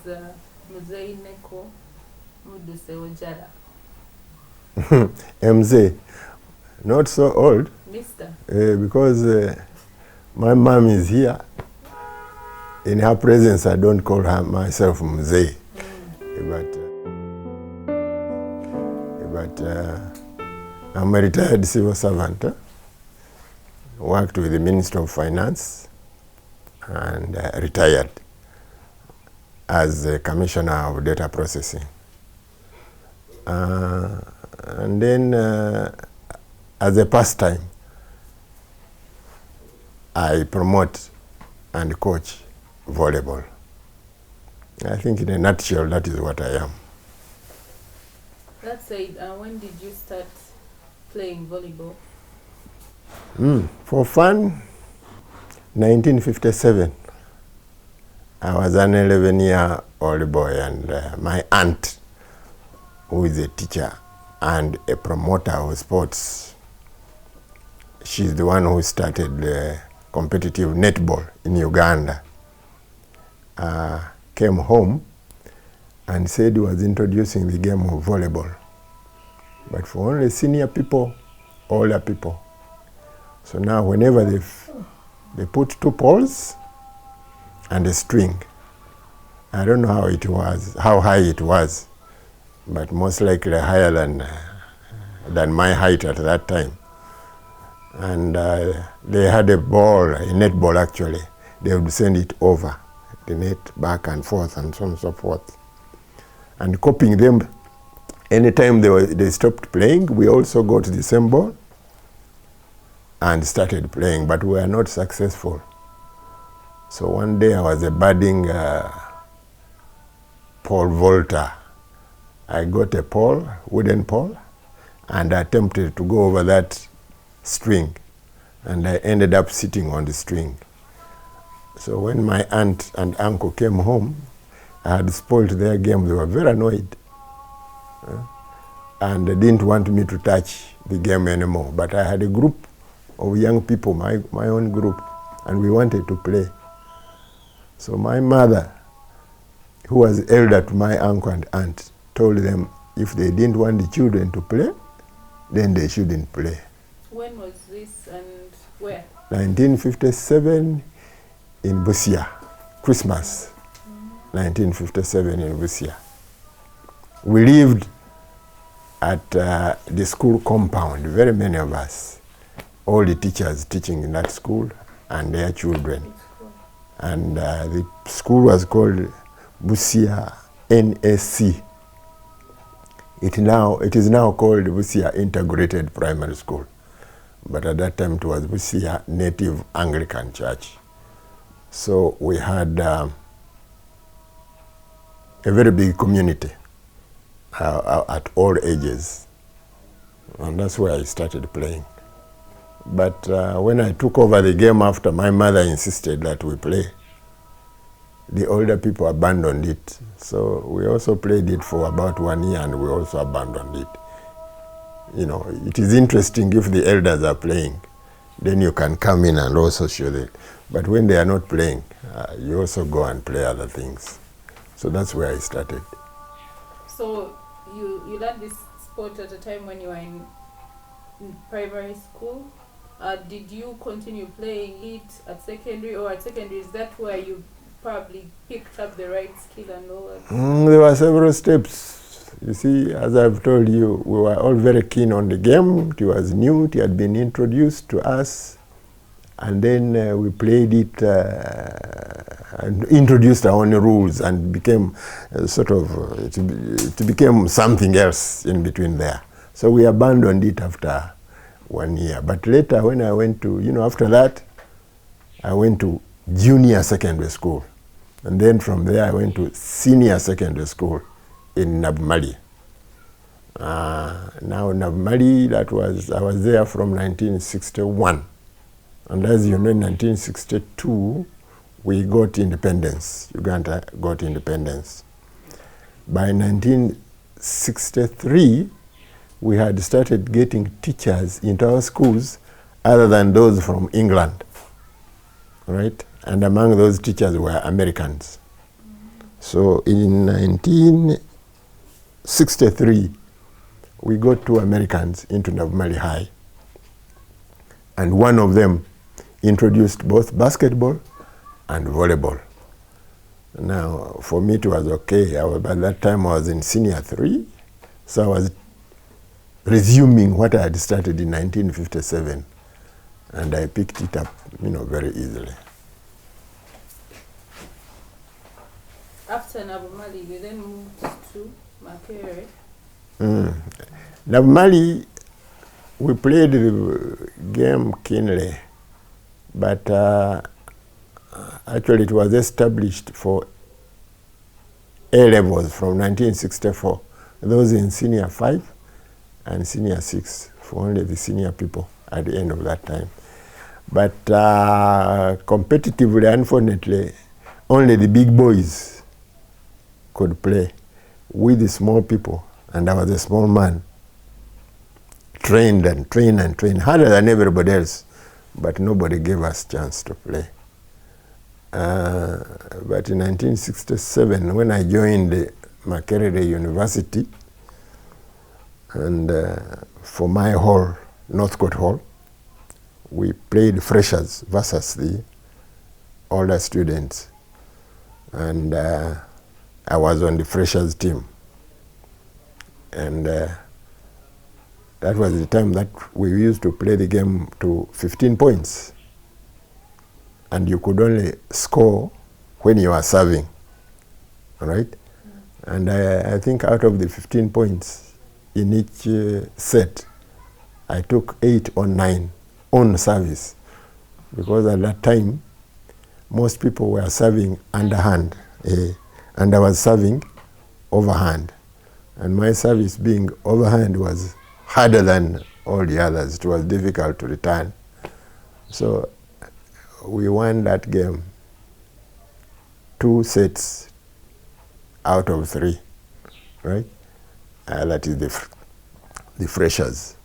Muduse, Neko, Muduse, Ojala. MZ, not so old. Mister. Because my mom is here. In her presence, I don't call her myself Mzee. But I'm a retired civil servant. Worked with the Minister of Finance and retired as the Commissioner of Data Processing. And then as a pastime, I promote and coach volleyball. I think in a nutshell, that is what I am. That said, when did you start playing volleyball? For fun, 1957. I was an 11-year-old boy, and my aunt, who is a teacher and a promoter of sports, she's the one who started competitive netball in Uganda, came home and said he was introducing the game of volleyball, but for only senior people, older people. So now whenever they put 2 poles and a string, I don't know how it was, how high it was, but most likely higher than my height at that time. And they had a ball, a netball actually. They would send it over the net, back and forth, and so on and so forth. And copying them, anytime they stopped playing, we also got the same ball and started playing, but we were not successful. So one day I was a budding pole vaulter. I got a pole, wooden pole, and I attempted to go over that string, and I ended up sitting on the string. So when my aunt and uncle came home, I had spoiled their game. They were very annoyed, and they didn't want me to touch the game anymore. But I had a group of young people, my own group, and we wanted to play. So my mother, who was elder to my uncle and aunt, told them if they didn't want the children to play, then they shouldn't play. When was this and where? 1957 in Busia, Christmas. 1957 in Busia. We lived at the school compound, very many of us, all the teachers teaching in that school and their children. And the school was called Busia NSC. It is now called Busia Integrated Primary School, but at that time it was Busia Native Anglican Church. So we had a very big community at all ages, and that's where I started playing. But when I took over the game after my mother insisted that we play, the older people abandoned it. So we also played it for about 1 year, and we also abandoned it. You know, it is interesting if the elders are playing, then you can come in and also show them. But when they are not playing, you also go and play other things. So that's where I started. So you learned this sport at a time when you were in primary school. Did you continue playing it at secondary, or at secondary, is that where you probably picked up the right skill and all that? There were several steps. You see, as I've told you, we were all very keen on the game. It was new, it had been introduced to us. And then we played it and introduced our own rules, and became it became something else in between there. So we abandoned it after 1 year. But later when I went to, after that, I went to junior secondary school. And then from there I went to senior secondary school in Nabumali. Now Nabumali, I was there from 1961. And as you know, in 1962, we got independence. Uganda got independence. By 1963, we had started getting teachers into our schools other than those from England, right? And among those teachers were Americans. So in 1963, we got 2 Americans into Navumali High. And one of them introduced both basketball and volleyball. Now, for me, it was okay. By that time, I was in senior 3, so I was resuming what I had started in 1957, and I picked it up, very easily. After Navumali, you then moved to Makerere. Navumali, we played the game keenly, but actually it was established for A-levels from 1964. Those in senior 5 and senior 6, for only the senior people at the end of that time. But competitively, unfortunately, only the big boys could play with the small people, and I was a small man. Trained and trained and trained, harder than everybody else, but nobody gave us a chance to play. But in 1967, when I joined Makerere University, and for my hall, Northcote Hall, we played freshers versus the older students. And I was on the freshers team. And that was the time that we used to play the game to 15 points. And you could only score when you are serving, all right? And I think out of the 15 points in each set, I took 8 or 9 on service. Because at that time, most people were serving underhand, and I was serving overhand. And my service being overhand was harder than all the others. It was difficult to return. So we won that game 2 sets out of 3, right? That is the freshers.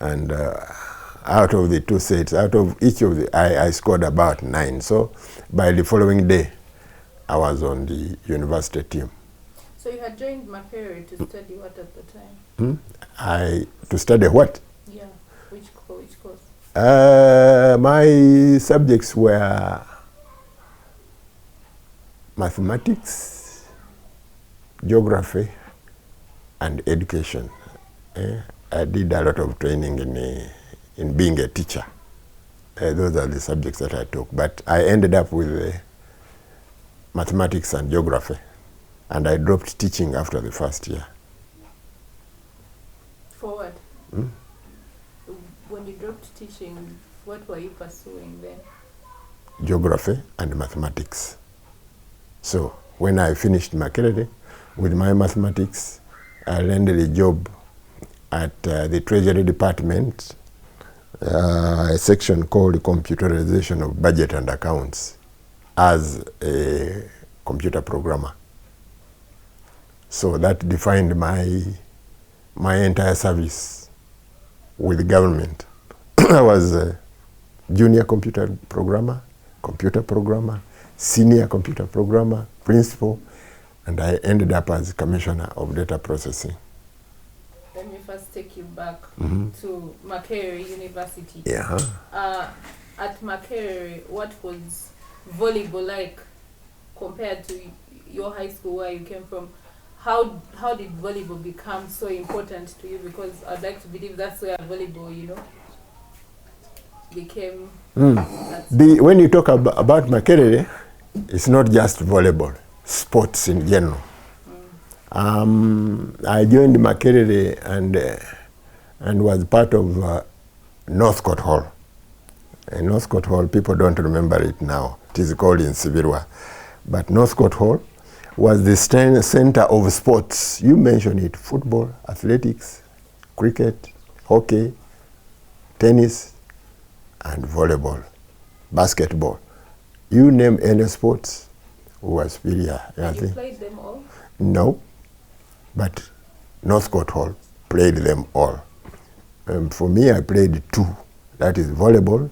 And out of the 2 sets, out of each of the, I scored about 9. So by the following day, I was on the university team. So you had joined Makerere to study what at the time? To study what? Yeah, which course? My subjects were mathematics, geography, and education. I did a lot of training in being a teacher. Those are the subjects that I took. But I ended up with mathematics and geography. And I dropped teaching after the first year. For what? When you dropped teaching, what were you pursuing then? Geography and mathematics. So when I finished Makerere with my mathematics, I landed a job at the Treasury Department, a section called Computerization of Budget and Accounts, as a computer programmer. So that defined my entire service with the government. I was a junior computer programmer, senior computer programmer, principal, and I ended up as commissioner of data processing. Let me first take you back to Makerere University. Yeah. At Makerere, what was volleyball like compared to your high school where you came from? How did volleyball become so important to you? Because I'd like to believe that's where volleyball, became. When you talk about Makerere, it's not just volleyball, sports in general. I joined Makerere and was part of Northcote Hall. Northcote Hall, people don't remember it now. It is called in Sibirwa. But Northcote Hall was the center of sports. You mentioned it: football, athletics, cricket, hockey, tennis, and volleyball, basketball. You name any sports, we were superior. And you played them all? No, but Northcote Hall played them all. For me, I played 2. That is volleyball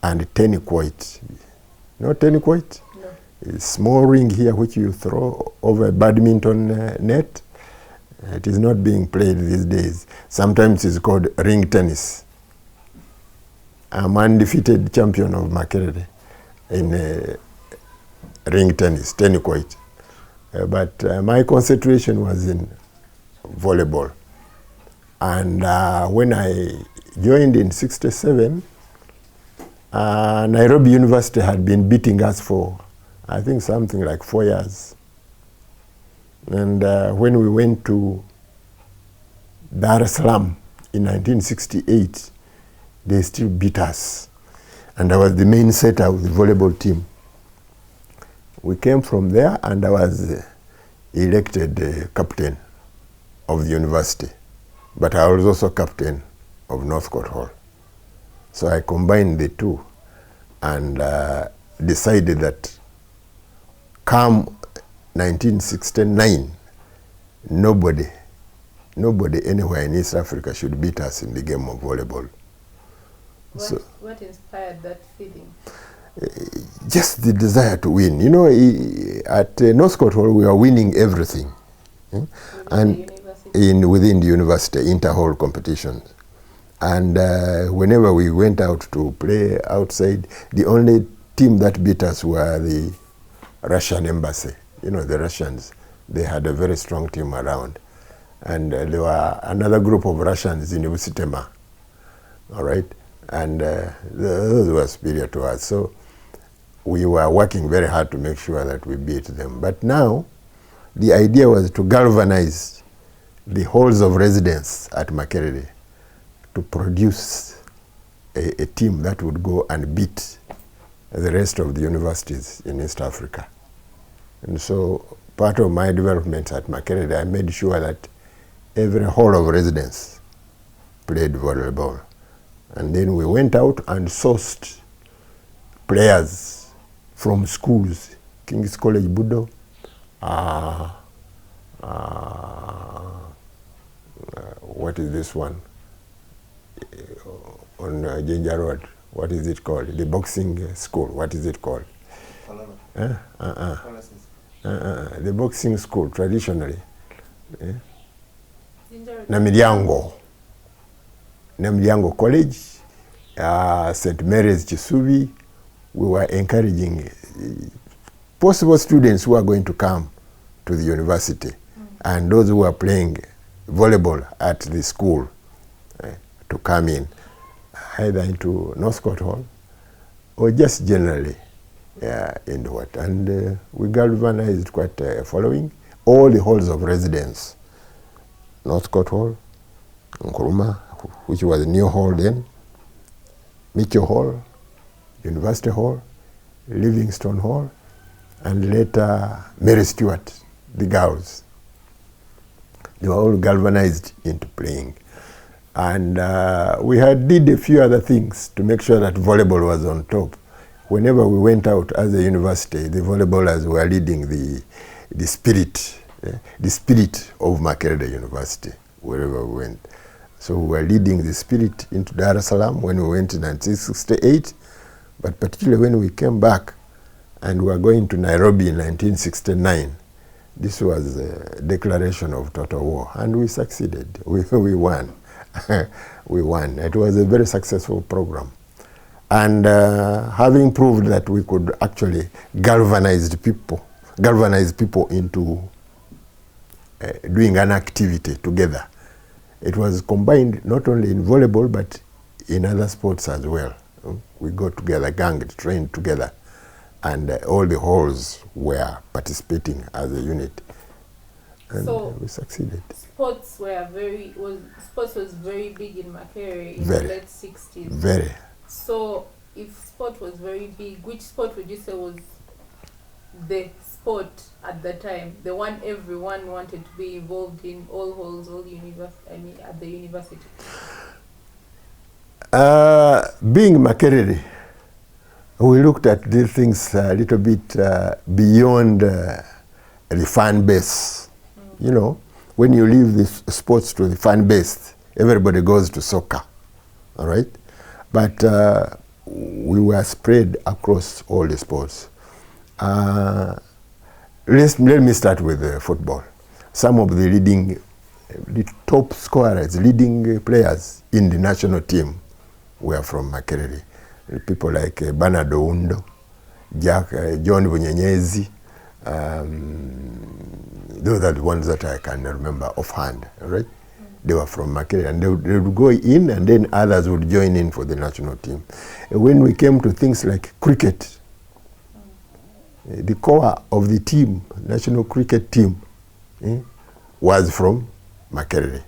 and tennis quoit. You know tennis quoit? No. a small ring here which you throw over a badminton net. It is not being played these days. Sometimes it's called ring tennis. I'm undefeated champion of Makerere in ring tennis, tennis court. But my concentration was in volleyball. And when I joined in '67, Nairobi University had been beating us for, I think, something like 4 years. And when we went to Dar es Salaam in 1968, they still beat us. And I was the main setter of the volleyball team. We came from there, and I was elected captain of the university. But I was also captain of Northcote Hall. So I combined the two and decided that come 1969, nobody anywhere in East Africa should beat us in the game of volleyball. What inspired that feeling? Just the desire to win. You know, at Northcote Hall we are winning everything. Within the university, inter-hall competitions. And whenever we went out to play outside, the only team that beat us were the Russian embassy. You know, the Russians, they had a very strong team around. And there were another group of Russians in Usitema, all right? And those were superior to us. So we were working very hard to make sure that we beat them. But now, the idea was to galvanize the halls of residence at Makerere to produce a team that would go and beat the rest of the universities in East Africa. And so part of my development at Makerere, I made sure that every hall of residence played volleyball. And then we went out and sourced players from schools, King's College Budo, what is this one? On Ginger Road, what is it called? The boxing school, what is it called? The boxing school, traditionally. Namilyango College, St. Mary's Chisubi. We were encouraging possible students who are going to come to the university and those who are playing volleyball at the school to come in, either into Northcote Hall or just generally in the what. And we galvanized quite a following. All the halls of residence, Northcote Hall, Nkuruma, which was a new hall then, Mitchell Hall, University Hall, Livingstone Hall, and later Mary Stewart, the girls. They were all galvanized into playing. And we did a few other things to make sure that volleyball was on top. Whenever we went out as a university, the volleyballers were leading the spirit of Makerere University, wherever we went. So we were leading the spirit into Dar es Salaam when we went in 1968, but particularly when we came back and we were going to Nairobi in 1969. This was a declaration of total war, and we succeeded. We won. We won. It was a very successful program. And having proved that we could actually galvanize people into doing an activity together, it was combined not only in volleyball but in other sports as well. We got together, ganged, trained together, and all the halls were participating as a unit. And so we succeeded. Sports was very big in Makerere in the late 60s. Very. So if sport was very big, which sport would you say was the sport at the time, the one everyone wanted to be involved in, all halls, at the university? Being Makerere, we looked at these things a little bit beyond the fan base. You know, when you leave the sports to the fan base, everybody goes to soccer, all right? But we were spread across all the sports. Let me start with football. Some of the top scorers, leading players in the national team were from Makerere. People like Bernard Oundo, John Bunyenyezi, those are the ones that I can remember offhand, right? They were from Makerere, and they would go in, and then others would join in for the national team. When we came to things like cricket, the core of the team, national cricket team, was from Makerere.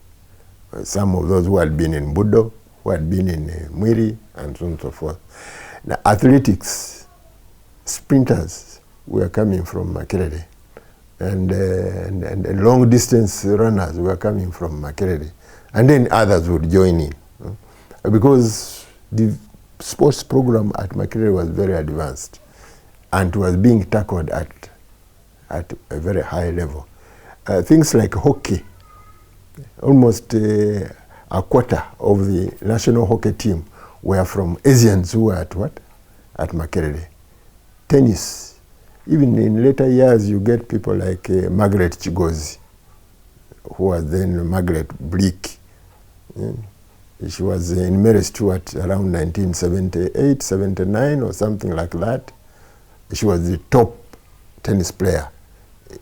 Some of those who had been in Budo, who had been in Mwiri, and so on and so forth. Now, athletics, sprinters were coming from Makerere, and long distance runners were coming from Makerere, and then others would join in, because the sports program at Makerere was very advanced, and was being tackled at a very high level. Things like hockey, almost a quarter of the national hockey team were from Asians who were at what? At Makerere. Tennis, even in later years you get people like Margaret Chigozi, who was then Margaret Bleak. She was in Mary Stewart around 1978, 79 or something like that. She was the top tennis player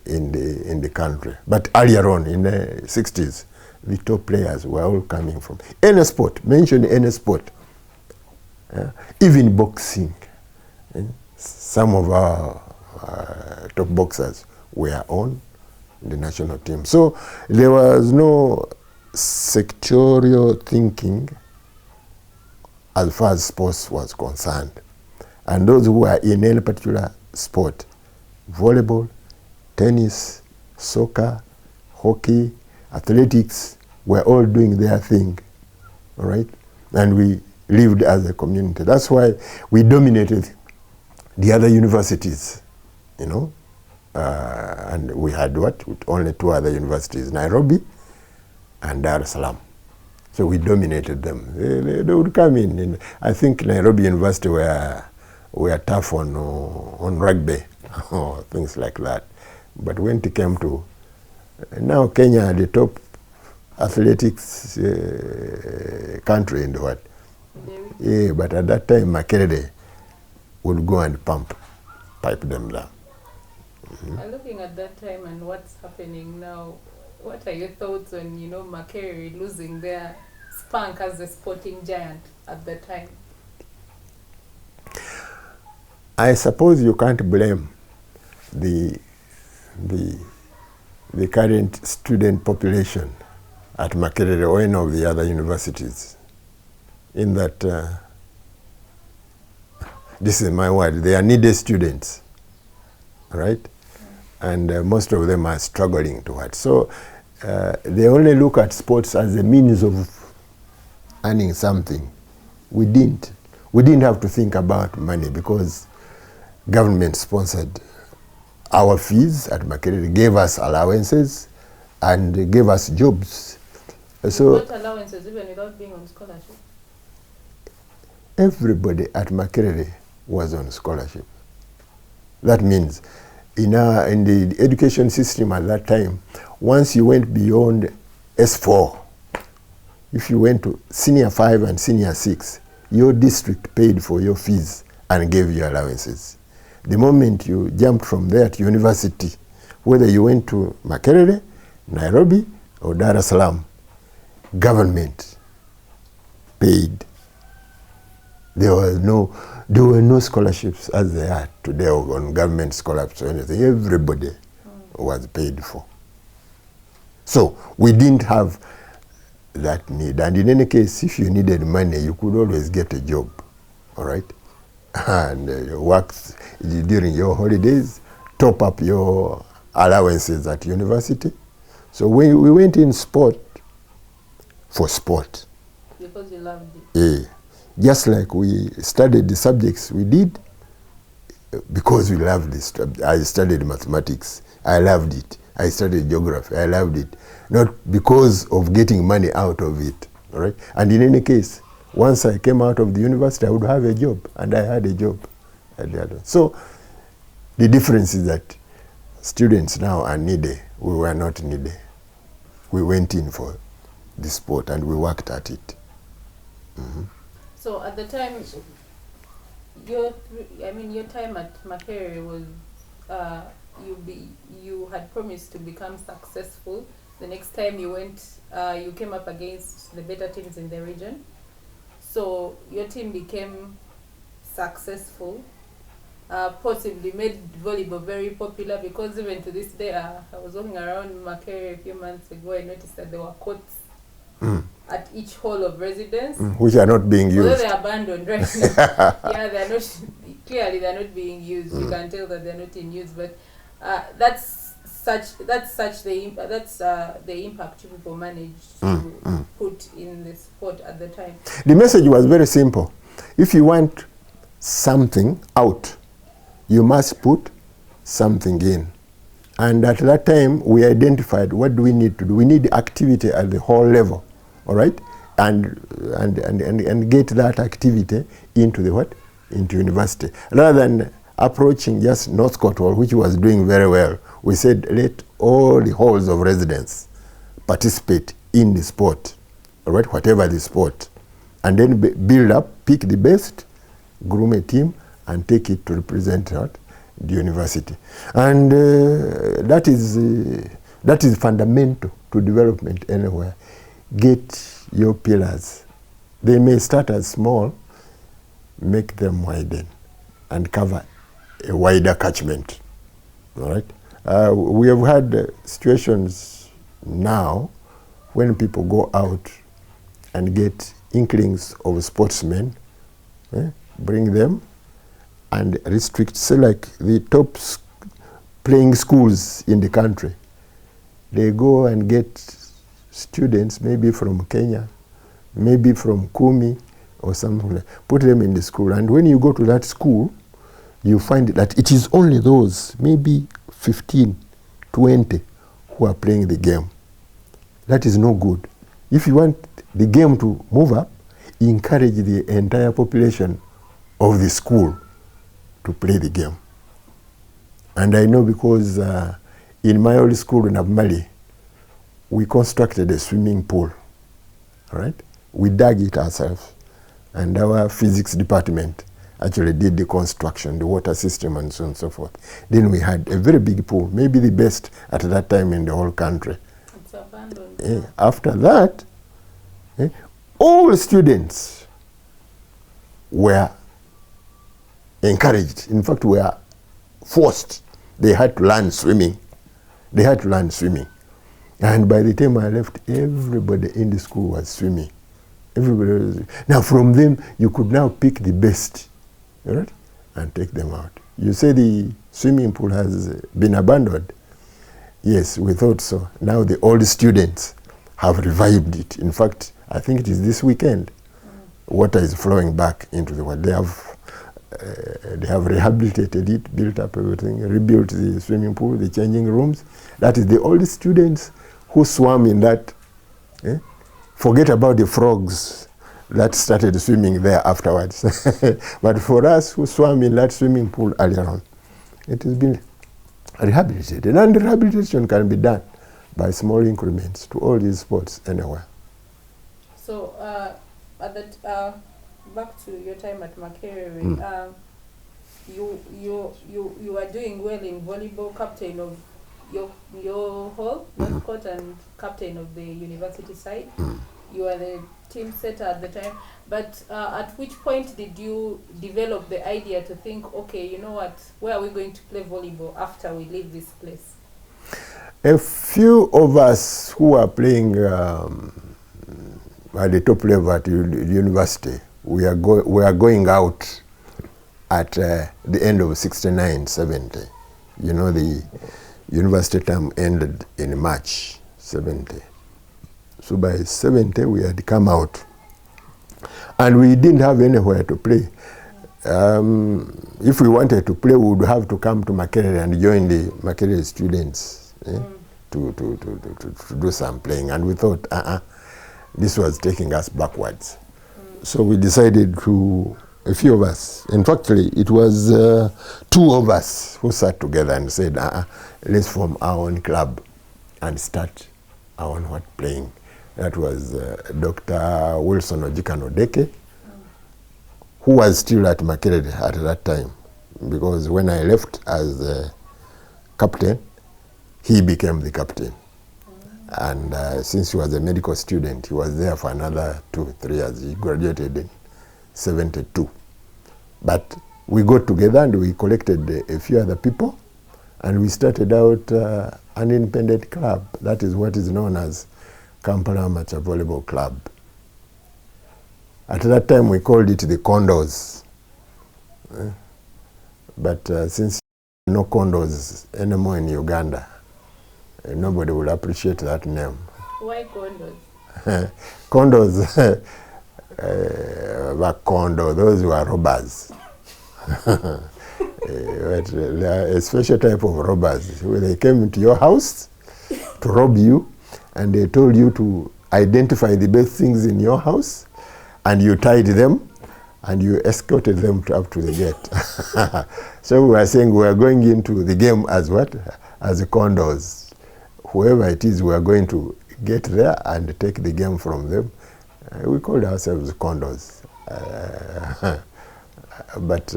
in the country. But earlier on, in the 60s, the top players were all coming from any sport. Mention any sport. Even boxing. Some of our top boxers were on the national team. So there was no sectorial thinking as far as sports was concerned. And those who were in any particular sport, volleyball, tennis, soccer, hockey, athletics, were all doing their thing, all right? And we lived as a community. That's why we dominated the other universities, you know? And we had what? Only two other universities, Nairobi and Dar es Salaam. So we dominated them. They would come in. I think Nairobi University were tough on rugby or things like that. But when it came to now Kenya, the top athletics country in the world. Yeah, but at that time Makerere would go and pipe them down. Looking at that time and what's happening now, what are your thoughts on, Makerere losing their spunk as a sporting giant at that time? I suppose you can't blame the current student population at Makerere or any of the other universities, in that this is my word, they are needy students, right? And most of them are struggling towards. So they only look at sports as a means of earning something. We didn't have to think about money because government sponsored our fees at Makerere, gave us allowances and gave us jobs. So what allowances even without being on scholarship? Everybody at Makerere was on scholarship. That means in the education system at that time, once you went beyond S4, if you went to senior 5 and senior 6, your district paid for your fees and gave you allowances. The moment you jumped from there to university, whether you went to Makerere, Nairobi, or Dar es Salaam, government paid. There were no scholarships as they are today on government scholarships or anything. Everybody was paid for. So we didn't have that need. And in any case, if you needed money, you could always get a job, all right? And work during your holidays, top up your allowances at university. So we went in sport for sport. Because you loved it. Yeah. Just like we studied the subjects we did, because we loved this. I studied mathematics. I loved it. I studied geography. I loved it. Not because of getting money out of it. All right? And in any case, once I came out of the university, I would have a job. And I had a job. So The difference is that students now are needy. We were not needy. We went in for the sport and we worked at it. So at the time, your time at Makerere was you had promised to become successful. The next time you went, you came up against the better teams in the region. So your team became successful, possibly made volleyball very popular, because even to this day, I was walking around Makerere a few months ago, I noticed that there were courts at each hall of residence. Which are not being used. Although they're abandoned right now. Yeah, they're not, clearly they're not being used. You can tell that they're not in use, but that's the impact people managed to put in the sport at the time. The message was very simple. If you want something out, you must put something in. And at that time, we identified what do we need to do. We need activity at the whole level, all right? And get that activity into the what? Into university. Rather than approaching just North Cotswold, which was doing very well, we said let all the halls of residence participate in the sport, all right, whatever the sport, and then build up, pick the best, groom a team, and take it to represent what? The university. And that is fundamental to development anywhere. Get your pillars. They may start as small, make them widen, and cover a wider catchment. All right. We have had situations now when people go out and get inklings of sportsmen, bring them and restrict, say like the top playing schools in the country. They go and get students maybe from Kenya, maybe from Kumi or something, put them in the school. And when you go to that school, you find that it is only those, maybe 15, 20, who are playing the game. That is no good. If you want the game to move up, encourage the entire population of the school to play the game. And I know because in my old school in Abmali, we constructed a swimming pool, all right? We dug it ourselves, and our physics department actually did the construction, the water system, and so on and so forth. Then we had a very big pool, maybe the best at that time in the whole country. It's abandoned. After that, all students were encouraged. In fact, were forced. They had to learn swimming. They had to learn swimming. And by the time I left, everybody in the school was swimming. Everybody was. Now from them, you could now pick the best, all right, and take them out. You say the swimming pool has been abandoned. Yes, we thought so. Now the old students have revived it. In fact, I think it is this weekend. Water is flowing back into the water. They have rehabilitated it, built up everything, rebuilt the swimming pool, the changing rooms. That is the old students who swam in that. Forget about the frogs that started swimming there afterwards. But for us who swam in that swimming pool earlier on, it has been rehabilitated. And rehabilitation can be done by small increments to all these sports anywhere. So, back to your time at Makerere, you are doing well in volleyball, captain of your hall, North Court, and captain of the university side. You are the team setter at the time. But at which point did you develop the idea to think, okay, you know what, where are we going to play volleyball after we leave this place? A few of us who are playing at the top level at the university, we are going out at the end of 69, 70. You know, the university term ended in March 70. So by 70, we had come out. And we didn't have anywhere to play. If we wanted to play, we would have to come to Makerere and join the Makerere students to do some playing. And we thought, this was taking us backwards. So we decided to a few of us. In fact, it was 2 of us who sat together and said, let's form our own club and start our own playing. That was Dr. Wilson Odeke, who was still at Makerere at that time. Because when I left as captain, he became the captain. And since he was a medical student, he was there for another 2-3 years. He graduated in 72. But we got together and we collected a few other people, and we started out an independent club. That is what is known as Kampala Amateur Volleyball Club. At that time we called it the Condos. But since there are no condos anymore in Uganda, nobody will appreciate that name. Why condos? Condos, condo, those were robbers. They are a special type of robbers. When they came into your house to rob you, and they told you to identify the best things in your house, and you tied them, and you escorted them up to the gate. So we were saying we are going into the game as what? As the condos. Whoever it is, we are going to get there and take the game from them. We called ourselves condos. But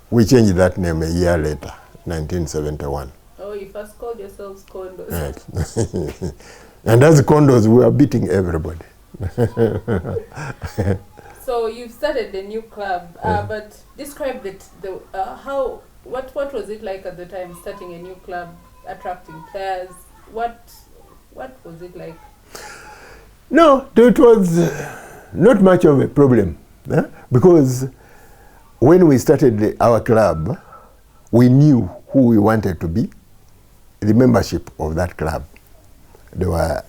we changed that name a year later, 1971. Oh, you first called yourselves condos. Right. And as condos, we were beating everybody. So you've started a new club, but describe what was it like at the time, starting a new club, attracting players? What was it like? No, it was not much of a problem, because when we started our club, we knew who we wanted to be, the membership of that club. There were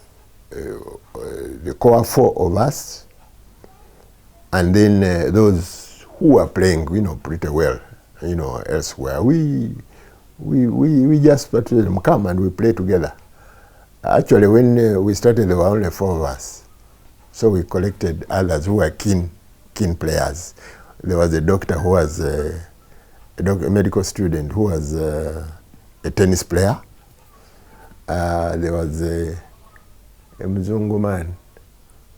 the core 4 of us, and then those who were playing, pretty well, elsewhere. We just persuaded them, come and we play together. Actually, when we started, there were only 4 of us. So we collected others who were keen players. There was a doctor who was a medical student who was a tennis player. There was a Mzungu man.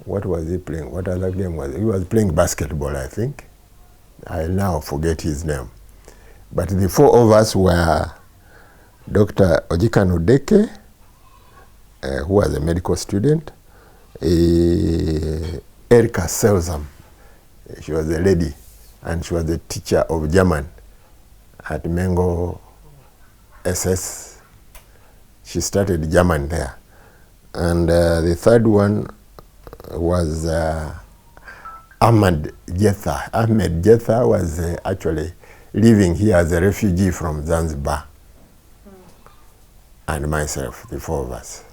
What was he playing? What other game was he? He was playing basketball, I think. I now forget his name. But the 4 of us were Dr. Odeke, who was a medical student, Erika Selzam. She was a lady, and she was a teacher of German at Mengo SS. She studied German there. And the 3rd one was Ahmed Jetha. Ahmed Jetha was actually living here as a refugee from Zanzibar. And myself, the 4 of us.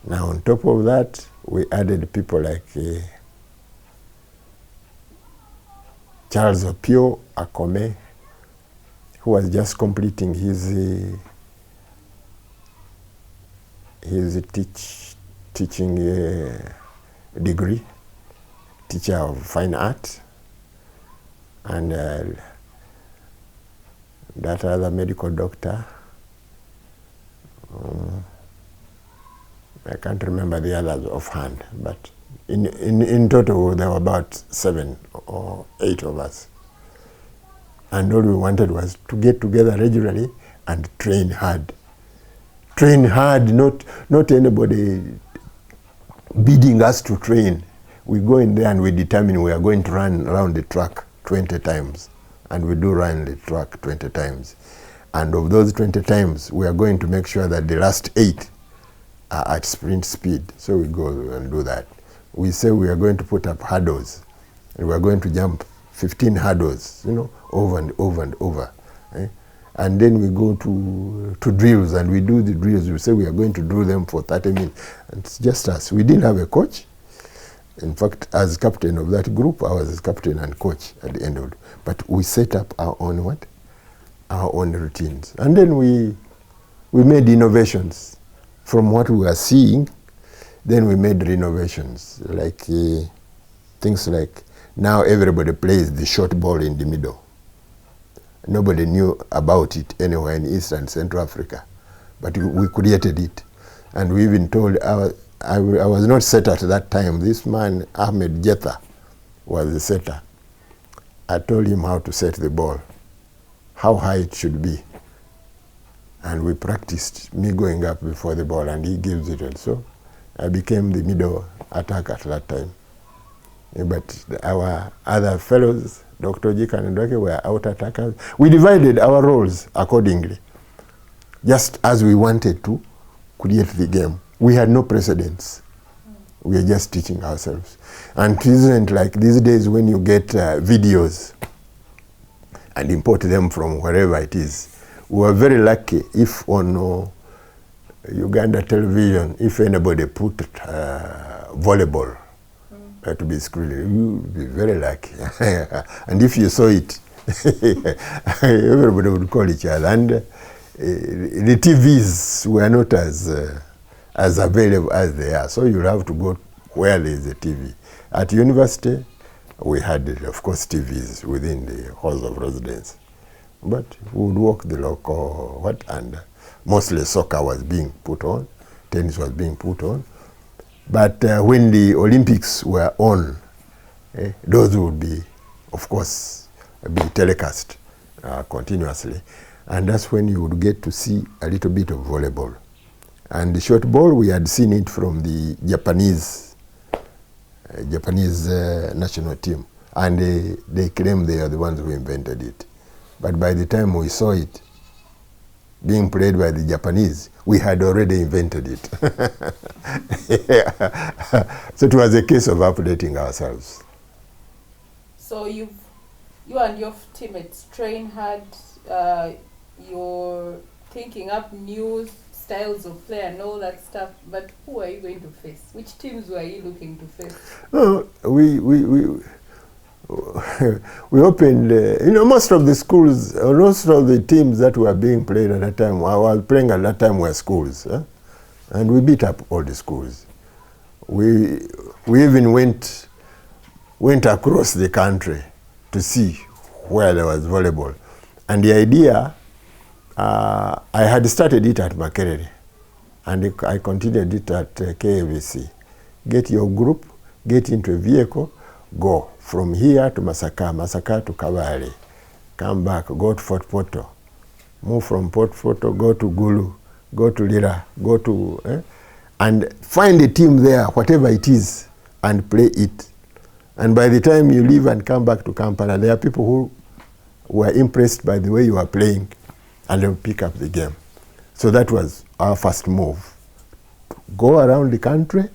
Now on top of that, we added people like Charles Opio Akome, who was just completing his teaching degree, teacher of fine art, and that other medical doctor. I can't remember the others offhand, but in total there were about 7 or 8 of us. And all we wanted was to get together regularly and train hard. Train hard, not anybody bidding us to train. We go in there and we determine we are going to run around the track 20 times. And we do run the track 20 times. And of those 20 times, we are going to make sure that the last 8 are at sprint speed. So we go and do that. We say we are going to put up hurdles. And we are going to jump 15 hurdles, over and over and over. And then we go to drills, and we do the drills. We say we are going to do them for 30 minutes. And it's just us. We didn't have a coach. In fact, as captain of that group, I was captain and coach at the end of it. But we set up our own our own routines. And then we made innovations from what we were seeing. Then we made renovations, like things like Now everybody plays the short ball in the middle. Nobody knew about it anywhere in East and Central Africa, but we created it. And we even told I was not setter at that time. This man, Ahmed Jetha, was the setter. I told him how to set the ball, how high it should be. And we practiced me going up before the ball, and he gives it. And so I became the middle attacker at that time. But our other fellows, Dr. Jika and Ndoke, were out attackers. We divided our roles accordingly, just as we wanted to create the game. We had no precedence. We are just teaching ourselves. And it isn't like these days when you get videos and import them from wherever it is. We were very lucky if on Uganda television, if anybody put volleyball to be screened, you would be very lucky. And if you saw it, everybody would call each other. And the TVs were not as available as they are, so you'll have to go where there is a TV. At university, we had, of course, TVs within the halls of residence. But we would walk the local, and mostly soccer was being put on, tennis was being put on. But when the Olympics were on, those would be, of course, be telecast continuously. And that's when you would get to see a little bit of volleyball. And the short ball, we had seen it from the Japanese national team. And they claim they are the ones who invented it. But by the time we saw it being played by the Japanese, we had already invented it. So it was a case of updating ourselves. So you and your teammates train hard, you're thinking up new styles of play and all that stuff, but who are you going to face? Which teams were you looking to face? We opened, most of the schools, most of the teams that were being played at that time, I was playing at that time, were schools. And we beat up all the schools. We even went across the country to see where there was volleyball. And the idea, I had started it at Makerere, and I continued it at KAVC. Get your group, get into a vehicle, go from here to Masaka to Kabale, come back, go to Fort Poto, move from Fort Poto, go to Gulu, go to Lira, go to, and find a team there, whatever it is, and play it. And by the time you leave and come back to Kampala, there are people who were impressed by the way you are playing, and they'll pick up the game. So that was our first move. Go around the country,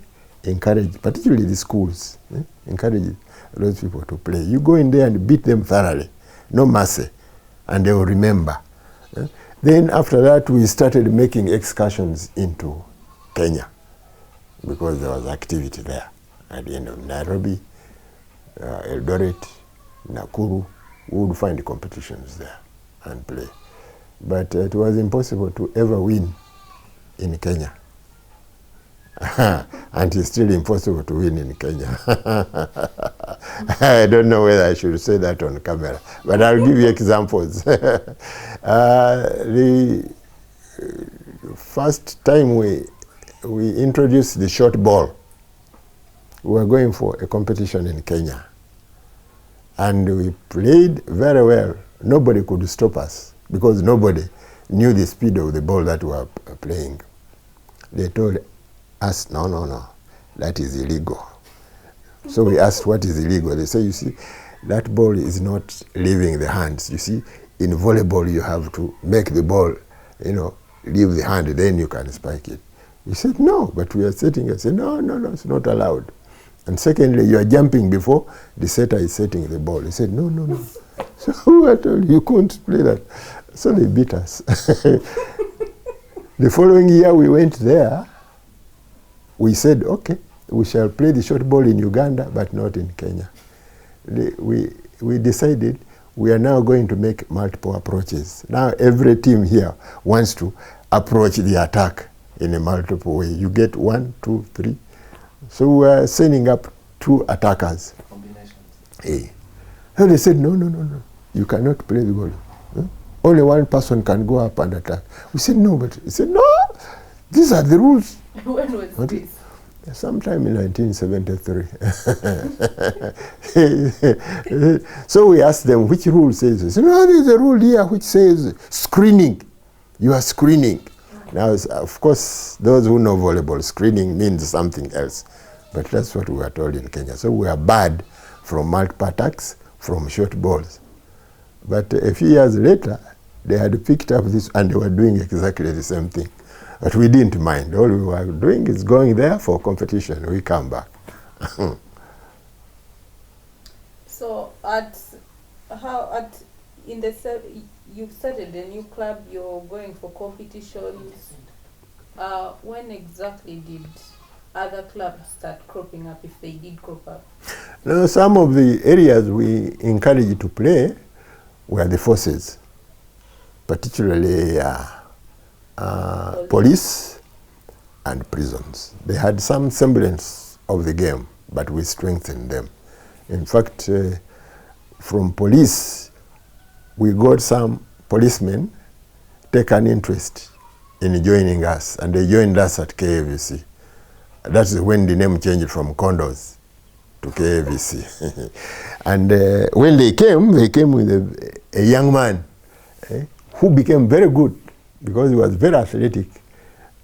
encourage, particularly the schools, encourage those people to play. You go in there and beat them thoroughly, no mercy, and they will remember. Then after that, we started making excursions into Kenya, because there was activity there. At the end of Nairobi, Eldoret, Nakuru, we would find competitions there and play. But it was impossible to ever win in Kenya. And it's still impossible to win in Kenya. I don't know whether I should say that on camera, but I'll give you examples. The first time we introduced the short ball, we were going for a competition in Kenya. And we played very well. Nobody could stop us, because nobody knew the speed of the ball that we were playing. They told us, no, that is illegal. So we asked, what is illegal? They say, you see, that ball is not leaving the hands. You see, in volleyball, you have to make the ball, leave the hand, then you can spike it. We said, no, but we are setting it. I said, no, it's not allowed. And secondly, you are jumping before the setter is setting the ball. He said, no. So I told you couldn't play that. So they beat us. The following year, we went there. We said, okay, we shall play the short ball in Uganda, but not in Kenya. We decided we are now going to make multiple approaches. Now every team here wants to approach the attack in a multiple way. You get 1, 2, 3. So we are sending up 2 attackers. And they said, no, no, no, no. You cannot play the ball. Huh? Only one person can go up and attack. We said, no, but he said, no, these are the rules. When was this? Sometime in 1973. So we asked them, which rule says this? No, there is a rule here which says screening. You are screening. Now, of course, those who know volleyball, screening means something else. But that's what we were told in Kenya. So we are barred from multiple attacks, from short balls. But a few years later, they had picked up this and they were doing exactly the same thing. But we didn't mind. All we were doing is going there for competition. We come back. So you've started a new club, you're going for competitions. When exactly did other clubs start cropping up, if they did crop up? Now, some of the areas we encouraged to play were the forces, particularly police and prisons. They had some semblance of the game, but we strengthened them. In fact, from police, we got some policemen take an interest in joining us, and they joined us at KAVC. That's when the name changed from Condos to KAVC. And when they came with a young man who became very good because he was very athletic,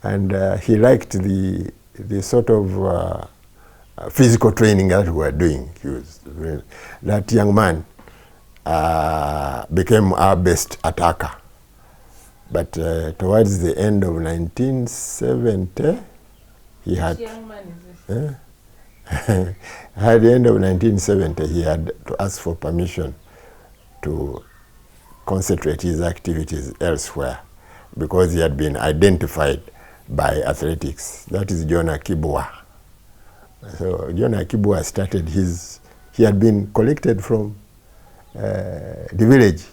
and he liked the sort of physical training that we were doing. That young man became our best attacker. But towards the end of 1970, he had... Which young man is this? At the end of 1970, he had to ask for permission to concentrate his activities elsewhere because he had been identified by athletics. That is John Akibwa. So John Akibwa started he had been collected from the village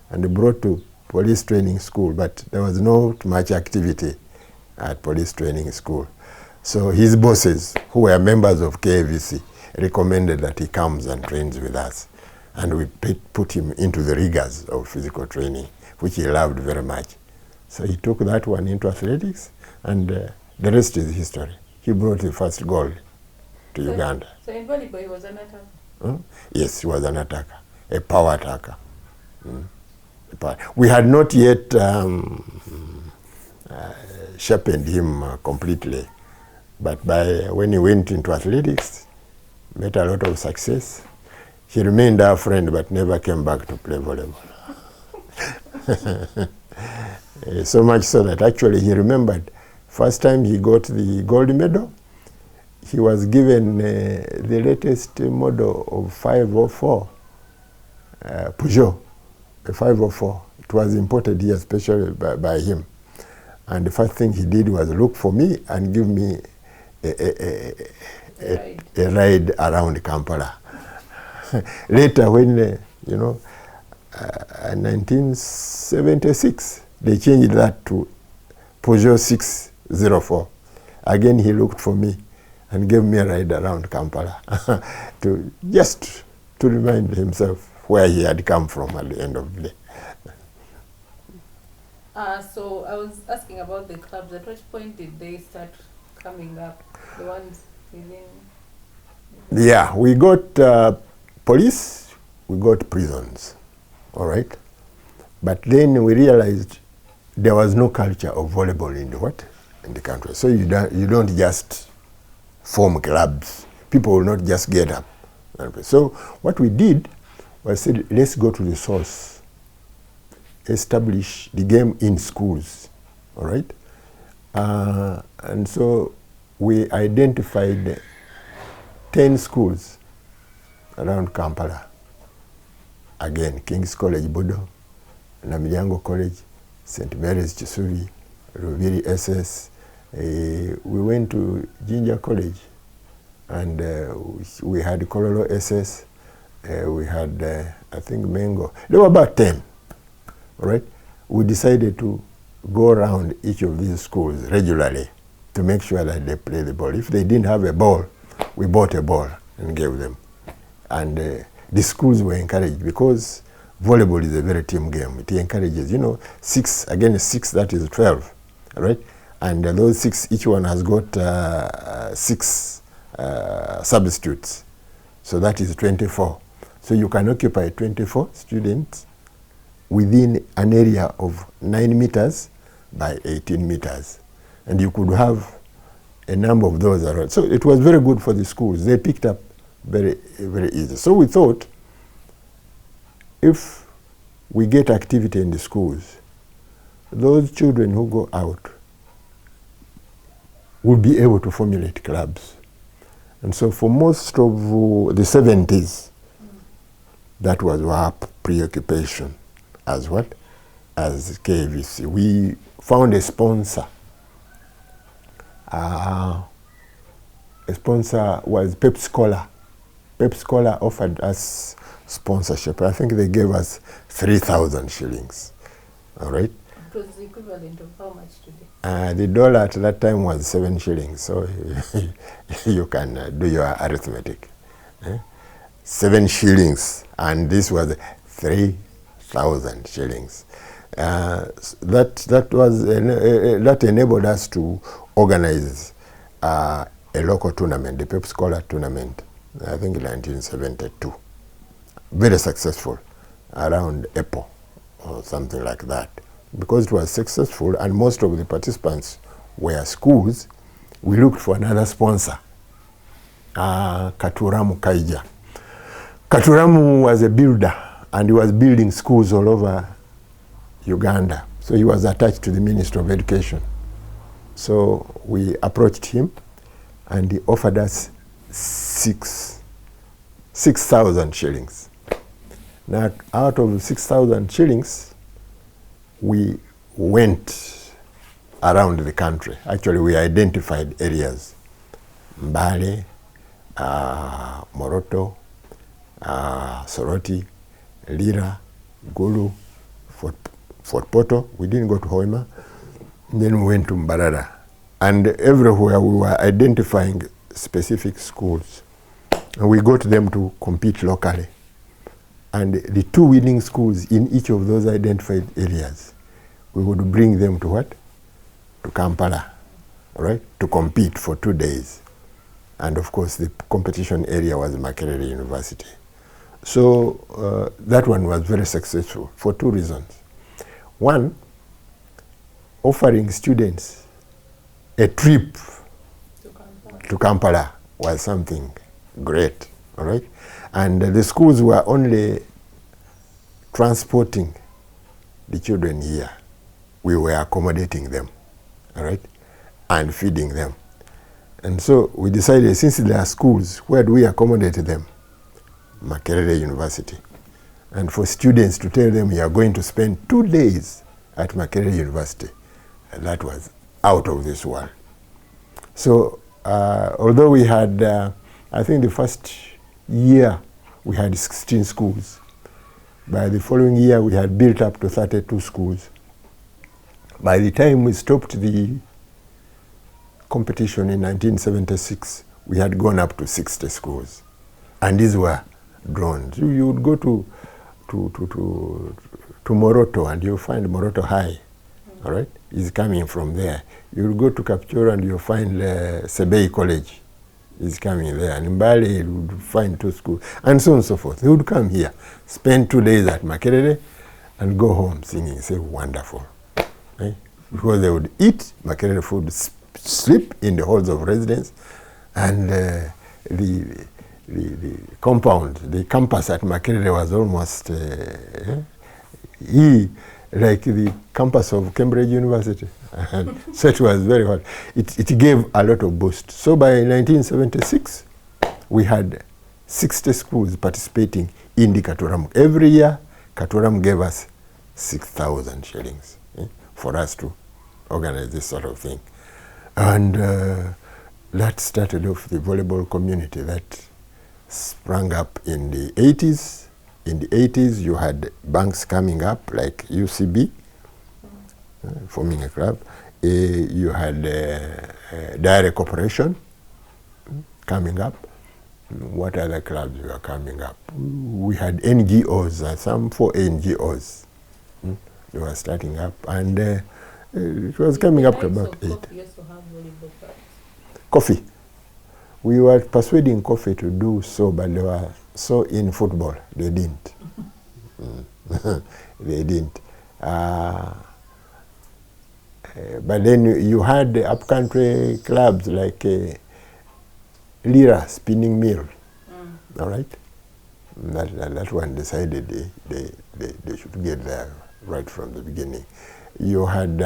and brought to police training school, but there was not much activity at police training school. So his bosses, who were members of KAVC, recommended that he comes and trains with us. And we put him into the rigors of physical training, which he loved very much. So he took that one into athletics, and the rest is history. He brought the first gold to Uganda. So in volleyball, he was an attacker? Yes, he was an attacker, a power attacker. We had not yet sharpened him completely, but when he went into athletics, met a lot of success. He remained our friend, but never came back to play volleyball. So much so that actually he remembered, first time he got the gold medal, he was given the latest model of 504, Peugeot, a 504. It was imported here especially by him. And the first thing he did was look for me and give me a ride around Kampala. Later, when, 1976, they changed that to Peugeot 604. Again, he looked for me and gave me a ride around Kampala to remind himself where he had come from at the end of the day. So I was asking about the clubs. At which point did they start coming up? The ones within... Yeah, we got police, we got prisons, all right? But then we realized there was no culture of volleyball in the country. So you don't just form clubs. People will not just get up. So what we did was said, let's go to the source, establish the game in schools, all right? And so we identified 10 schools around Kampala. Again, King's College Budo, Namilyango College, St. Mary's Chisubi, Ruviri SS. We went to Jinja College, and we had Kololo SS. We had, I think, Mengo. There were about 10, all right? We decided to go around each of these schools regularly to make sure that they play the ball. If they didn't have a ball, we bought a ball and gave them. And the schools were encouraged, because volleyball is a very team game. It encourages, 6 against 6, that is 12, right? And those 6, each one has got 6 substitutes. So that is 24. So you can occupy 24 students within an area of 9 meters by 18 meters. And you could have a number of those around. So it was very good for the schools. They picked up very, very easy. So we thought, if we get activity in the schools, those children who go out will be able to formulate clubs. And so for most of the 70s, that was our preoccupation as what? As KVC. We found a sponsor. A sponsor was Pepsi Cola. Pepsi Cola offered us sponsorship. I think they gave us 3,000 shillings. All right? It was the equivalent of how much today? The dollar at that time was 7 shillings. So you can do your arithmetic. 7 shillings. And this was 3,000 shillings. That enabled us to organize a local tournament, the Pepsi Cola tournament, I think in 1972. Very successful, around April or something like that. Because it was successful and most of the participants were schools, we looked for another sponsor, Katuramu Kaija. Katuramu was a builder and he was building schools all over Uganda. So he was attached to the Ministry of Education. So we approached him and he offered us 6,000 shillings. Now, out of 6,000 shillings, we went around the country. Actually, we identified areas. Mbale, Moroto, Soroti, Lira, Gulu, Fort Poto. We didn't go to Hoima. Then we went to Mbarara. And everywhere we were identifying specific schools. And we got them to compete locally. And the 2 winning schools in each of those identified areas, we would bring them to what? To Kampala, right? To compete for 2 days. And of course, the competition area was Makerere University. So that one was very successful for 2 reasons. One, offering students a trip to Kampala was something great, all right? And the schools were only transporting the children here. We were accommodating them, all right? And feeding them. And so we decided, since there are schools, where do we accommodate them? Makerere University. And for students to tell them you are going to spend 2 days at Makerere University, that was out of this world. So although we had, I think the first year we had 16 schools. By the following year we had built up to 32 schools. By the time we stopped the competition in 1976, we had gone up to 60 schools. And these were drones. You would go to Moroto and you'll find Moroto High, all right? Is coming from there. You'll go to Kapchora and you'll find Sebei College is coming there. And in Mbale you would find 2 schools, and so on and so forth. They would come here, spend 2 days at Makerere, and go home singing, say, wonderful. Right? Because they would eat Makerere food, sleep in the halls of residence, and the compound, the campus at Makerere was almost like the campus of Cambridge University. So it was very hot. It gave a lot of boost. So by 1976, we had 60 schools participating in the Katuramu. Every year, Katuramu gave us 6,000 shillings for us to organize this sort of thing. And that started off the volleyball community that sprang up in the 80s. In the 80s, you had banks coming up like UCB, forming a club. You had Dairy Corporation coming up. what other clubs were coming up. We had NGOs, some 4 NGOs. They were starting up, and it was coming up to about 8. You also have volleyball clubs. Coffee. We were persuading Coffee to do so, but they were so in football, they didn't. They didn't. But then you had the upcountry clubs like Lira Spinning Mill, all right? That one decided they should get there right from the beginning. You had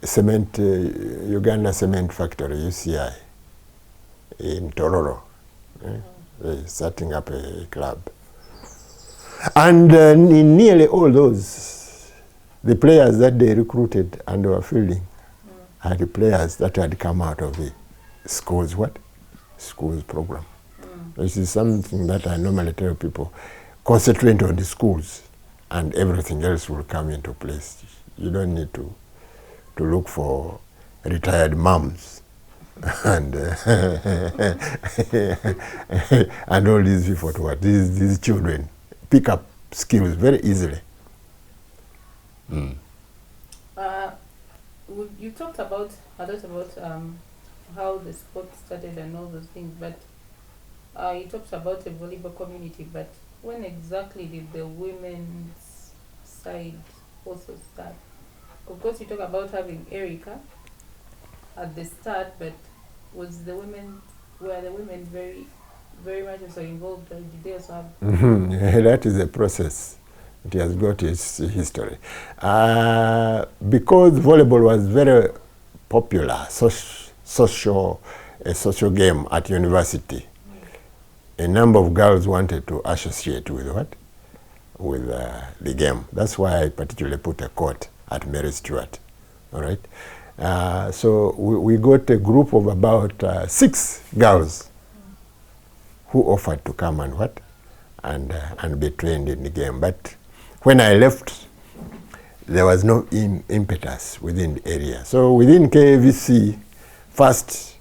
cement, Uganda Cement Factory, UCI, in Tororo, setting up a club. And in nearly all those, the players that they recruited and were fielding are the players that had come out of the schools program. This is something that I normally tell people: concentrate on the schools and everything else will come into place. You don't need to look for retired moms and and all these people to what these children pick up skills very easily. You talked a lot about how the sport started and all those things, but you talked about the volleyball community, but when exactly did the women's side also start? Of course, you talk about having Erica at the start, but were the women very, very much also involved, or did they also have? That is a process. It has got its history. Because volleyball was very popular, social game at university, a number of girls wanted to associate with what? With the game. That's why I particularly put a court at Mary Stewart. All right. So we got a group of about 6 girls who offered to come and what? And be trained in the game. But when I left, there was no impetus within the area. So within KAVC, first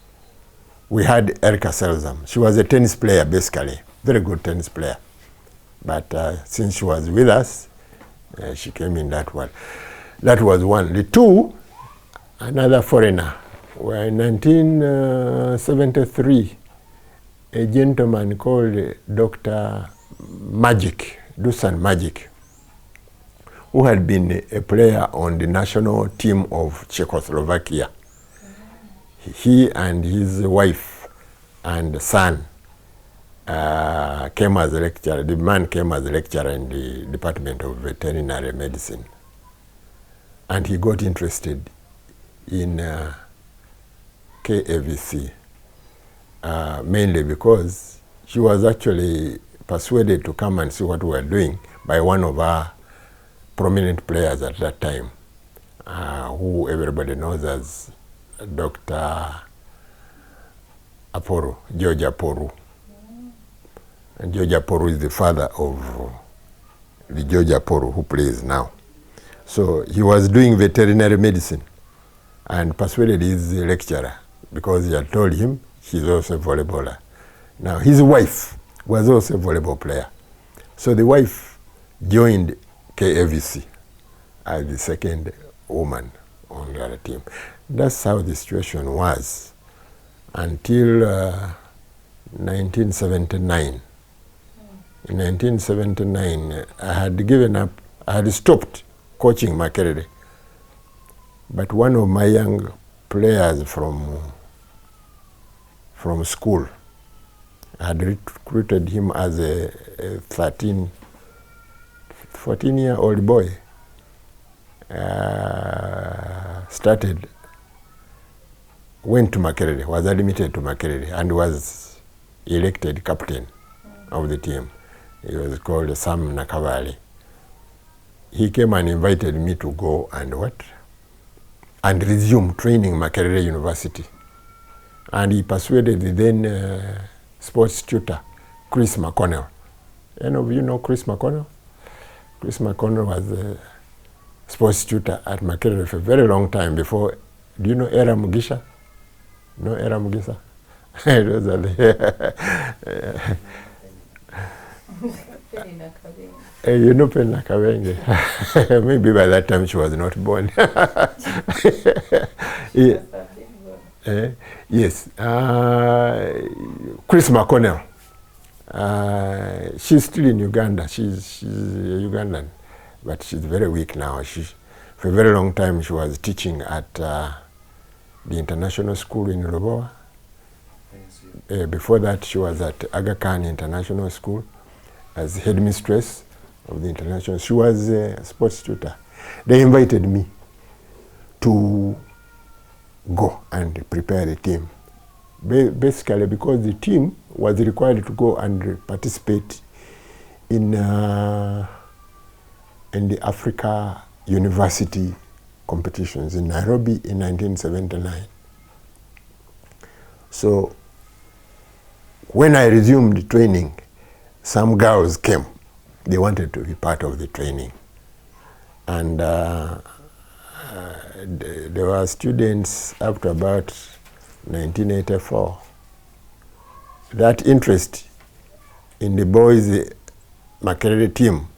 we had Erica Selzam. She was a tennis player, basically, very good tennis player. But since she was with us, she came in that one. That was one. The 2, another foreigner. Well, in 1973, a gentleman called Dr. Dusan Magic, who had been a player on the national team of Czechoslovakia. He and his wife and son came as a lecturer. The man came as a lecturer in the Department of Veterinary Medicine. And he got interested in KAVC, mainly because she was actually persuaded to come and see what we were doing by one of our prominent players at that time, who everybody knows as Dr. Aporo, George Aporo. And George Aporo is the father of the George Aporo who plays now. So he was doing veterinary medicine and persuaded his lecturer because he had told him he's also a volleyballer. Now his wife was also a volleyball player. So the wife joined KAVC as the second woman on the other team. That's how the situation was until 1979. In 1979, I had given up, I had stopped coaching Makerere. But one of my young players from school, I had recruited him as a 14-year-old boy. Went to Makerere, was admitted to Makerere, and was elected captain of the team. He was called Sam Nakavali. He came and invited me to go and what? And resume training Makerere University. And he persuaded the then sports tutor, Chris McConnell. Any of you know Chris McConnell? Chris McConnell was a sports tutor at Makerere for a very long time before. Do you know Era Mugisha? No Era Mugisha? Those are the you know Penna Kawenge. Maybe by that time she was not born. Yes. Chris McConnell. She's still in Uganda. She's a Ugandan, but she's very weak now. For a very long time she was teaching at the international school in Roboa. Before that she was at Aga Khan International School as headmistress of the international. She was a sports tutor. They invited me to go and prepare the team. Basically because the team was required to go and participate in the Africa University competitions in Nairobi in 1979. So when I resumed training, some girls came. They wanted to be part of the training. And there were students up to about 1984. That interest in the boys' Makerere team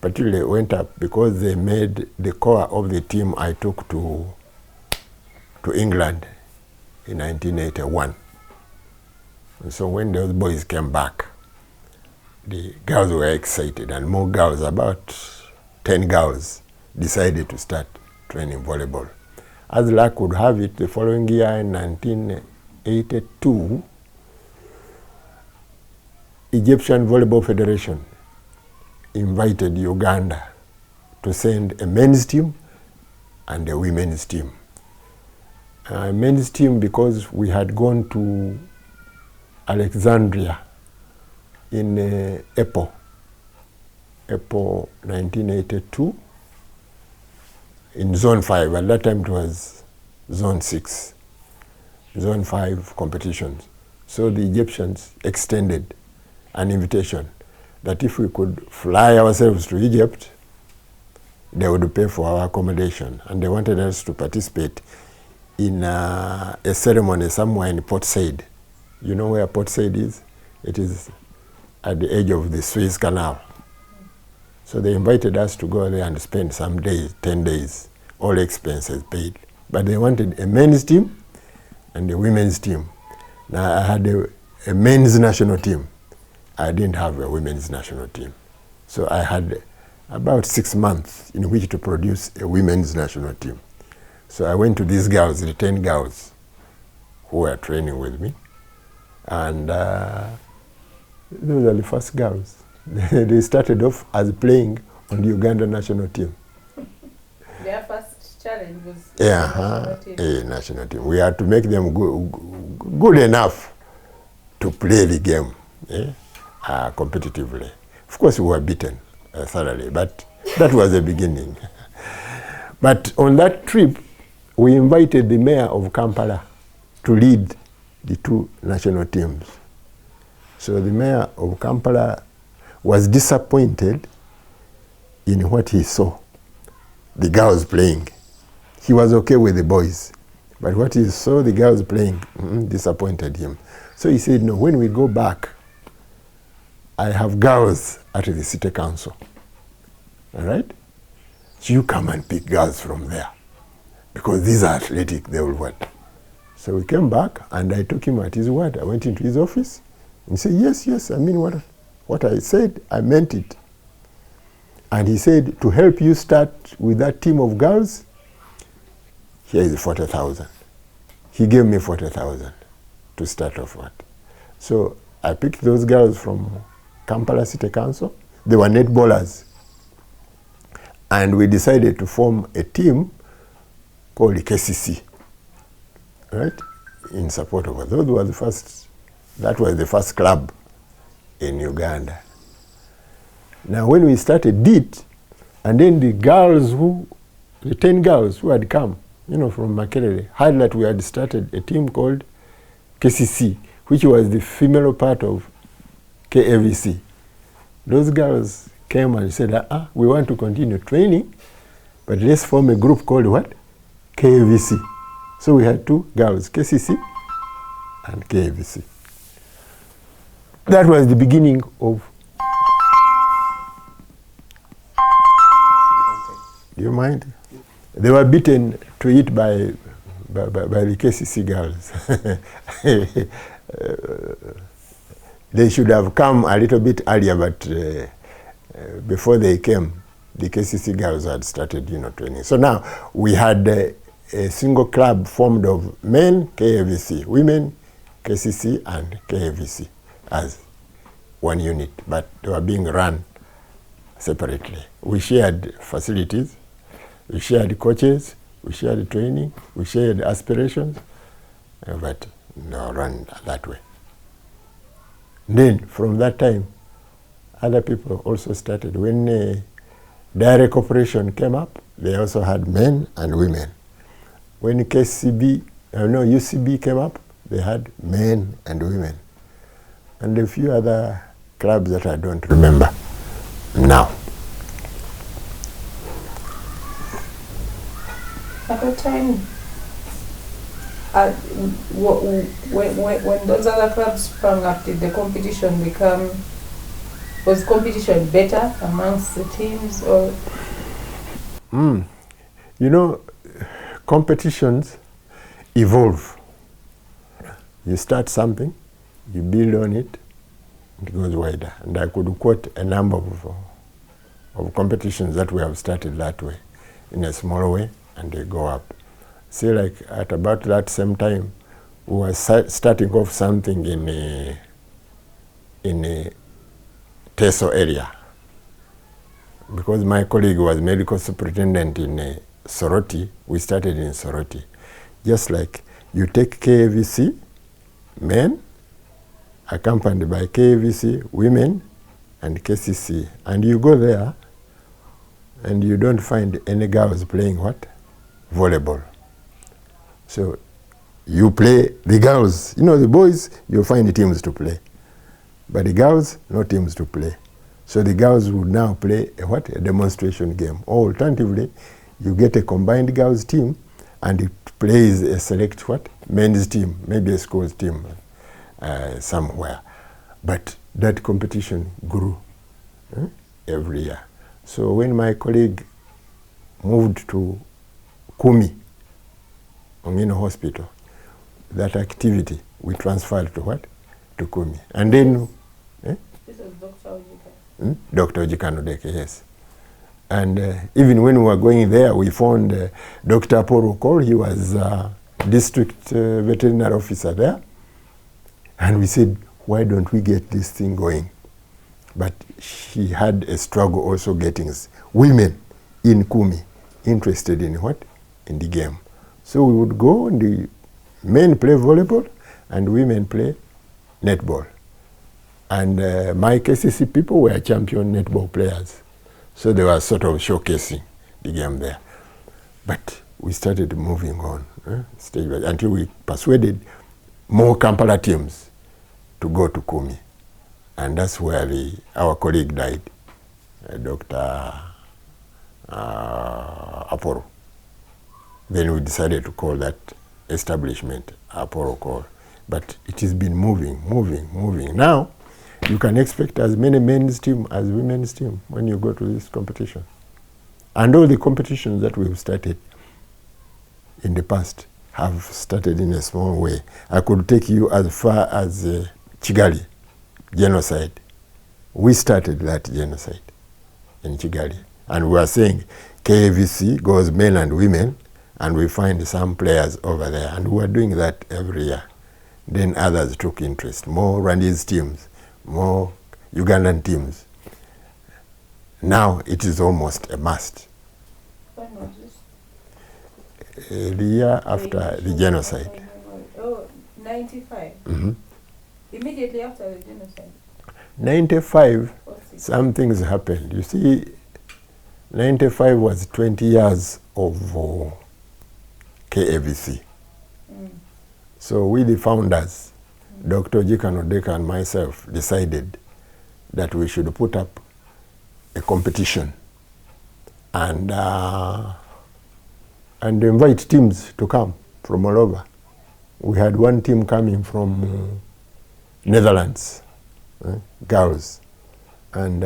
particularly went up because they made the core of the team I took to England in 1981. And so when those boys came back, the girls were excited, and more girls, about 10 girls, decided to start training volleyball. As luck would have it, the following year in 1982, Egyptian Volleyball Federation invited Uganda to send a men's team and a women's team. Men's team because we had gone to Alexandria in April 1982 in Zone 5. At that time it was Zone 6, Zone 5 competitions. So the Egyptians extended an invitation that if we could fly ourselves to Egypt, they would pay for our accommodation. And they wanted us to participate in a ceremony somewhere in Port Said. You know where Port Said is? It is at the edge of the Suez Canal. So they invited us to go there and spend some days, 10 days, all expenses paid. But they wanted a men's team and a women's team. Now I had a men's national team. I didn't have a women's national team. So I had about 6 months in which to produce a women's national team. So I went to these girls, the 10 girls who were training with me. And those are the first girls. They started off as playing on the Uganda national team. Their first challenge was national team. We had to make them good enough to play the game competitively. Of course, we were beaten thoroughly, but that was the beginning. But on that trip, we invited the mayor of Kampala to lead the two national teams. So the mayor of Kampala was disappointed in what he saw, the girls playing. He was okay with the boys, but what he saw the girls playing disappointed him. So he said, no, when we go back, I have girls at the city council, all right? So you come and pick girls from there, because these are athletic, they will what? So we came back, and I took him at his word. I went into his office, and he said, yes, I mean what I said, I meant it. And he said, to help you start with that team of girls, here is 40,000. He gave me 40,000 to start off with. So I picked those girls from Kampala City Council. They were netballers. And we decided to form a team called the KCC, right? In support of us. That was the first club in Uganda. Now when we started it, and then the 10 girls who had come, from Makerere, heard that we had started a team called KCC, which was the female part of KAVC. Those girls came and said, we want to continue training, but let's form a group called what? KAVC. So we had two girls, KCC and KVC. That was the beginning of. Do you mind? They were beaten to it by the KCC girls. They should have come a little bit earlier, but before they came, the KCC girls had started, training. So now we had a single club formed of men, KVC, women, KCC, and KVC as one unit, but they were being run separately. We shared facilities, we shared coaches, we shared training, we shared aspirations, but no, run that way. Then from that time, other people also started. When direct operation came up, they also had men and women. When UCB came up, they had men and women. And a few other clubs that I don't remember now. At the time, when those other clubs sprang up, did the competition was competition better amongst the teams, or? Competitions evolve. You start something, you build on it, it goes wider. And I could quote a number of competitions that we have started that way, in a small way, and they go up. See, like at about that same time, we were starting off something in a Teso area, because my colleague was medical superintendent in Soroti. We started in Soroti. Just like you take KVC, men, accompanied by KVC, women, and KCC, and you go there, and you don't find any girls playing what? Volleyball. So you play the girls. The boys, you find teams to play. But the girls, no teams to play. So the girls would now play a demonstration game. Or alternatively, you get a combined girls team and it plays a select men's team, maybe a school's team somewhere. But that competition grew every year. So when my colleague moved to Kumi, Ongino Hospital, that activity we transferred to to Kumi. And then this is Dr. Ojika. Dr. Ojika, yes. And even when we were going there, we found Dr. Apollo Cole. He was district veterinary officer there. And we said, why don't we get this thing going? But he had a struggle also getting women in Kumi interested in in the game. So we would go, and the men play volleyball and women play netball. And my KCC people were champion netball players. So they were sort of showcasing the game there. But we started moving on stage by, until we persuaded more Kampala teams to go to Kumi. And that's where our colleague died, Dr. Apollo. Then we decided to call that establishment Apollo Call. But it has been moving. Now, you can expect as many men's team as women's team when you go to this competition. And all the competitions that we've started in the past have started in a small way. I could take you as far as Kigali, genocide. We started that genocide in Kigali. And we are saying KVC goes men and women, and we find some players over there. And we are doing that every year. Then others took interest. More Rwandese teams, more Ugandan teams. Now it is almost a must. When was this? The year after the genocide. Oh, 95. Mm-hmm. Immediately after the genocide. 95, some things happened. You see, 95 was 20 years of KAVC. So we, the founders, Dr. Ojika and myself, decided that we should put up a competition and invite teams to come from all over we had one team coming from Netherlands, girls, and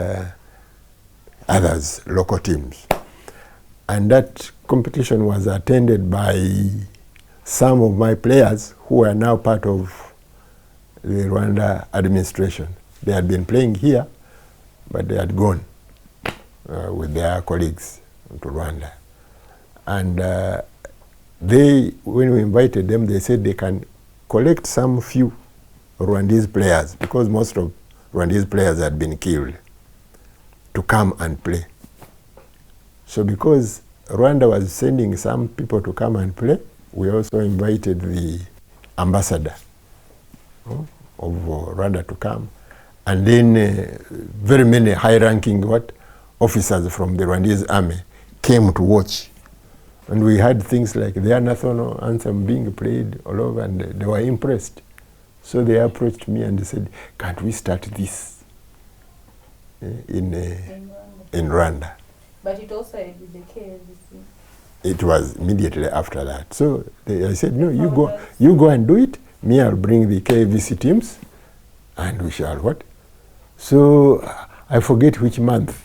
others, local teams. And that competition was attended by some of my players who are now part of the Rwanda administration. They had been playing here, but they had gone with their colleagues to Rwanda. And when we invited them, they said they can collect some few Rwandese players, because most of Rwandese players had been killed, to come and play. So because Rwanda was sending some people to come and play, we also invited the ambassador of Rwanda to come. And then very many high-ranking officers from the Rwandese army came to watch. And we had things like their national anthem being played all over, and they were impressed. So they approached me and they said, can't we start this in Rwanda? But it also had with the KVC. It was immediately after that. So I said, no, you go and do it. Me, I'll bring the KVC teams, and we shall what? So I forget which month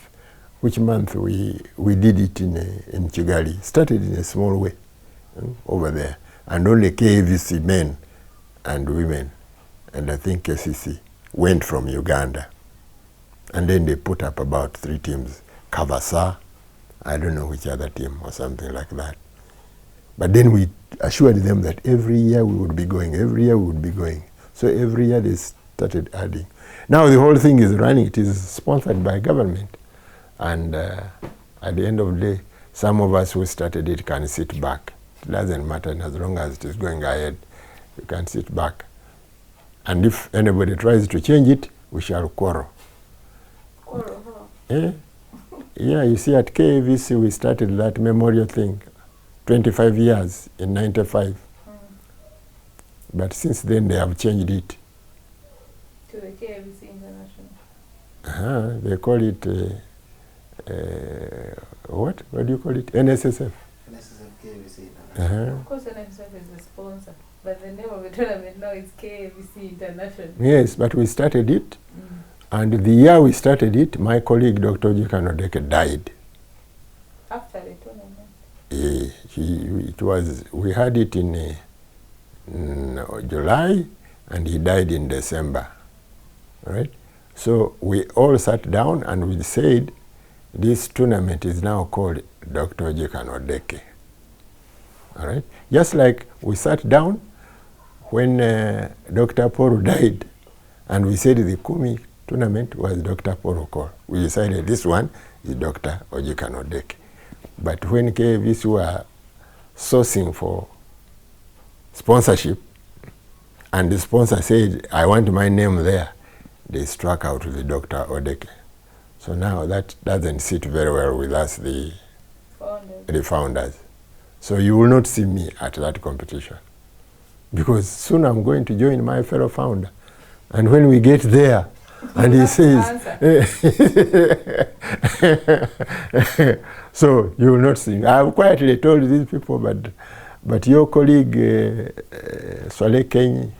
we did it in Kigali. Started in a small way over there, and only KVC men and women, and I think KCC went from Uganda. And then they put up about 3 teams. Kavasa, I don't know which other team or something like that. But then we assured them that every year we would be going, So every year they started adding. Now the whole thing is running. It is sponsored by government. And at the end of the day, some of us who started it can sit back. It doesn't matter, and as long as it is going ahead, you can sit back. And if anybody tries to change it, we shall quarrel. Quarrel, huh? Yeah, you see, at KVC we started that memorial thing 25 years in 95. But since then they have changed it. To the KVC International. They call it, what do you call it? NSSF. NSSF KVC International. Of course NSSF is the sponsor, but the name of the tournament now is KVC International. Yes, but we started it. And the year we started it, my colleague, Dr. Ojala Odeke, died. After the tournament? We had it in July, and he died in December. Right? So we all sat down and we said, this tournament is now called Dr. Ojala Odeke. All right? Just like we sat down when Dr. Poro died, and we said the Kumi tournament was Dr. Poro call. We decided this one is Dr. Ojala Odeke. But when KVC were sourcing for sponsorship, and the sponsor said, I want my name there, they struck out the Dr. Odeke. So now that doesn't sit very well with us, the founders. So you will not see me at that competition, because soon I'm going to join my fellow founder. And when we get there, and he says, so you will not see me. I have quietly told these people, but your colleague Swale Kenyi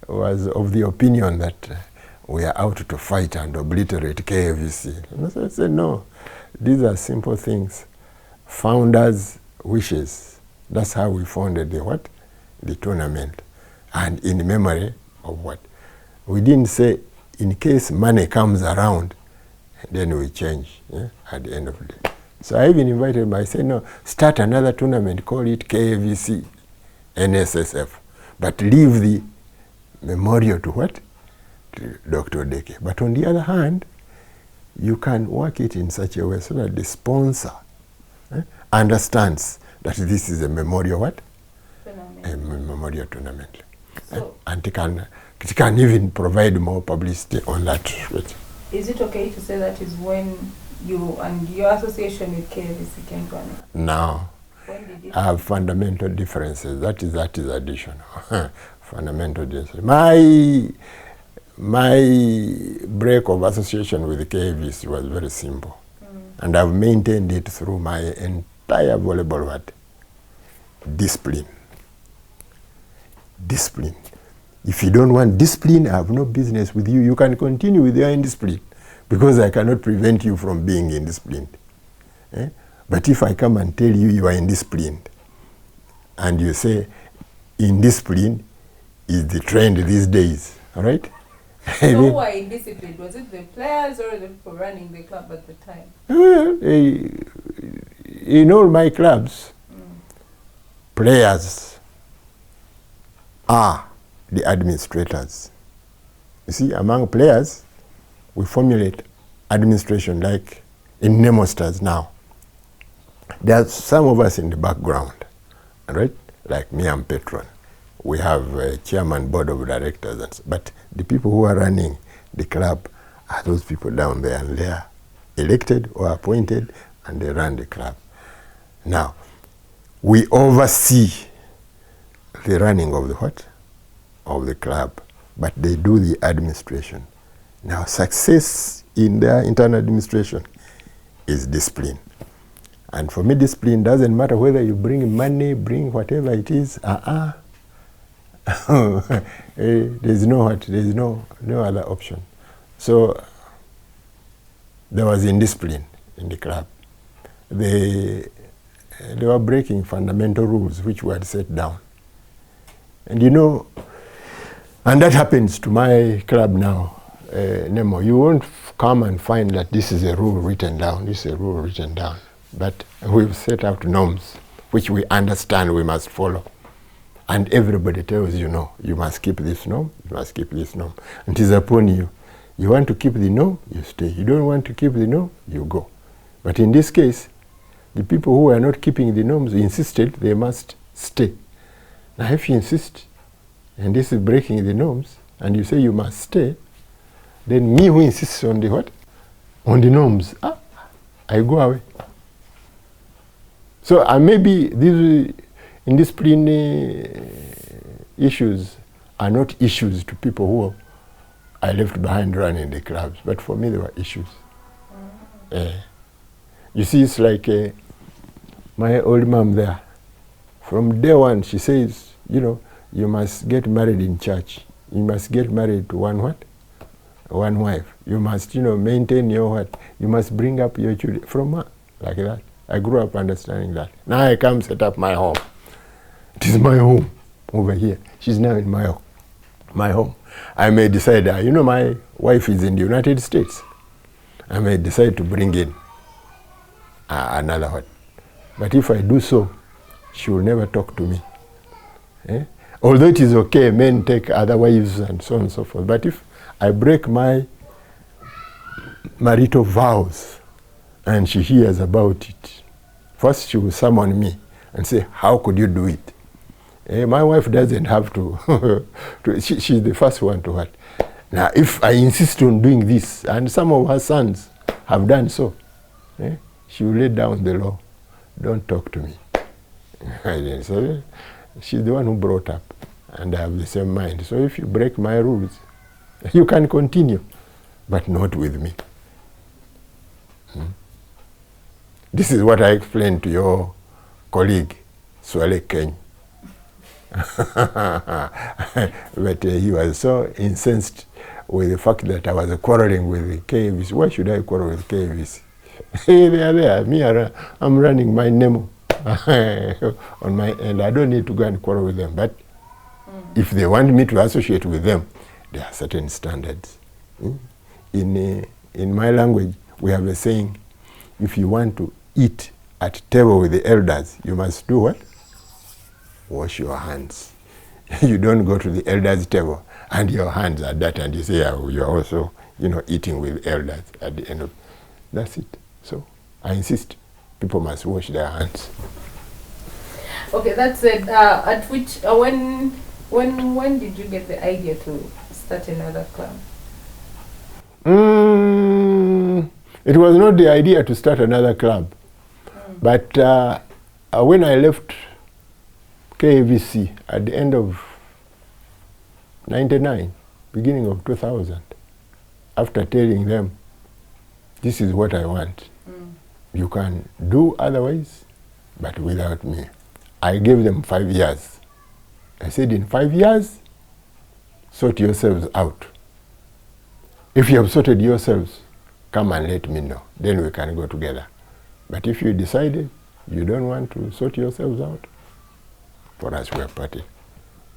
was of the opinion that we are out to fight and obliterate KVC. And so I said, no, these are simple things. Founders' wishes. That's how we founded the tournament. And in memory of what? We didn't say, in case money comes around, then we change at the end of the day. So I even invited him, I said, no, start another tournament, call it KVC, NSSF, but leave the memorial to what? To Dr. Odeke. But on the other hand, you can work it in such a way so that the sponsor understands that this is a memorial what? Tournament. A memorial tournament. So And it can even provide more publicity on that. is it okay to say that is when you and your association with KVC came to an end? No. When did it? I have fundamental differences. That is additional. Fundamental differences. My break of association with the KVC was very simple. And I've maintained it through my entire volleyball discipline. discipline. If you don't want discipline, I have no business with you. You can continue with your indiscipline because I cannot prevent you from being indisciplined. But if I come and tell you you are indisciplined and you say indiscipline is the trend these days, all right? So who are indisciplined? Was it the players or the people running the club at the time? Well, in all my clubs, players are the administrators. You see, among players, we formulate administration, like in Nemostars now. There are some of us in the background, right? Like me and Petron. We have a chairman, board of directors, but the people who are running the club are those people down there, and they are elected or appointed, and they run the club. Now, we oversee the running of the what? Of the club, but they do the administration. Now, success in their internal administration is discipline. And for me, discipline doesn't matter whether you bring money, bring whatever it is. There's no other option. So there was indiscipline in the club. They were breaking fundamental rules which were set down. And you know, and that happens to my club now, Nemo. You won't come and find that this is a rule written down, this is a rule written down. But we've set out norms which we understand we must follow. And everybody tells you, no, you must keep this norm, you must keep this norm. And it is upon you. You want to keep the norm, you stay. You don't want to keep the norm, you go. But in this case, the people who are not keeping the norms insisted they must stay. Now if you insist, and this is breaking the norms, and you say you must stay, then me who insists on the what? On the norms, I go away. So maybe these indiscipline issues are not issues to people who I left behind running the clubs, but for me they were issues. You see, it's like my old mom there. From day one, she says, you know, you must get married in church. You must get married to one what? One wife. You must, you know, maintain your what? You must bring up your children. From her, like that. I grew up understanding that. Now I come set up my home. It is my home over here. She's now in my home. I may decide, you know, my wife is in the United States. I may decide to bring in another one. But if I do so, she will never talk to me. Although it is okay, men take other wives and so on and so forth. But if I break my marital vows and she hears about it, first she will summon me and say, how could you do it? My wife doesn't have to. She's the first one to what? Now, if I insist on doing this, and some of her sons have done so, she will lay down the law. Don't talk to me. So she's the one who brought up, and I have the same mind. So if you break my rules, you can continue, but not with me. This is what I explained to your colleague, Swale Keny. But he was so incensed with the fact that I was quarreling with the KVC. Why should I quarrel with KVC? They are there. Me, I'm running my Nemo on my end. I don't need to go and quarrel with them. But if they want me to associate with them, there are certain standards. In my language, we have a saying, if you want to eat at table with the elders, you must do what? Wash your hands. You don't go to the elders' table and your hands are dirty and you say you're also, you know, eating with elders at the end of. That's it. So I insist people must wash their hands. Okay, that's it. At which when did you get the idea to start another club? It was not the idea to start another club, but when I left KVC at the end of 99, beginning of 2000, after telling them, this is what I want. You can do otherwise, but without me. I gave them 5 years. I said, in 5 years, sort yourselves out. If you have sorted yourselves, come and let me know. Then we can go together. But if you decided you don't want to sort yourselves out, for us, we are party.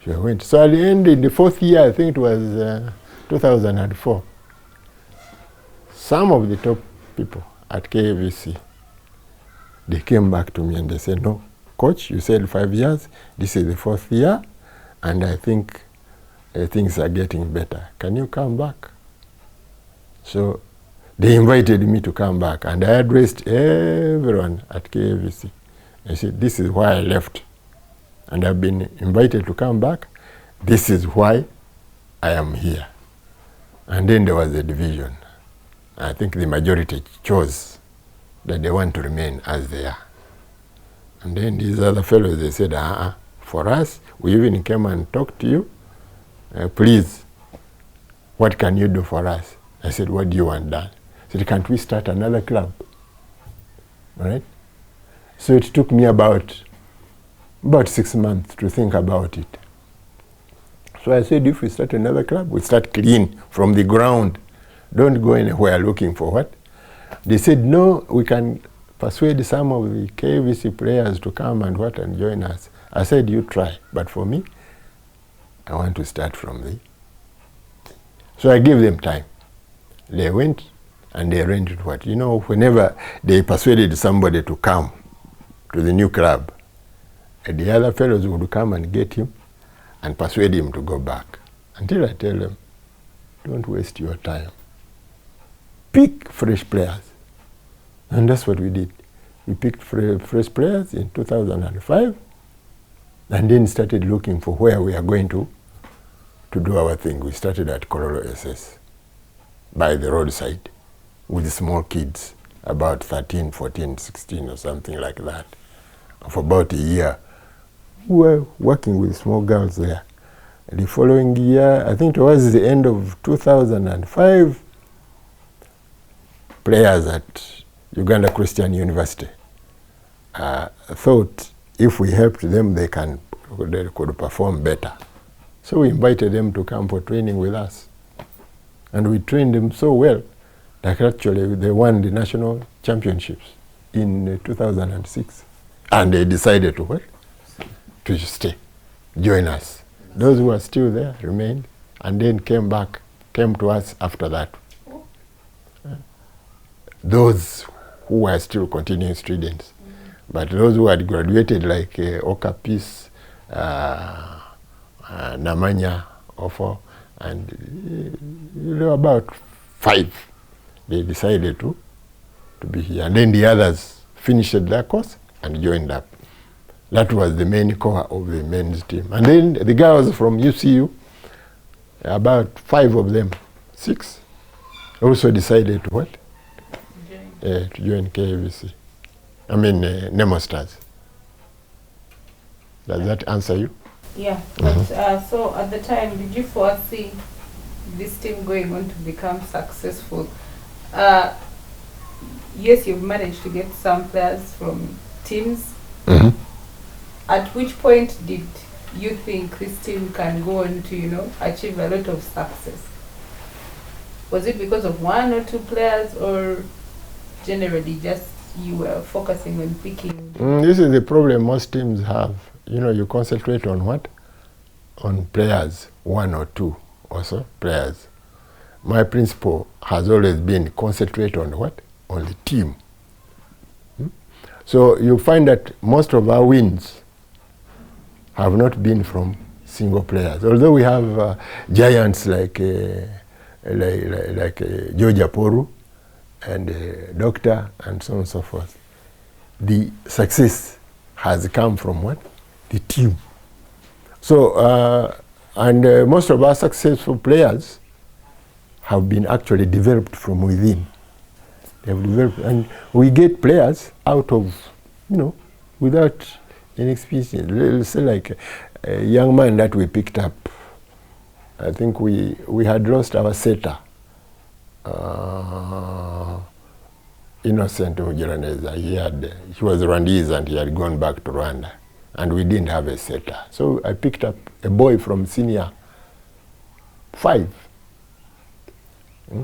So I went. So at the end, in the 4th year, I think it was 2004, some of the top people at KVC, they came back to me and they said, no, coach, you said 5 years, this is the 4th year, and I think things are getting better. Can you come back? So they invited me to come back, and I addressed everyone at KVC. I said, this is why I left, and I've been invited to come back. This is why I am here. And then there was a division. I think the majority chose that they want to remain as they are. And then these other fellows, they said, for us, we even came and talked to you. Please, what can you do for us? I said, what do you want done? I said, can't we start another club? All right? So it took me about 6 months to think about it. So I said, if we start another club, we start clean from the ground. Don't go anywhere looking for what? They said, no, we can persuade some of the KVC players to come and join us. I said, you try. But for me, I want to start from the... So I gave them time. They went and they arranged what? You know, whenever they persuaded somebody to come to the new club, the other fellows would come and get him and persuade him to go back. Until I tell them, don't waste your time. Pick fresh players. And that's what we did. We picked fresh players in 2005 and then started looking for where we are going to do our thing. We started at Kororo SS by the roadside with small kids, about 13, 14, 16 or something like that. For about a year, we were working with small girls there. The following year, I think towards the end of 2005, players at Uganda Christian University thought if we helped them, they could perform better. So we invited them to come for training with us. And we trained them so well that actually they won the national championships in 2006. And they decided to what? To stay, join us. Those who are still there remained and then came to us after that. Those who were still continuing students. But those who had graduated like Okapis, Namanya, Ofo, and about 5, they decided to be here. And then the others finished their course and joined up. That was the main core of the men's team. And then the girls from UCU, about 5 of them, 6, also decided to what? To join KVC. I mean, Nemostars. Does that answer you? Yeah. But, so at the time, did you foresee this team going on to become successful? Yes, you've managed to get some players from teams. Mm-hmm. At which point did you think this team can go on to, achieve a lot of success? Was it because of 1 or 2 players, or generally just you were focusing on picking? This is the problem most teams have. You concentrate on what? On players, 1 or 2 also players. My principle has always been concentrate on what? On the team. So you find that most of our wins have not been from single players. Although we have giants like Georgia Poru and Doctor and so on and so forth. The success has come from what? The team. So, most of our successful players have been actually developed from within. They have developed, and we get players out of, without any experience. Let's say like a young man that we picked up. I think we had lost our setter, Innocent Mugiraneza. He was Rwandese and he had gone back to Rwanda. and we didn't have a setter. So I picked up a boy from senior 5.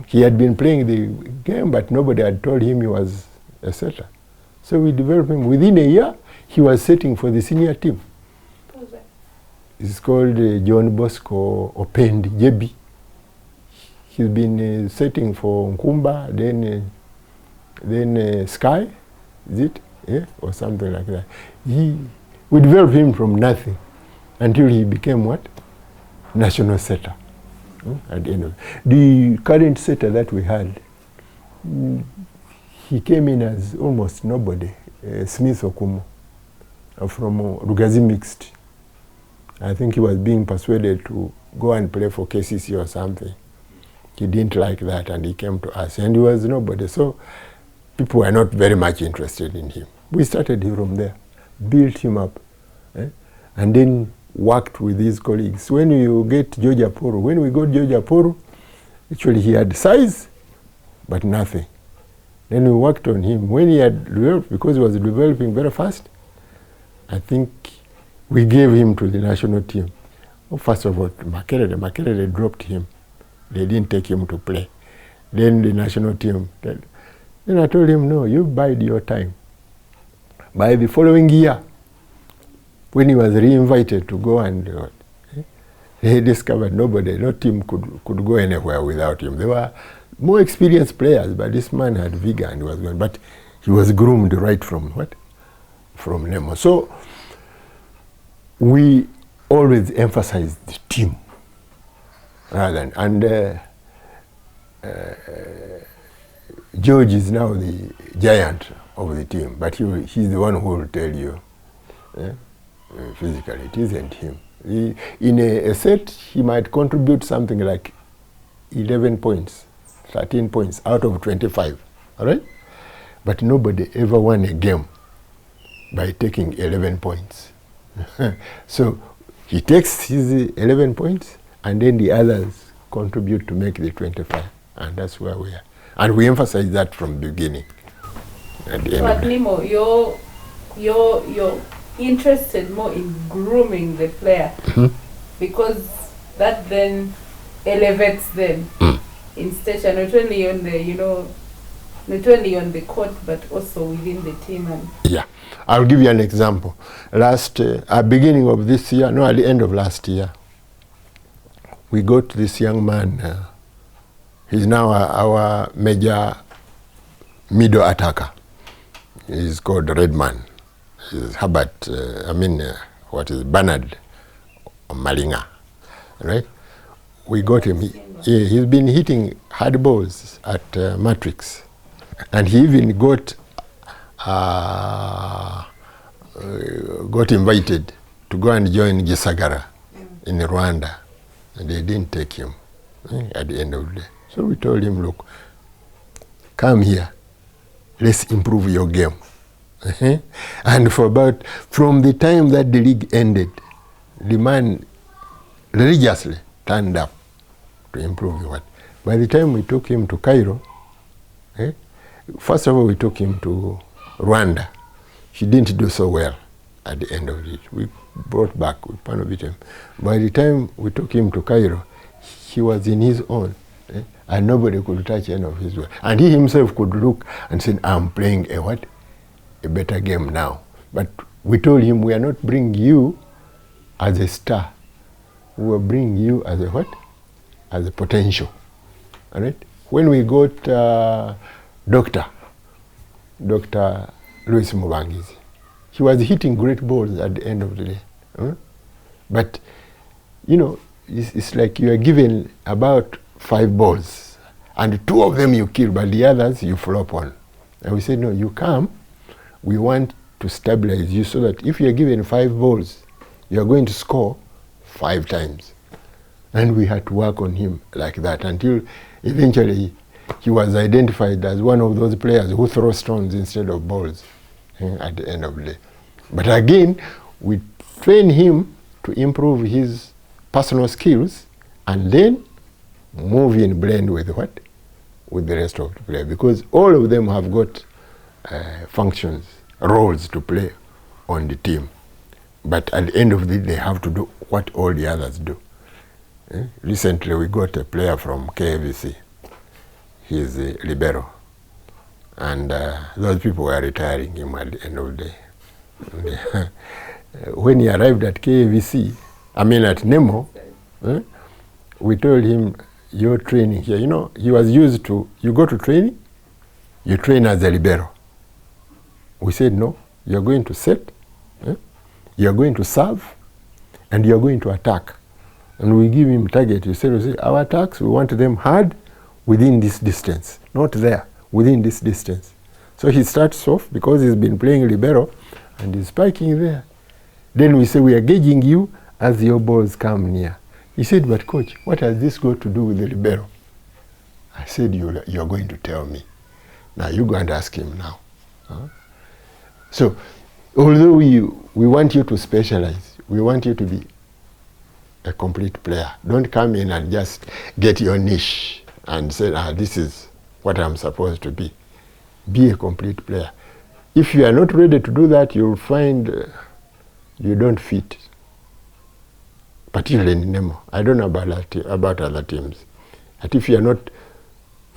He had been playing the game, but nobody had told him he was a setter. So we developed him. Within a year, he was setting for the senior team. Who's that? It's called John Bosco Opendi, JB. He's been setting for Nkumba, then Sky, is it? Yeah, or something like that. We developed him from nothing until he became what? National setter. At the end of the current setter that we had, he came in as almost nobody. Smith Okumu, from Rugazi Mixed. I think he was being persuaded to go and play for KCC or something. He didn't like that, and he came to us, and he was nobody. So people were not very much interested in him. We started him from there, built him up, and then worked with his colleagues. When you get George Aporo, when we got George Aporo, actually he had size, but nothing. Then we worked on him. When he had developed, because he was developing very fast, I think we gave him to the national team. Well, first of all, Makerere dropped him. They didn't take him to play. Then the national team, then I told him, no, you bide your time. By the following year, when he was re-invited to go and they discovered no team could go anywhere without him. There were more experienced players, but this man had vigor and was going. But he was groomed right from what? From Nemo. So we always emphasized the team rather than, and George is now the giant of the team, but he's the one who will tell you physically it isn't him. In a set, he might contribute something like 11 points, 13 points out of 25, all right? But nobody ever won a game by taking 11 points. So he takes his 11 points, and then the others contribute to make the 25, and that's where we are. And we emphasize that from the beginning. At the But Nemo, you're interested more in grooming the player, because that then elevates them in stature, not only on the not only on the court but also within the team. And yeah, I'll give you an example. Last beginning of this year, no, at the end of last year, we got this young man. He's now our major middle attacker. He's called Redman. He's Bernard Malinga, right? We got him. He's been hitting hard balls at Matrix, and he even got invited to go and join Gisagara in Rwanda, and they didn't take him at the end of the day. So we told him, look, come here, let's improve your game. And from the time that the league ended, the man religiously turned up to improve the what. By the time we took him to Cairo, first of all we took him to Rwanda. He didn't do so well at the end of it. We brought back, we panovit him. By the time we took him to Cairo, he was in his own. And nobody could touch any of his work. And he himself could look and say, I'm playing a what? A better game now. But we told him, we are not bringing you as a star. We will bring you as a what? As a potential. All right? When we got Dr. Louis Mubangizi, he was hitting great balls at the end of the day. But, it's like you are given about 5 balls, and 2 of them you kill, but the others you flop on. And we said, no, you come, we want to stabilize you so that if you are given 5 balls, you are going to score 5 times. And we had to work on him like that until eventually he was identified as one of those players who throw stones instead of balls at the end of the day. But again, we train him to improve his personal skills and then move in blend with what? With the rest of the player, because all of them have got functions, roles to play on the team. But at the end of the day, they have to do what all the others do. Recently, we got a player from KVC. He's a libero. And those people were retiring him at the end of the day. When he arrived at KVC, I mean at Nemo, we told him, you're training here. You know, he was used to, you go to training, you train as a libero. We said, no, you're going to set, you're going to serve, and you're going to attack. And we give him target. You say, our attacks, we want them hard within this distance, not there, within this distance. So he starts off because he's been playing libero and he's spiking there. Then we say, we are gauging you as your balls come near. He said, but coach, what has this got to do with the libero? I said, you're going to tell me. Now you go and ask him now. So, although we want you to specialize, we want you to be a complete player. Don't come in and just get your niche and say, this is what I'm supposed to be. Be a complete player. If you are not ready to do that, you'll find you don't fit. Particularly in Nemo. I don't know about other teams. But if you are not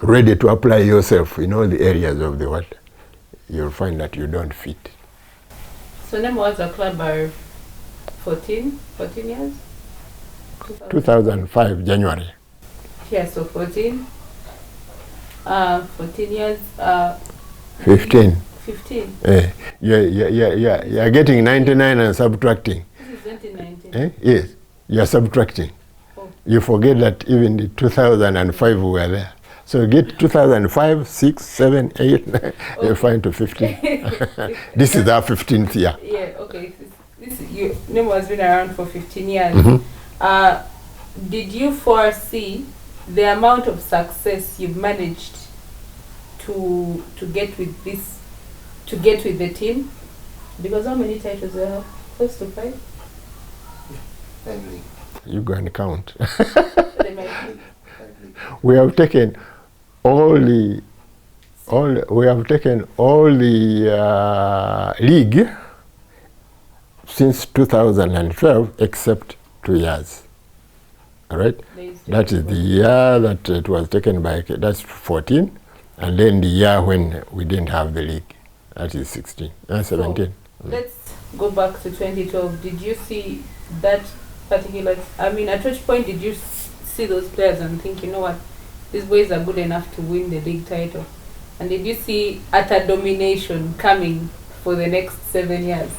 ready to apply yourself in all the areas of the world, you'll find that you don't fit. So Nemo was a club for 14 years? 2005, January. Yeah, so 14. 14 years. 15. 15. You're getting 99 and subtracting. This is 2019. Yes, you're subtracting. Oh. You forget that even the 2005 we were there. So get 2005, 6, 7, 8, 9, you're fine to 15. This is our 15th year. Yeah, okay. Nemo has been around for 15 years. Did you foresee the amount of success you've managed to get with the team? Because how many titles do you have? Close to 5? You go and count. We have taken all the league since 2012 except 2 years. All right? That is the year that it was taken by, that's 14, and then the year when we didn't have the league, that is 17. So, let's go back to 2012. Did you see that particular, I mean, at which point did you see those players and think, you know what, these boys are good enough to win the league title? And did you see utter domination coming for the next 7 years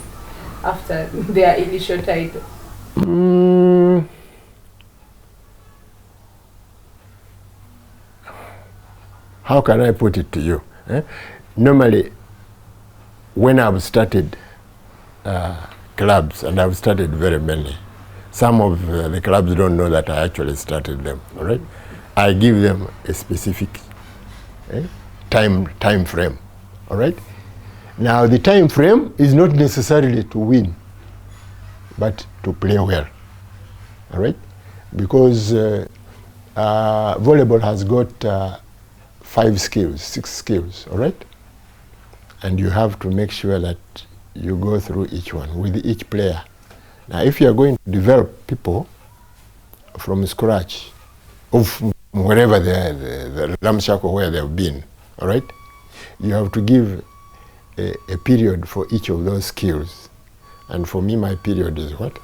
after their initial title? How can I put it to you? Normally, when I've started clubs, and I've started very many, some of the clubs don't know that I actually started them, all right? I give them a specific time frame, all right? Now, the time frame is not necessarily to win, but to play well, all right? Because volleyball has got 5 skills, 6 skills, all right? And you have to make sure that you go through each one with each player. Now, if you are going to develop people from scratch, of wherever the Lamshako where they've been, all right? You have to give a period for each of those skills. And for me, my period is what?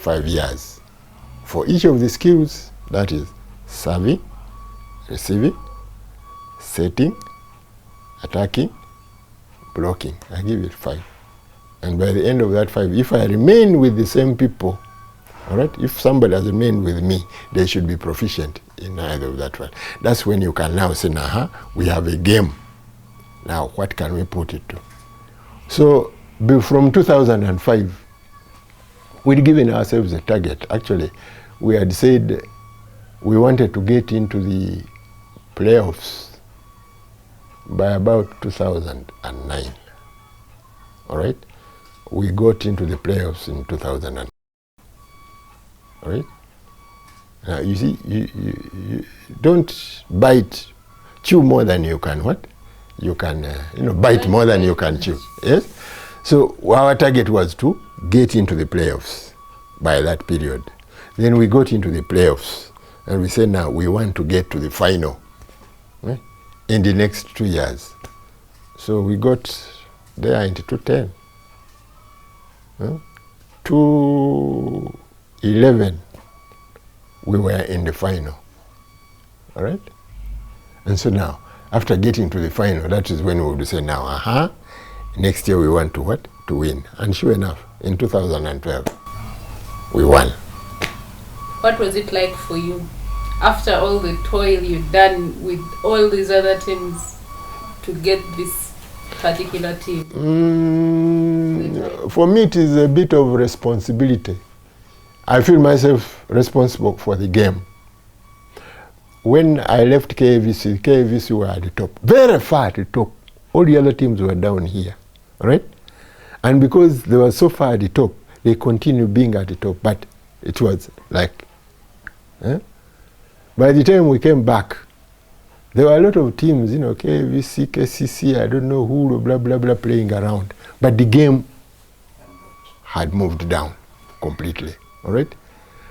5 years. For each of the skills, that is serving, receiving, setting, attacking, blocking. I give it 5. And by the end of that 5, if I remain with the same people, all right, if somebody has remained with me, they should be proficient in either of that one. That's when you can now say, we have a game. Now, what can we put it to? So, from 2005, we'd given ourselves a target. Actually, we had said we wanted to get into the playoffs by about 2009. All right? We got into the playoffs in 2009. All right? Now, you see, you don't chew more than you can what? You can, bite more than you can chew. Yes? So our target was to get into the playoffs by that period. Then we got into the playoffs, and we said, now we want to get to the final in the next 2 years. So we got there into 2010. 2011, we were in the final. All right? And so now, after getting to the final, that is when we would say, now, next year we want to what? To win. And sure enough, in 2012, we won. What was it like for you after all the toil you'd done with all these other teams to get this particular team? For me, it is a bit of responsibility. I feel myself responsible for the game. When I left KVC were at the top, very far at the top. All the other teams were down here, right? And because they were so far at the top, they continued being at the top. But it was like, by the time we came back, there were a lot of teams, KVC, KCC, I don't know who, blah, blah, blah, playing around. But the game had moved down completely, all right?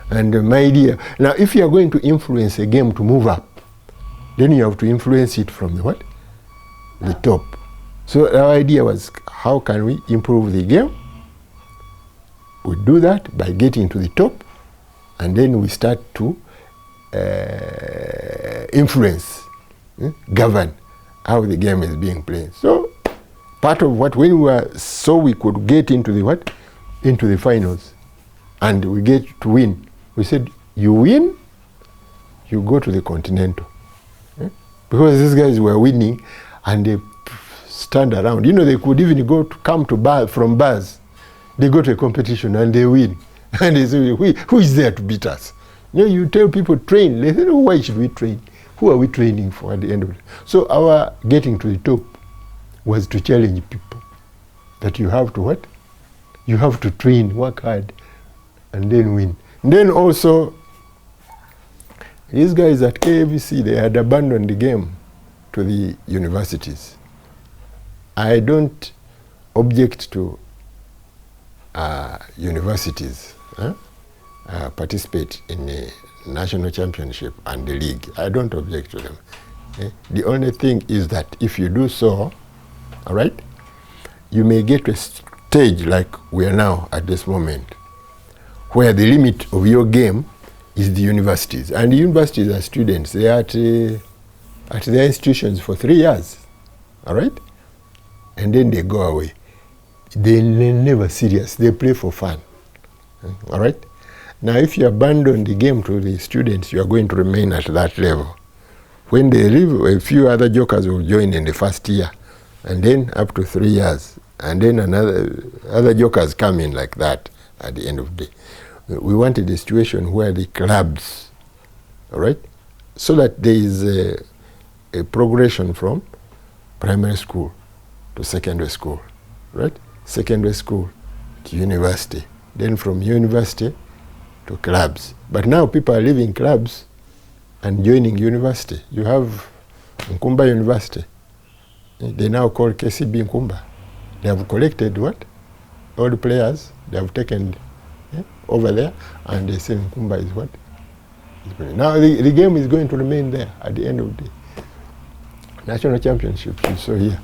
And my idea, now if you are going to influence a game to move up, then you have to influence it from the what? The top. So our idea was, how can we improve the game? We do that by getting to the top, and then we start to influence, govern how the game is being played. So part of what, when we were, so we could get into the what? Into the finals, and we get to win. We said, you win, you go to the Continental. Because these guys were winning, and they stand around. They could even come to bar, from bars. They go to a competition and they win. And they say, who is there to beat us? You tell people, train. They say, why should we train? Who are we training for at the end of it? So our getting to the top was to challenge people. That you have to what? You have to train, work hard, and then win. And then also, these guys at KVC, they had abandoned the game to the universities. I don't object to universities participate in the national championship and the league. I don't object to them. The only thing is that if you do so, all right, you may get to a stage like we are now at this moment, where the limit of your game is the universities. And the universities are students. They are at their institutions for 3 years, all right? And then they go away. They're never serious. They play for fun, all right? Now, if you abandon the game to the students, you are going to remain at that level. When they leave, a few other jokers will join in the first year, and then up to 3 years, and then other jokers come in like that at the end of the day. We wanted a situation where the clubs, all right, so that there is a progression from primary school to secondary school, right? Secondary school to university, then from university to clubs. But now people are leaving clubs and joining university. You have Nkumba University. They now call KCB Nkumba. They have collected what? All the players. They have taken over there, and they say Nkumba is what? Now the game is going to remain there at the end of the day. National championship, you saw here.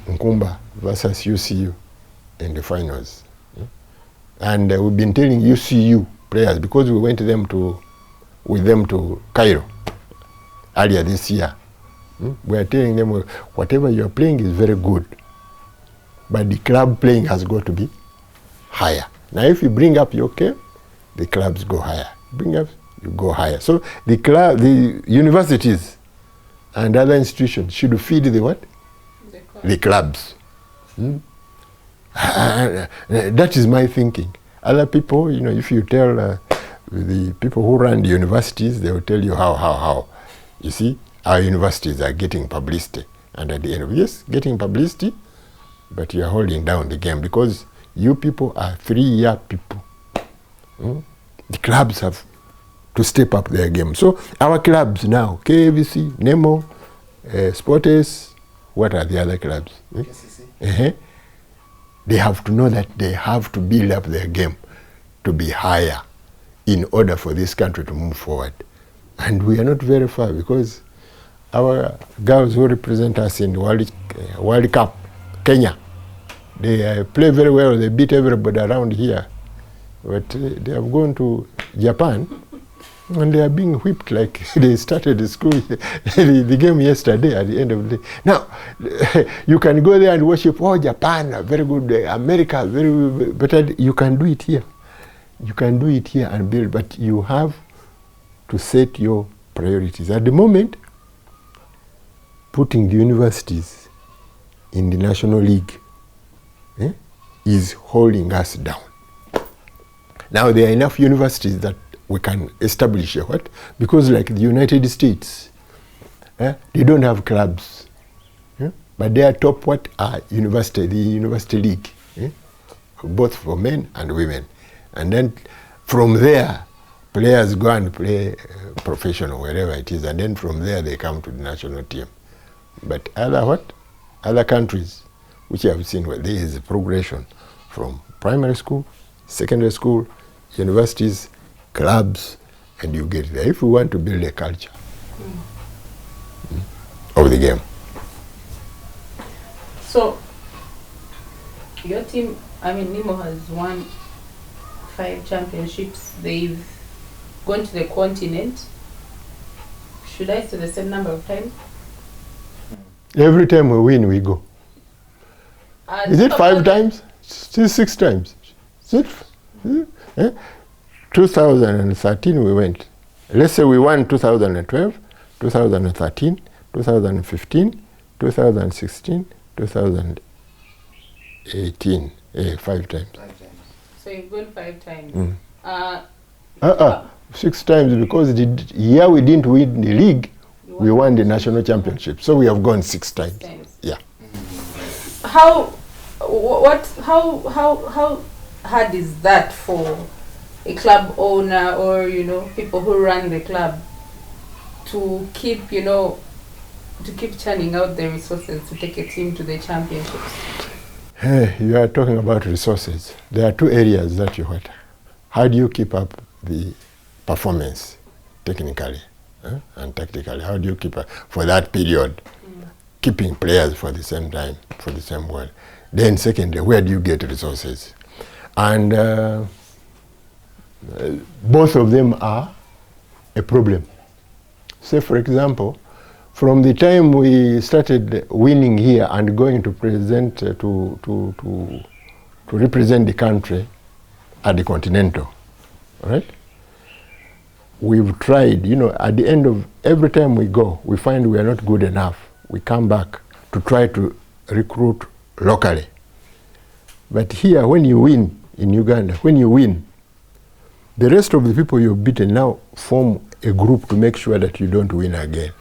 Nkumba versus UCU in the finals. And we've been telling UCU players, because we went with them to Cairo earlier this year. We are telling them, whatever you are playing is very good, but the club playing has got to be higher. Now, if you bring up your game, the clubs go higher. Bring up, you go higher. So the universities and other institutions should feed the what? The clubs. That is my thinking. Other people, if you tell the people who run the universities, they will tell you how. You see, our universities are getting publicity. And at the end of yes, getting publicity, but you are holding down the game because you people are 3-year people. The clubs have to step up their game. So our clubs now, KVC, Nemo, Sportes, what are the other clubs? KCC. they have to know that they have to build up their game to be higher in order for this country to move forward. And we are not very far, because our girls who represent us in the World Cup, Kenya, they play very well. They beat everybody around here. But they have gone to Japan, and they are being whipped like they started the school, the game yesterday at the end of the day. Now, you can go there and worship, oh, Japan, very good, America, very good, but you can do it here. You can do it here and build, but you have to set your priorities. At the moment, putting the universities in the National League is holding us down. Now, there are enough universities that we can establish a what? Because like the United States, they don't have clubs, but they are top what are university, the University League, both for men and women. And then from there, players go and play professional, wherever it is, and then from there they come to the national team. But other countries, which I have seen, where there is a progression from primary school, secondary school, universities, clubs, and you get there. If we want to build a culture of the game. So, your team, I mean, Nemo has won 5 championships. They've gone to the continent. Should I say the same number of times? Every time we win, we go. Is it 5 times? Still 6 times. Is it? 2013 we went. Let's say we won 2012, 2013, 2015, 2016, 2018. 5 times. 5 times. So you've gone 5 times. 6 times, because the year we didn't win the league, we won the national championship. So we have gone 6 times. Yeah. How hard is that for a club owner, or people who run the club, to keep churning out the resources to take a team to the championships? Hey, you are talking about resources. There are 2 areas that you want. How do you keep up the performance technically and tactically? How do you keep up for that period, keeping players for the same time, for the same world? Then secondly, where do you get resources? And both of them are a problem. Say, for example, from the time we started winning here and going to present to represent the country at the Continental, right? We've tried, at the end of every time we go, we find we are not good enough. We come back to try to recruit locally. But here, when you win in Uganda, when you win, the rest of the people you've beaten now form a group to make sure that you don't win again.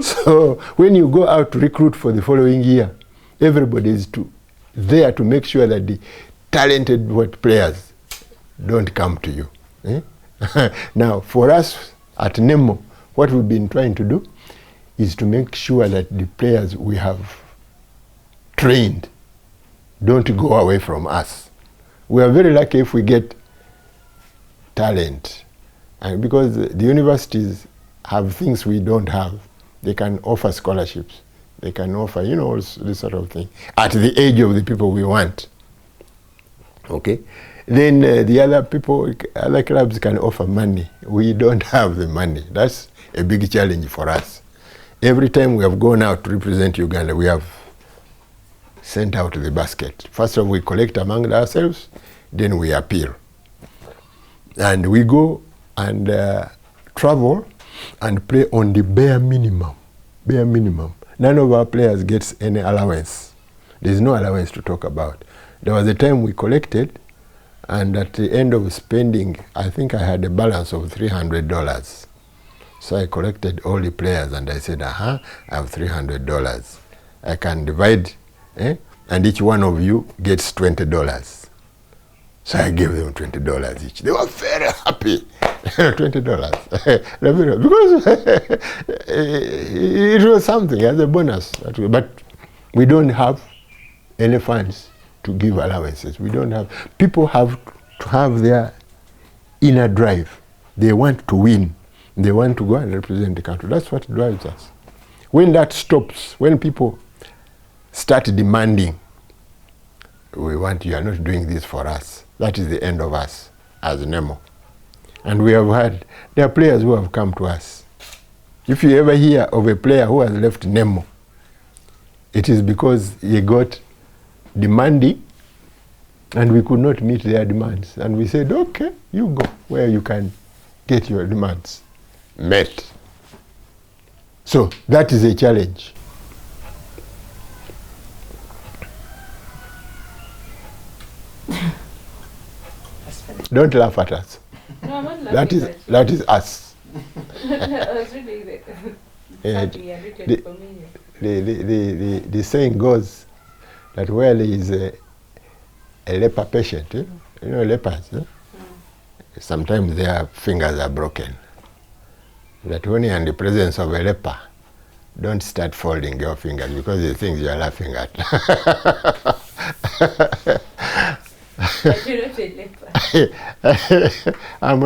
So when you go out to recruit for the following year, everybody is there to make sure that the talented players don't come to you. Now, for us at Nemo, what we've been trying to do is to make sure that the players we have trained don't go away from us. We are very lucky if we get talent, and because the universities have things we don't have. They can offer scholarships. They can offer, all this sort of thing at the age of the people we want. Okay? Then the other clubs can offer money. We don't have the money. That's a big challenge for us. Every time we have gone out to represent Uganda, we have sent out the basket. First of all, we collect among ourselves, then we appeal. And we go and travel and play on the bare minimum. Bare minimum. None of our players gets any allowance. There's no allowance to talk about. There was a time we collected, and at the end of spending, I think I had a balance of $300. So I collected all the players and I said, I have $300. I can divide, and each one of you gets $20. So I gave them $20 each. They were very happy. $20. Because it was something as a bonus. But we don't have any funds to give allowances. We don't have. People have to have their inner drive. They want to win. They want to go and represent the country. That's what drives us. When that stops, when people start demanding, we want, you are not doing this for us, that is the end of us as Nemo. And we have had, there are players who have come to us. If you ever hear of a player who has left Nemo, it is because he got demanding and we could not meet their demands. And we said, okay, you go where you can get your demands met. So that is a challenge. Don't laugh at us. No, I'm not laughing. That is us. I was reading the saying goes that where there is a leper patient, you know lepers, sometimes their fingers are broken. That when you're in the presence of a leper, don't start folding your fingers because he thinks you're laughing at. But you're not a leper. I'm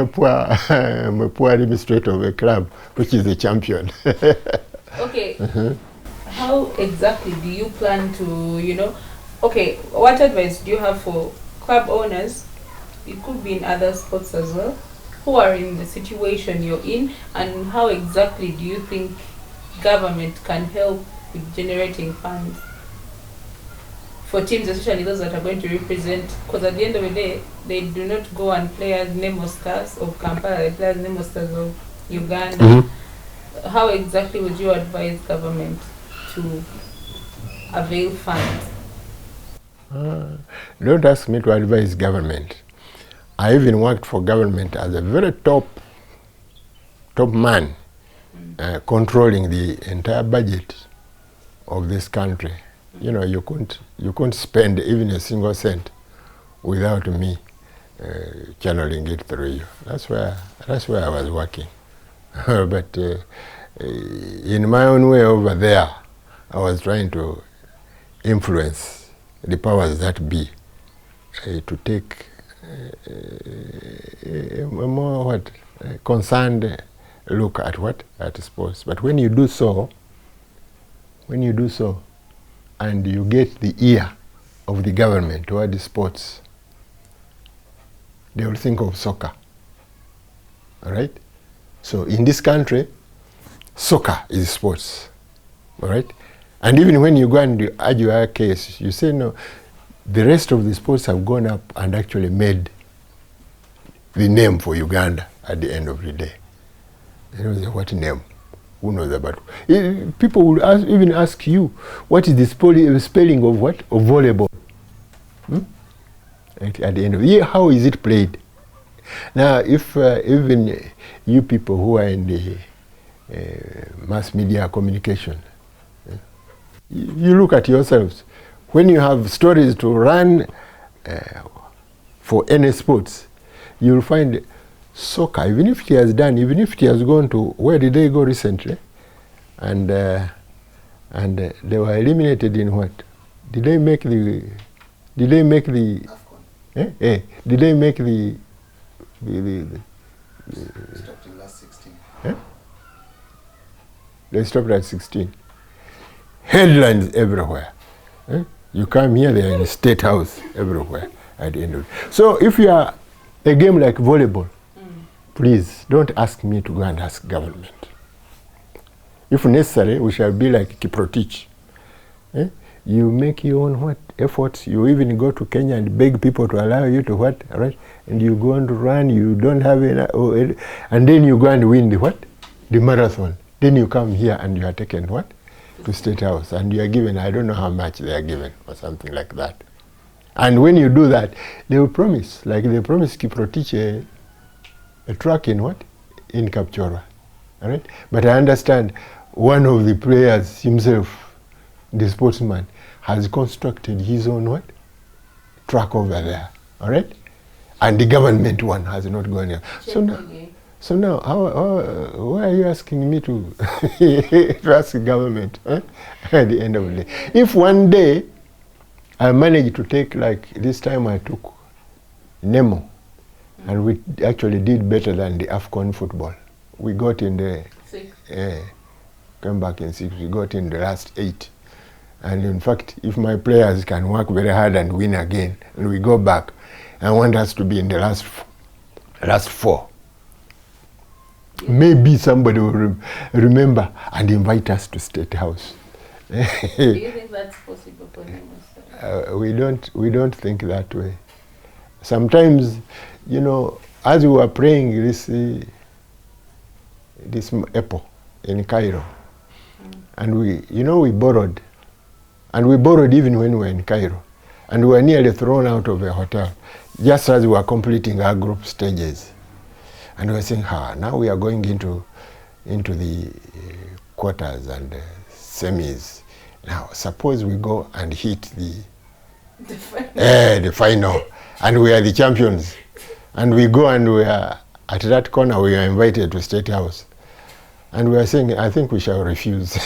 a poor administrator of a club, which is a champion. Okay. How exactly do you plan to, okay, what advice do you have for club owners? It could be in other sports as well, who are in the situation you're in, and how exactly do you think government can help with generating funds for teams, especially those that are going to represent, because at the end of the day, they do not go and play as Nemostars of Kampala, they play as Nemostars of Uganda. How exactly would you advise government to avail funds? Don't ask me to advise government. I even worked for government as a very top man, controlling the entire budget of this country. You know, you couldn't spend even a single cent without me channeling it through you. That's where I was working. But in my own way over there, I was trying to influence the powers that be to take a more concerned look at sports. But when you do so, and you get the ear of the government toward the sports, they will think of soccer. All right? So in this country, soccer is sports. All right? And even when you go and argue our case, you say, no, the rest of the sports have gone up and actually made the name for Uganda at the end of the day. You know, what name? Who knows about it? People will even ask you, what is the spelling of what? Of volleyball. At the end of the year, how is it played? Now, if even you people who are in the mass media communication, you look at yourselves. When you have stories to run for any sports, you'll find soccer, even if it has gone to, where did they go recently? And they were eliminated in what? Did they make the AFCON. Did they make the Stopped in last 16. They stopped at 16. Headlines everywhere. You come here, they are in the State House everywhere at the end of it. So if you are a game like volleyball, please don't ask me to go and ask government. If necessary, we shall be like Kiprotich. You make your own efforts. You even go to Kenya and beg people to allow you to right? And you go and run. You don't have any, and then you go and win the marathon. Then you come here and you are taken to State House, and you are given, I don't know how much they are given or something like that. And when you do that, they will promise, like they promised Kiprotich a track in Kapchorwa. All right? But I understand one of the players himself, the sportsman, has constructed his own track over there. All right? And the government one has not gone here. So now, why are you asking me to to ask the government at the end of the day? If one day I managed to take, like this time I took Nemo, and we actually did better than the AFCON football. We got in the, came back in 6, we got in the last 8. And in fact, if my players can work very hard and win again, and we go back, I want us to be in the last 4. Maybe somebody will remember and invite us to State House. Do you think that's possible for Nemostars? We don't think that way. Sometimes, you know, as we were praying this Apple in Cairo, and we borrowed, and we borrowed even when we were in Cairo, and we were nearly thrown out of a hotel, just as we were completing our group stages. And we were saying, now we are going into the quarters and semis. Now, suppose we go and hit the final, and we are the champions. And we go and we are at that corner, we are invited to State House. And we are saying, I think we shall refuse.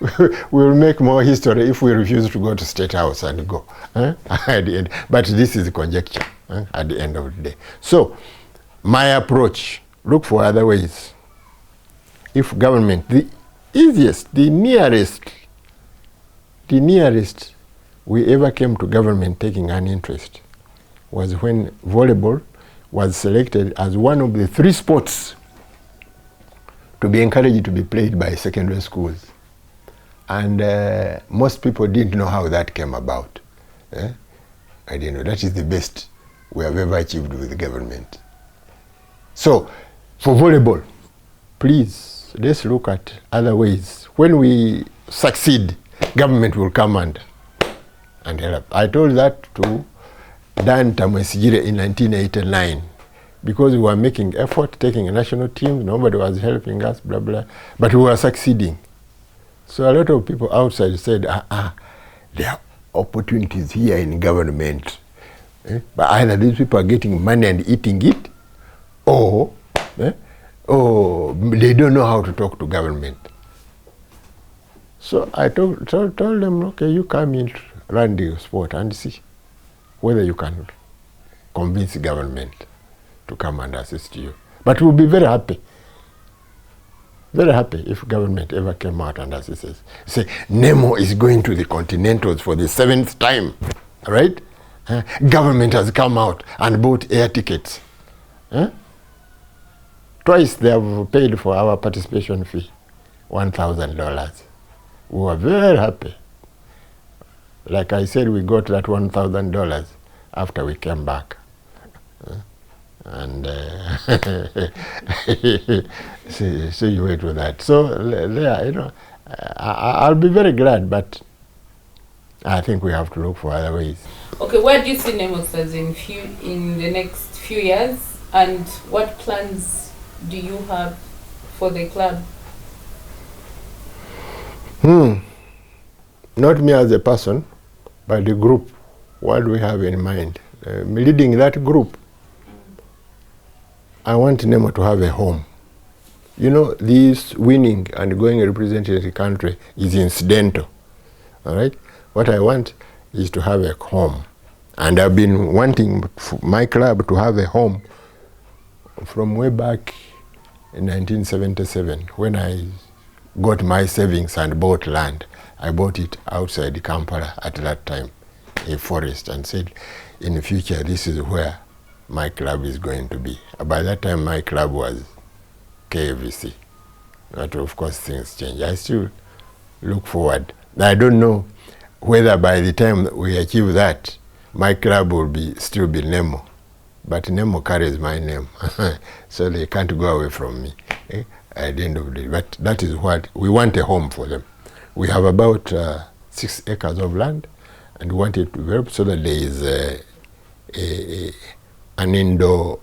We will make more history if we refuse to go to State House and go. At the end. But this is conjecture at the end of the day. So, my approach, look for other ways. If government, the easiest, the nearest we ever came to government taking an interest was when volleyball was selected as one of the 3 sports to be encouraged to be played by secondary schools. And most people didn't know how that came about. I didn't know. That is the best we have ever achieved with the government. So, for volleyball, please, let's look at other ways. When we succeed, government will come and help. I told that to Dan Tamwesigire in 1989, because we were making effort, taking a national team, nobody was helping us, blah, blah, but we were succeeding. So a lot of people outside said, there are opportunities here in government. But either these people are getting money and eating it, or they don't know how to talk to government. So I told them, okay, you come in, run the sport and see whether you can convince the government to come and assist you. But we'll be very happy if government ever came out and assisted us. Say, Nemo is going to the Continentals for the 7th time, right? Government has come out and bought air tickets. Twice they have paid for our participation fee, $1,000. We were very happy. Like I said, we got that $1,000 after we came back. And so you wait with that. So there, I'll be very glad, but I think we have to look for other ways. Okay, where do you see Nemostars in the next few years, and what plans do you have for the club? Not me as a person, but the group. What do we have in mind? Leading that group, I want Nemo to have a home. You know, this winning and going and representing the country is incidental. All right? What I want is to have a home. And I've been wanting my club to have a home from way back in 1977, when I got my savings and bought land. I bought it outside Kampala at that time, a forest, and said, in the future, this is where my club is going to be. By that time, my club was KVC. But of course, things change. I still look forward. I don't know whether by the time we achieve that, my club will still be Nemo. But Nemo carries my name, so they can't go away from me at the end of the day. But that is what, we want a home for them. We have about 6 acres of land, and we want it to develop so that there is an indoor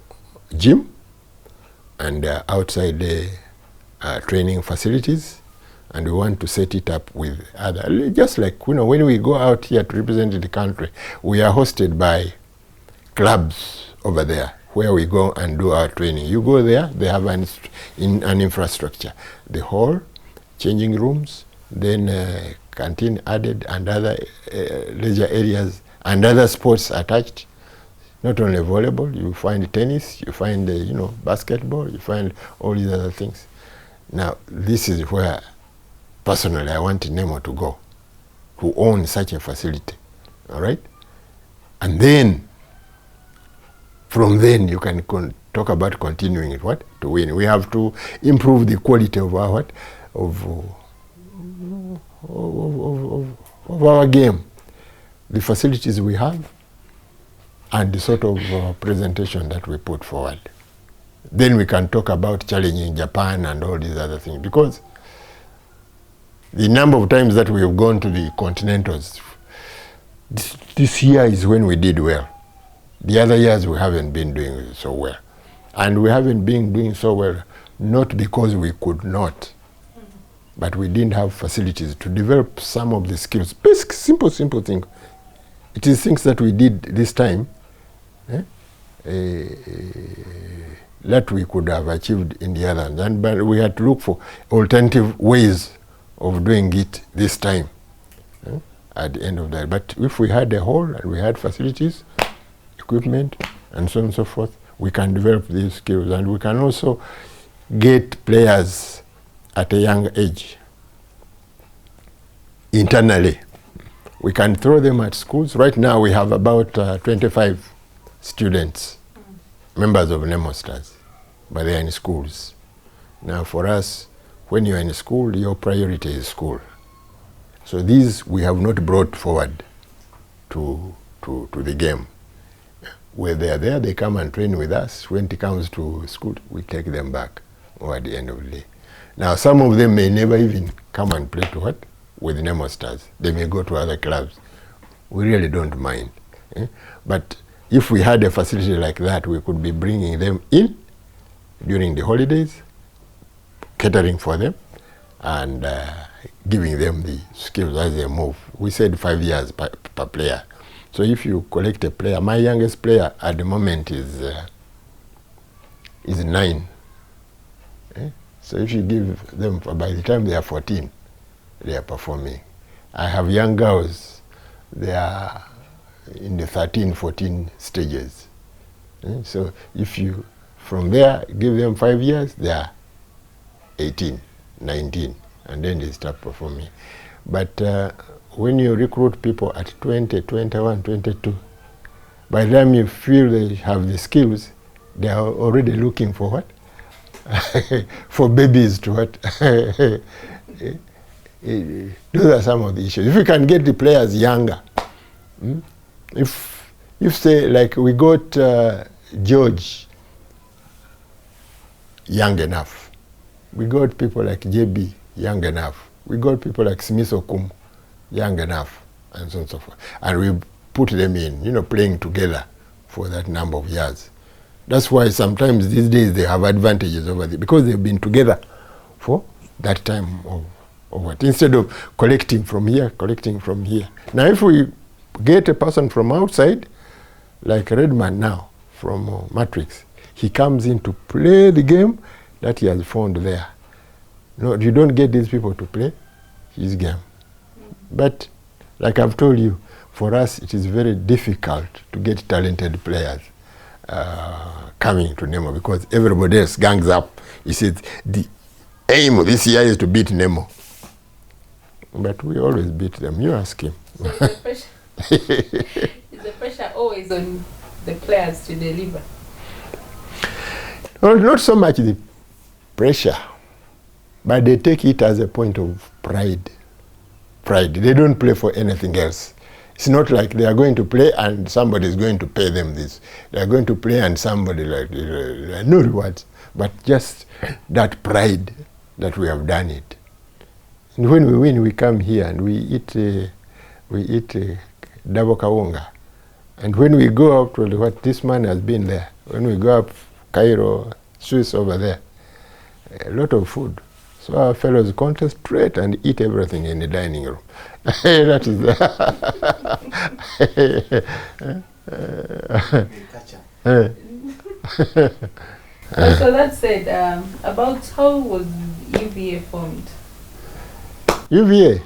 gym, and outside the training facilities, and we want to set it up with other, just like, you know, when we go out here to represent the country, we are hosted by clubs over there where we go and do our training. You go there, they have an infrastructure, the hall, changing rooms, then canteen added, and other leisure areas and other sports attached. Not only volleyball, you find tennis, you find basketball, you find all these other things. Now, this is where personally I want Nemo to go, to own such a facility. All right? And then, from then, you can talk about continuing it, to win. We have to improve the quality of our of our game, the facilities we have, and the sort of presentation that we put forward. Then we can talk about challenging Japan and all these other things, because the number of times that we have gone to the continentals, this year is when we did well. The other years we haven't been doing so well. And we haven't been doing so well not because we could not, but we didn't have facilities to develop some of the skills. Basic, simple thing. It is things that we did this time that we could have achieved in the other hand, but we had to look for alternative ways of doing it this time at the end of that. But if we had a hall and we had facilities, equipment, and so on and so forth, we can develop these skills, and we can also get players at a young age. Internally, we can throw them at schools. Right now we have about 25 students, members of Nemostars, but they are in schools. Now for us, when you're in school, your priority is school. So these we have not brought forward to the game. When they are there, they come and train with us. When it comes to school, we take them back or at the end of the day. Now some of them may never even come and play with Nemostars. They may go to other clubs. We really don't mind. But if we had a facility like that, we could be bringing them in during the holidays, catering for them, and giving them the skills as they move. We said 5 years per player. So if you collect a player, my youngest player at the moment is 9. So if you give them, by the time they are 14, they are performing. I have young girls, they are in the 13, 14 stages. So if you, from there, give them 5 years, they are 18, 19, and then they start performing. But when you recruit people at 20, 21, 22, by the time you feel they have the skills, they are already looking for what? For babies to what? Those are some of the issues. If we can get the players younger, if say like we got George young enough, we got people like JB young enough, we got people like Smith Okum young enough, and so on and so forth, and we put them in, playing together for that number of years. That's why sometimes these days they have advantages over there, because they've been together for that time of what, instead of collecting from here. Now if we get a person from outside, like Redman now, from Matrix, he comes in to play the game that he has found there. No, you don't get these people to play his game. But like I've told you, for us it is very difficult to get talented players coming to Nemo, because everybody else gangs up. He says the aim of this year is to beat Nemo. But we always beat them. You ask him. So is the pressure always on the players to deliver? Well, not so much the pressure, but they take it as a point of pride. They don't play for anything else. It's not like they are going to play and somebody is going to pay them this. They are going to play and somebody no rewards, but just that pride that we have done it. And when we win, we come here and we eat double kawunga. And when we go up to what this man has been there, when we go up Cairo, Swiss over there, a lot of food. So our fellows concentrate and eat everything in the dining room. That is So that said, about how was UVA formed? UVA?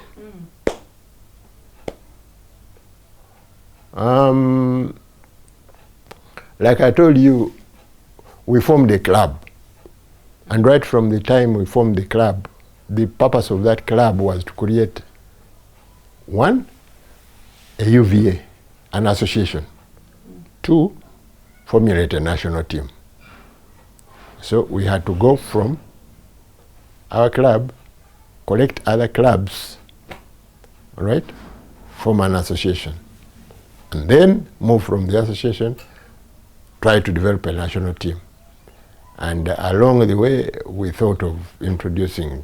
Like I told you, we formed a club. And right from the time we formed the club, the purpose of that club was to create, one, a UVA, an association. Two, formulate a national team. So we had to go from our club, collect other clubs, all right, form an association. And then move from the association, try to develop a national team. And along the way, we thought of introducing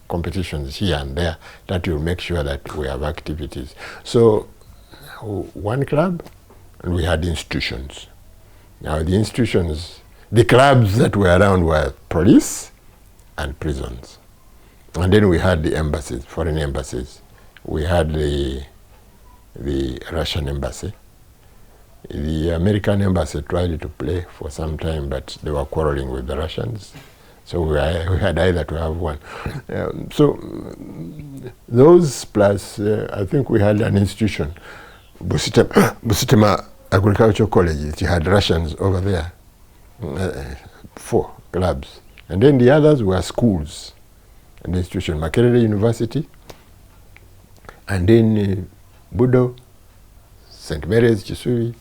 competitions here and there that will make sure that we have activities. So, one club, and we had institutions. Now the institutions, the clubs that were around were police and prisons. And then we had the embassies, foreign embassies. We had the Russian embassy. The American embassy tried to play for some time, but they were quarreling with the Russians. So we had either to have one. So those plus, I think we had an institution, Busitema Agricultural College. It had Russians over there, 4 clubs. And then the others were schools, an institution, Makerere University, and then Budo, St. Mary's, Chisuri,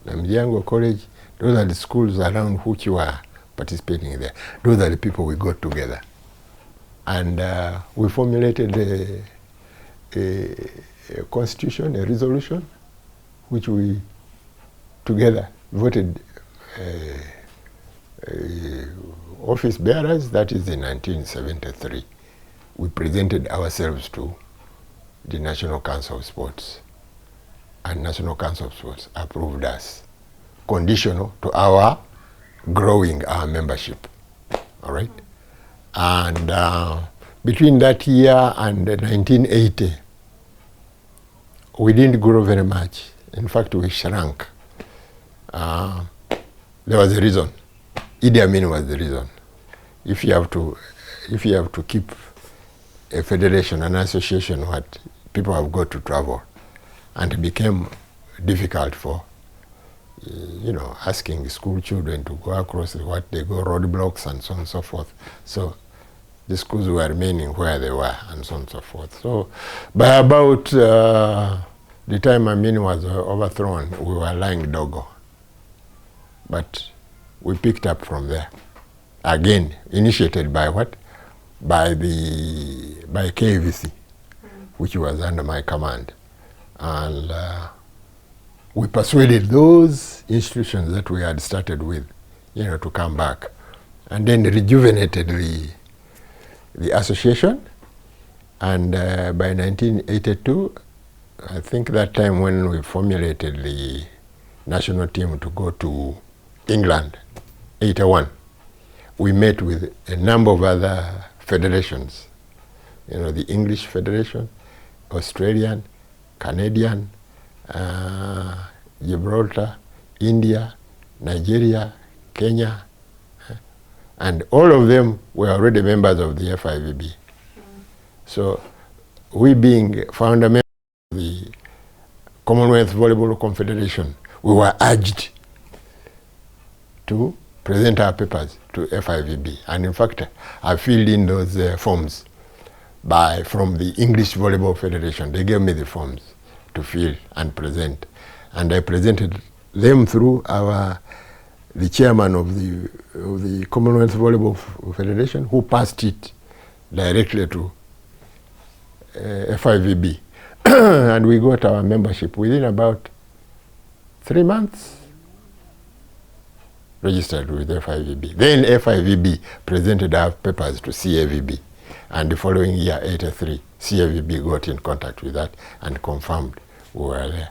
Namjango College. Those are the schools around which were participating there. Those are the people we got together. And we formulated a constitution, a resolution, which we together voted office bearers. That is in 1973. We presented ourselves to the National Council of Sports. And National Council of Sports approved us, conditional to our growing our membership, all right? And between that year and 1980, we didn't grow very much. In fact, we shrank. There was a reason. Idi Amin was the reason. If you have to keep a federation, an association, what people have got to travel. And it became difficult for, asking school children to go across what they go roadblocks and so on and so forth. So the schools were remaining where they were and so on and so forth. So by about the time Amin was overthrown, we were lying dogo. But we picked up from there. Again, initiated by what? By KVC, which was under my command. And we persuaded those institutions that we had started with, to come back, and then rejuvenated the association. And by 1982, I think that time when we formulated the national team to go to England, 81, we met with a number of other federations, the English Federation, Australian, Canadian, Gibraltar, India, Nigeria, Kenya, and all of them were already members of the FIVB. So we being founder members of the Commonwealth Volleyball Confederation, we were urged to present our papers to FIVB. And in fact, I filled in those forms from the English Volleyball Federation. They gave me the forms to fill and present. And I presented them through the chairman of the Commonwealth Volleyball Federation, who passed it directly to FIVB. And we got our membership within about 3 months, registered with FIVB. Then FIVB presented our papers to CAVB. And the following year, 83, CAVB got in contact with that and confirmed we were there.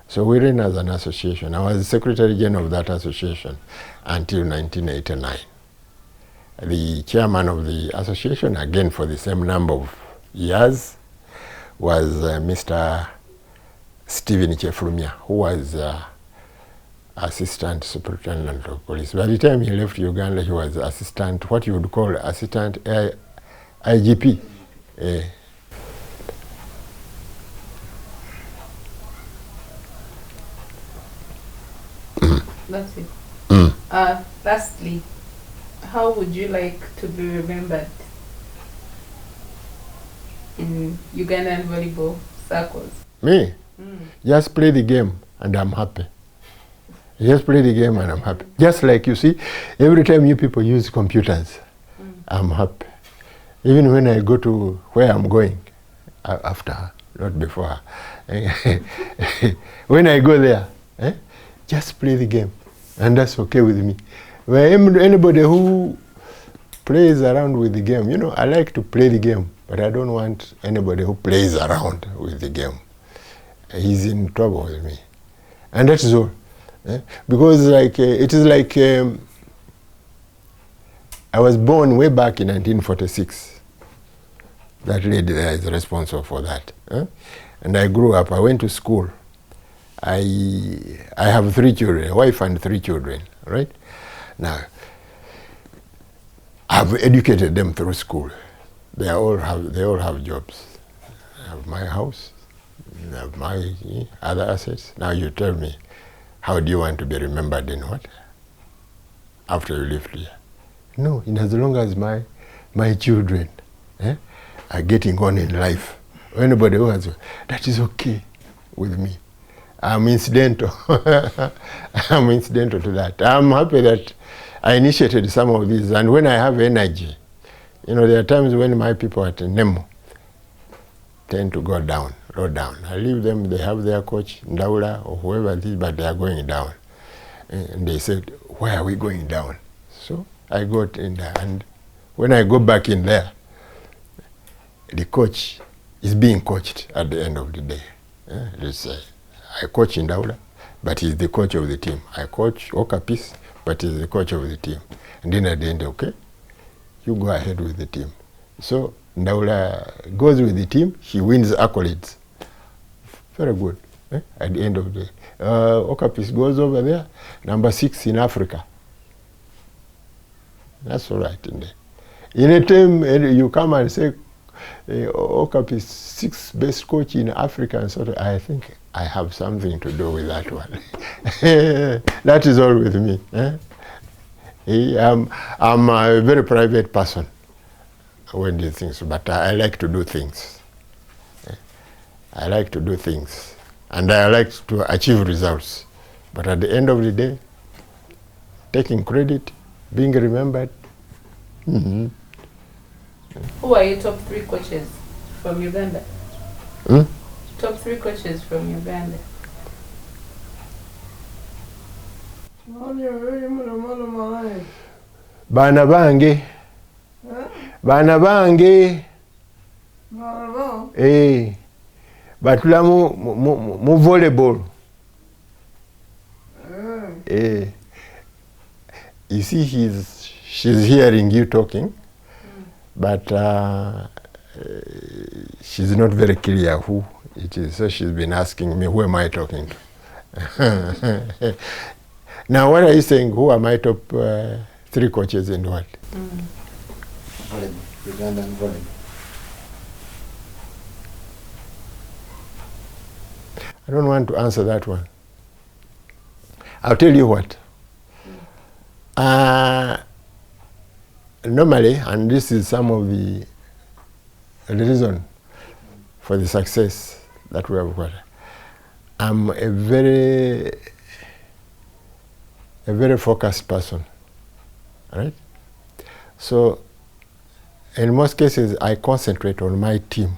So we ran as an association. I was the Secretary General of that association until 1989. The chairman of the association, again for the same number of years, was Mr. Stephen Chefrumia, who was Assistant Superintendent of Police. By the time he left Uganda, he was assistant, what you would call assistant IGP. That's it. Mm. Lastly, how would you like to be remembered in Ugandan volleyball circles? Me? Mm. Just play the game and I'm happy. Just play the game and I'm happy. Just like you see, every time you people use computers, I'm happy. Even when I go to where I'm going, after her, not before her. When I go there, just play the game. And that's okay with me. When anybody who plays around with the game, you know, I like to play the game, but I don't want anybody who plays around with the game. He's in trouble with me. And that's all. Because like, it is like, I was born way back in 1946. That lady there is responsible for that. And I grew up, I went to school. I have 3 children, a wife and 3 children, right? Now, I've educated them through school. They all have jobs. I have my house, I have my other assets. Now you tell me, how do you want to be remembered in what? After you leave here? No, in as long as my children are getting on in life. Anybody who has, that is okay with me. I'm incidental. I'm incidental to that. I'm happy that I initiated some of these, and when I have energy, you know, there are times when my people at Nemo tend to go down, low down. I leave them, they have their coach, Ndaula, or whoever it is, but they are going down. And they said, why are we going down? So I got in there, and when I go back in there, the coach is being coached at the end of the day. Let's say, I coach in Ndaula, but he's the coach of the team. I coach Okapis, but he's the coach of the team. And then at the end, okay, you go ahead with the team. So Ndaula goes with the team, he wins accolades. Very good. At the end of the day. Okapis goes over there, number 6 in Africa. That's all right in there. In a team, you come and say, Okapis 6th best coach in Africa, and sort of, I think I have something to do with that one. That is all with me. I'm a very private person when these things, but I like to do things. I like to do things, and I like to achieve results. But at the end of the day, taking credit, being remembered. Mm-hmm. Who are your top 3 coaches from Uganda? Top 3 coaches from Uganda. Bana bange. Bana bange. Batula mu volleyball. You see, she's hearing you talking, but she's not very clear who it is. So she's been asking me, who am I talking to? Now, what are you saying? Who are my top 3 coaches and what? Volleyball, Ugandan volleyball. I don't want to answer that one. I'll tell you what. Normally, and this is some of the reason for the success that we have got, I'm a very focused person, right? So, in most cases, I concentrate on my team,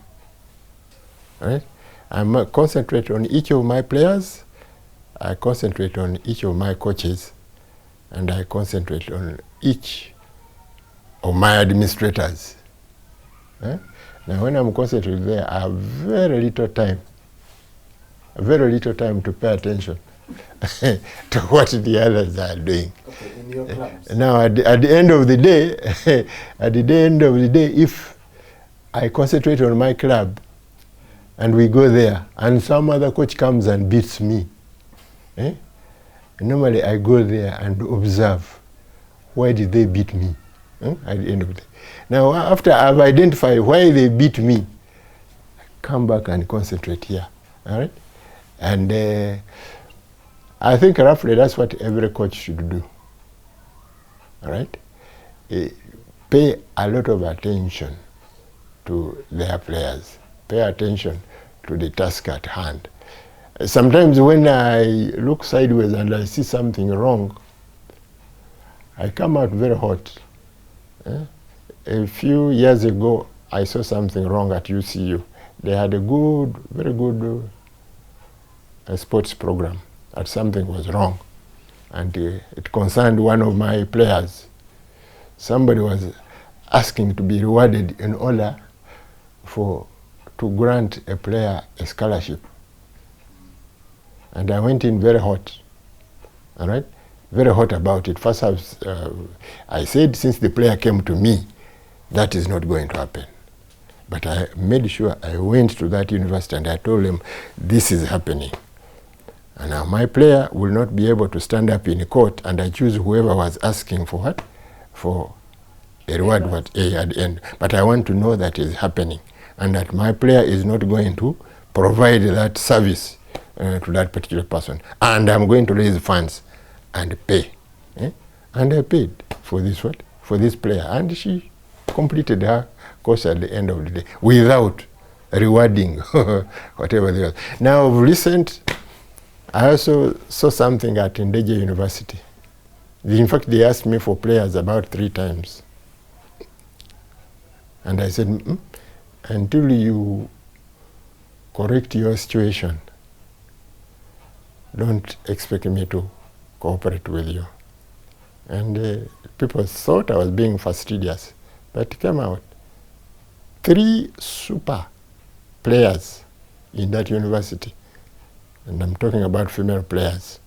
right? I concentrate on each of my players, I concentrate on each of my coaches, and I concentrate on each of my administrators. Now, when I'm concentrated there, I have very little time to pay attention to what the others are doing. Okay, in your clubs. Now, at the end of the day, if I concentrate on my club, and we go there, and some other coach comes and beats me, normally I go there and observe, why did they beat me? At the end of the day. Now, after I've identified why they beat me, I come back and concentrate here, all right? And I think roughly that's what every coach should do. All right? Pay a lot of attention to their players. Pay attention to the task at hand. Sometimes when I look sideways and I see something wrong, I come out very hot. A few years ago, I saw something wrong at UCU. They had a good, very good sports program, and something was wrong. And it concerned one of my players. Somebody was asking to be rewarded in order to grant a player a scholarship. And I went in very hot, all right? Very hot about it. First, I said, since the player came to me, that is not going to happen. But I made sure I went to that university and I told them, this is happening. And now my player will not be able to stand up in court and I choose whoever was asking for what? For a reward at the end. But I want to know that is happening and that my player is not going to provide that service to that particular person. And I'm going to raise funds and pay. And I paid for this what? For this player. And she completed her course at the end of the day without rewarding whatever they was. Now, of recent, I also saw something at Ndeje University. In fact, they asked me for players about 3 times. And I said, until you correct your situation, don't expect me to cooperate with you. And people thought I was being fastidious, but it came out. 3 super players in that university, and I'm talking about female players,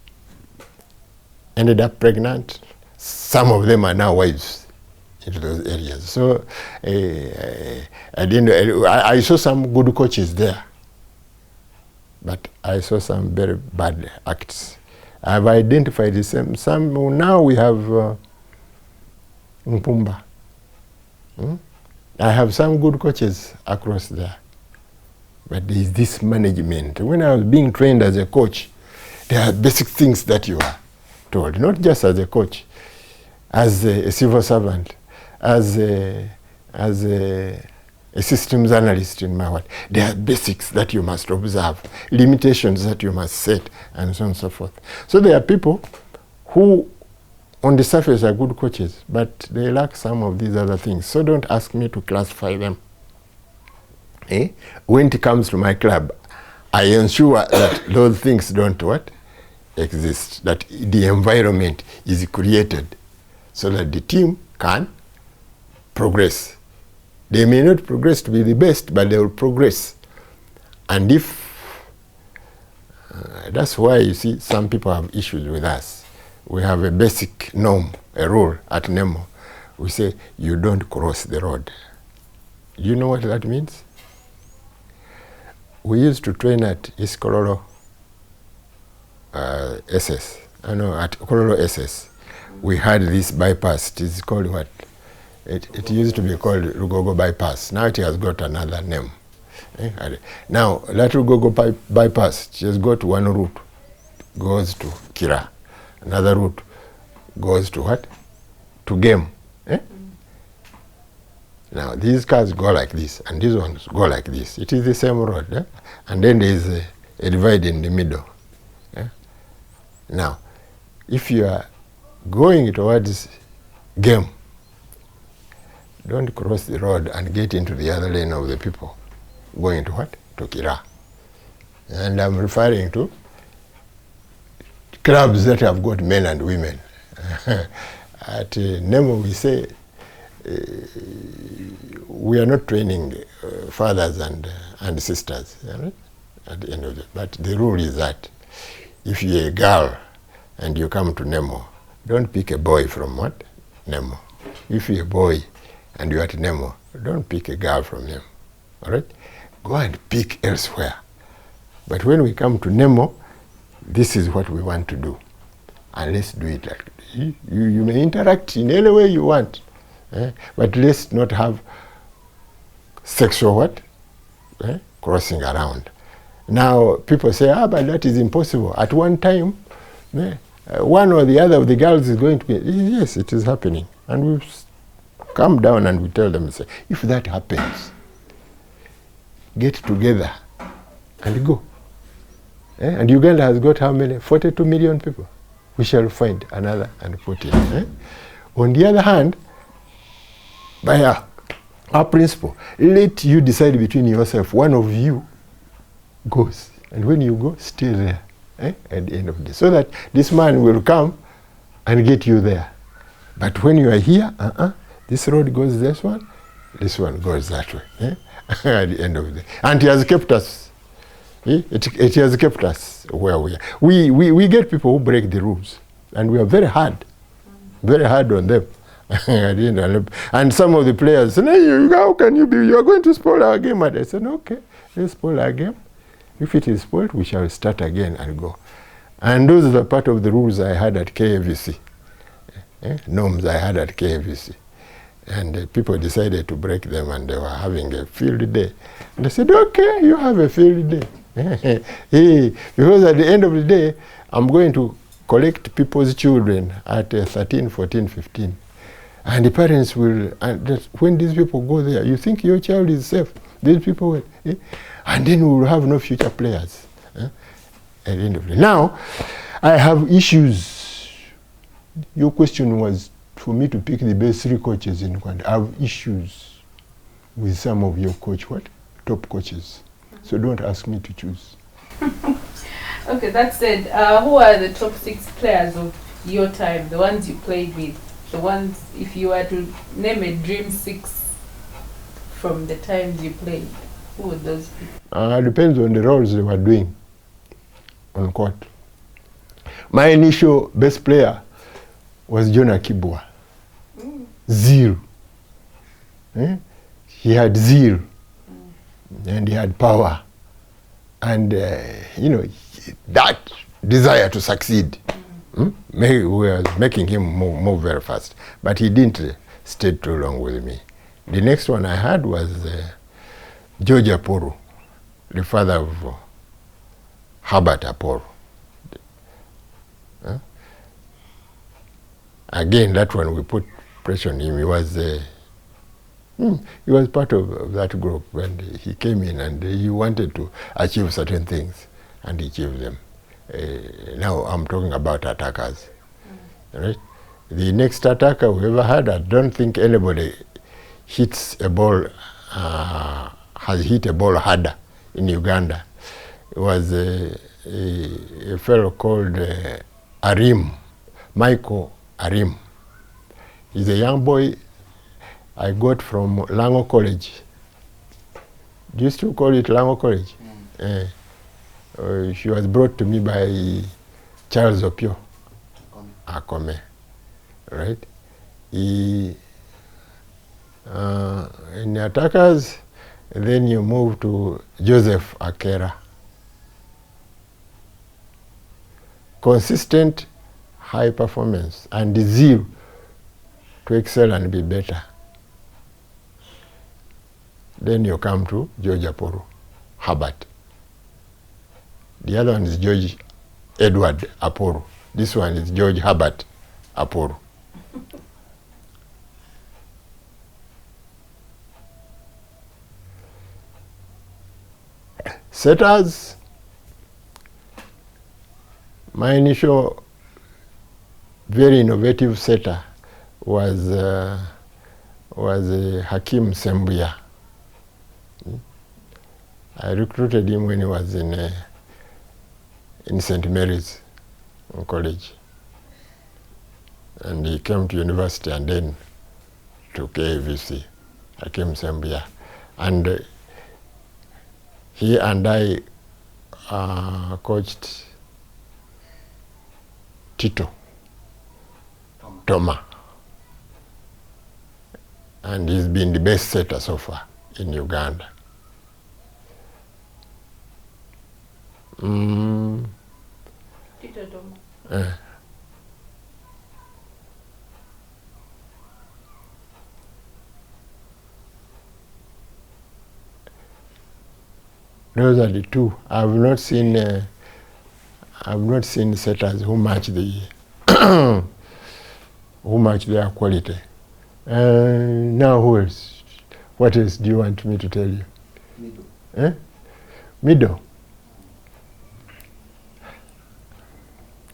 ended up pregnant. Some of them are now wives into those areas. So I saw some good coaches there, but I saw some very bad acts. I've identified the same. Some now we have Mpumba. I have some good coaches across there. But there is this management. When I was being trained as a coach, there are basic things that you are told, not just as a coach, as a civil servant, as a systems analyst in my work. There are basics that you must observe, limitations that you must set, and so on and so forth. So there are people who on the surface are good coaches, but they lack some of these other things. So don't ask me to classify them. When it comes to my club, I ensure that those things don't what? Exist, that the environment is created so that the team can progress. They may not progress to be the best, but they will progress. And if, that's why you see some people have issues with us. We have a basic norm, a rule at Nemo. We say, you don't cross the road. Do you know what that means? We used to train at East Kololo SS. I know, at Kololo SS. We had this bypass. It is called what? It used to be called Rugogo bypass. Now it has got another name. Now, that Rugogo bypass just got one route, goes to Kira. Another route goes to what? To Game. Now, these cars go like this, and these ones go like this. It is the same road. And then there is a divide in the middle. Now, if you are going towards Game, don't cross the road and get into the other lane of the people going to what? To Kira. And I'm referring to clubs that have got men and women. At Nemo, we say we are not training fathers and sisters, right? At the end of it. But the rule is that if you're a girl and you come to Nemo, don't pick a boy from what? Nemo. If you're a boy and you're at Nemo, don't pick a girl from him. All right? Go and pick elsewhere. But when we come to Nemo, this is what we want to do. And let's do it like you may interact in any way you want. But let's not have sexual what? Crossing around. Now, people say, but that is impossible. At one time, One or the other of the girls is going to be, yes, it is happening. And we come down and we tell them, say, if that happens, get together and go. And Uganda has got how many? 42 million people. We shall find another and put it. On the other hand, by our principle, let you decide between yourself. One of you goes. And when you go, stay there at the end of the day. So that this man will come and get you there. But when you are here, this road goes this one goes that way. At the end of the day. And he has kept us. It has kept us where we are. We get people who break the rules. And we are very hard on them. And some of the players say, how can you be? You are going to spoil our game. And I said, okay, let's spoil our game. If it is spoiled, we shall start again and go. And those are part of the rules I had at KVC. Norms I had at KVC. And people decided to break them, and they were having a field day. And I said, okay, you have a field day. Because at the end of the day, I'm going to collect people's children at 13, 14, 15. And the parents will, and when these people go there, you think your child is safe. These people will, and then we will have no future players. At the end of the day. Now, I have issues. Your question was for me to pick the best 3 coaches in Uganda. I have issues with some of your top coaches. So don't ask me to choose. Okay, that said, who are the top 6 players of your time, the ones you played with? The ones, if you were to name a dream 6 from the times you played, who would those be? It depends on the roles they were doing on court. My initial best player was John Akibwa. 0. He had 0. And he had power. And, that desire to succeed was making him move very fast. But he didn't stay too long with me. The next one I had was George Aporo, the father of Herbert Aporo. Again, that one we put pressure on him. He was part of that group when he came in, and he wanted to achieve certain things, and he achieved them. Now I'm talking about attackers. Right? The next attacker we ever had, I don't think anybody hits a ball, has hit a ball harder in Uganda. It was a fellow called Arim, Michael Arim. He's a young boy I got from Lango College. Do you still call it Lango College? She was brought to me by Charles Opio Akome. Right? In the attackers, then you move to Joseph Akera. Consistent, high performance, and the zeal to excel and be better. Then you come to George Aporo, Herbert. The other one is George Edward Aporo. This one is George Herbert Aporo. Setters, my initial very innovative setter was Hakim Sembuya. I recruited him when he was in St. Mary's College. And he came to university and then to KVC, Hakim Sembuya. And he and I coached Tito Toma. And he's been the best setter so far in Uganda. Tito Toma. Those are the two. I've not seen I've not seen setters who match the who match their quality. Now who else? What else do you want me to tell you? Middle. Middle.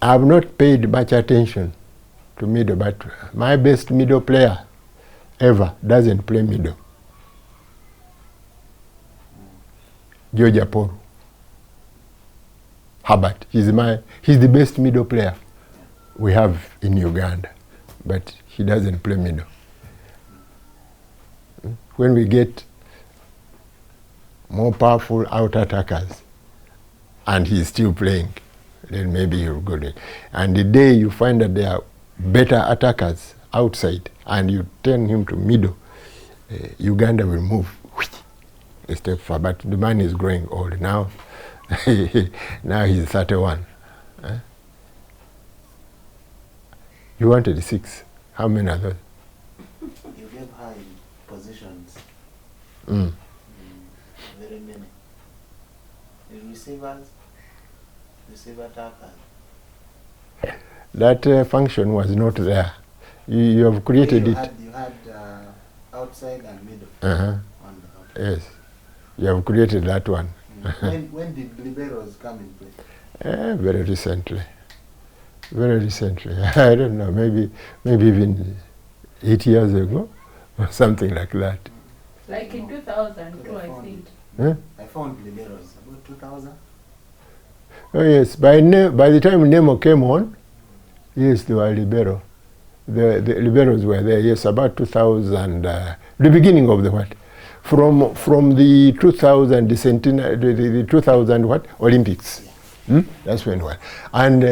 I've not paid much attention to middle, but my best middle player ever doesn't play middle. Georgia Paul. Herbert. He's the best middle player we have in Uganda, but he doesn't play middle. When we get more powerful out attackers and he's still playing, then maybe he'll go there. And the day you find that there are better attackers outside and you turn him to middle, Uganda will move a step far. But the man is growing old now. Now he's 31. You wanted 6. How many are those? You gave high positions. Mm. Very many. The receivers, receiver attackers. That function was not there. You have created it. You had outside and middle. On yes. You have created that one. When did liberos come in play? Very recently. Very recently. I don't know, maybe even 8 years ago or something like that. Like in 2002, I think. I found liberos about 2000. Oh yes, by the time Nemo came on, yes, they were libero. The liberos were there, yes, about 2000, the beginning of the what? From the 2000 the 2000 what? Olympics. That's when what? And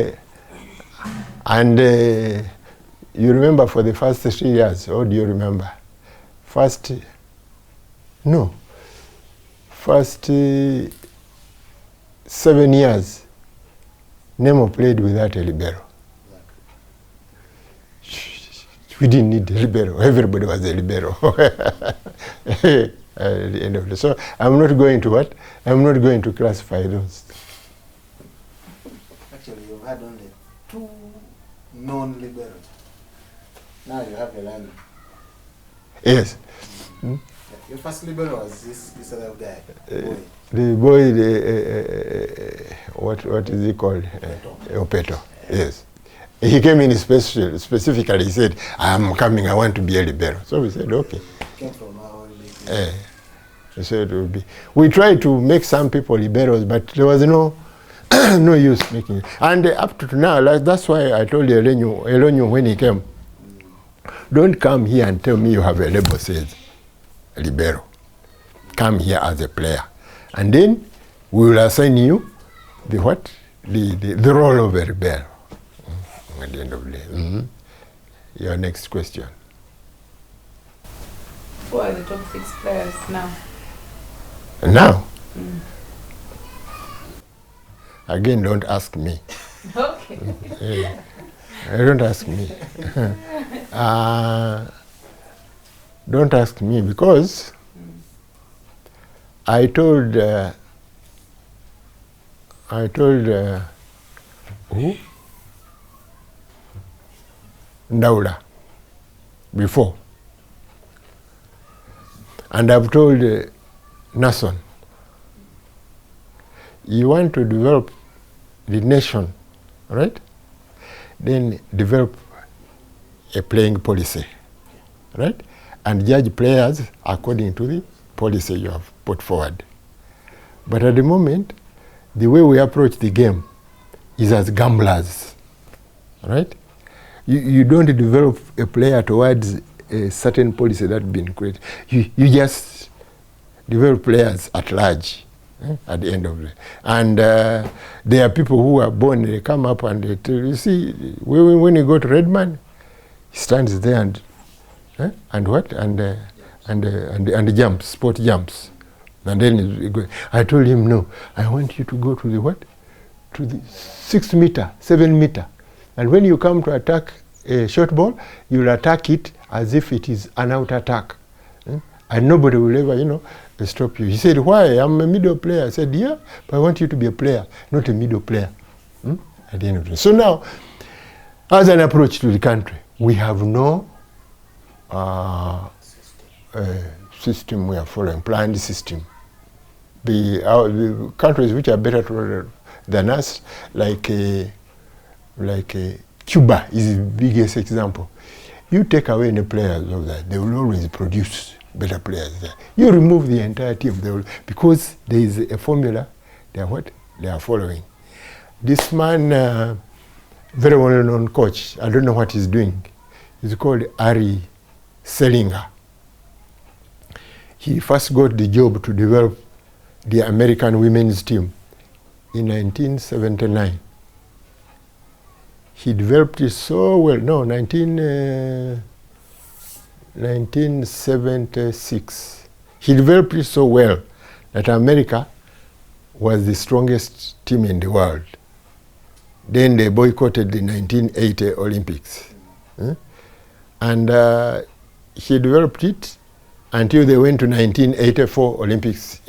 you remember for the first 3 years, or do you remember? First 7 years, Nemo played without a libero. We didn't need a libero. Everybody was a libero. At the end of the so I'm not going to what? I'm not going to classify those. Actually, you've had only 2 non-liberos. Now you have a line. Yes. Your first libero was this other guy. The boy, what is he called? Opeto. Yes. He came in specifically. He said, "I'm coming. I want to be a libero." So we said, "Okay." Came from our own league. We said it would be. We tried to make some people liberos, but there was no use making it. And up to now, that's why I told Elonyo when he came, don't come here and tell me you have a label says libero. Come here as a player, and then we will assign you the what? The role of a libero. At the end of the day. Your next question. Who are the top 6 players now? Now? Again, don't ask me. Okay. Don't ask me. Don't ask me because I told who? Ndaula before, and I've told Nason, you want to develop the nation, right? Then develop a playing policy, right? And judge players according to the policy you have put forward. But at the moment, the way we approach the game is as gamblers, right? You don't develop a player towards a certain policy that's been created. You just develop players at large at the end of the day. And there are people who are born, they come up and they tell you, see, when you go to Redman, he stands there and what? And jumps, sport jumps. And then he goes. I told him, no, I want you to go to the what? To the 6 meter, 7 meter. And when you come to attack a short ball, you'll attack it as if it is an out attack. And nobody will ever, stop you. He said, why? I'm a middle player. I said, yeah, but I want you to be a player, not a middle player. at the end of the day. So now, as an approach to the country, we have no system we are following, planned system. The countries which are better than us, like Cuba is the biggest example. You take away any players of that, they will always produce better players there. You remove the entire team, because there is a formula they are following. This man, very well-known coach, I don't know what he's doing. He's called Ari Selinger. He first got the job to develop the American women's team in 1979. He developed it so well. No, 1976. He developed it so well that America was the strongest team in the world. Then they boycotted the 1980 Olympics. And he developed it until they went to 1984 Olympics.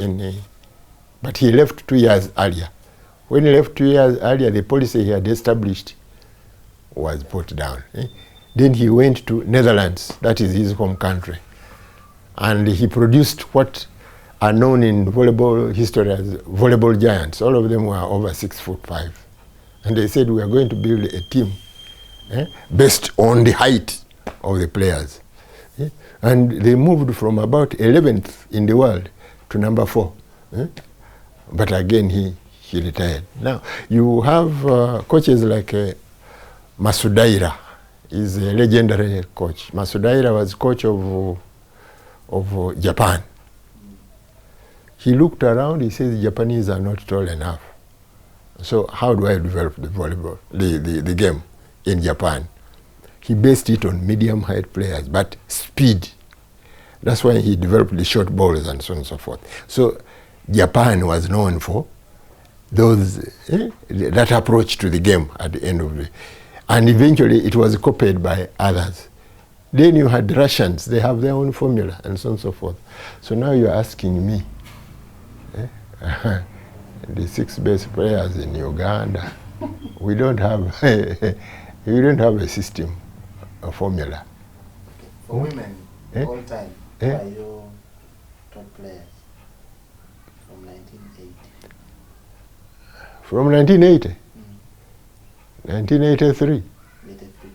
But he left 2 years earlier. When he left 2 years earlier, the policy he had established was put down. Then he went to Netherlands, that is his home country. And he produced what are known in volleyball history as volleyball giants. All of them were over 6'5". And they said, we are going to build a team based on the height of the players. And they moved from about 11th in the world to number 4. But again, he retired. Now, you have coaches like Masudaira. He's a legendary coach. Masudaira was coach of Japan. He looked around, he says, the Japanese are not tall enough. So how do I develop the volleyball, the game in Japan? He based it on medium height players, but speed. That's why he developed the short balls and so on and so forth. So Japan was known for that approach to the game at the end of the day. And eventually it was copied by others. Then you had Russians, they have their own formula and so on and so forth. So now you're asking me, the 6 best players in Uganda, we don't have a system, a formula. For women, all time, who are your top players from 1980? From 1980? 1983. 83.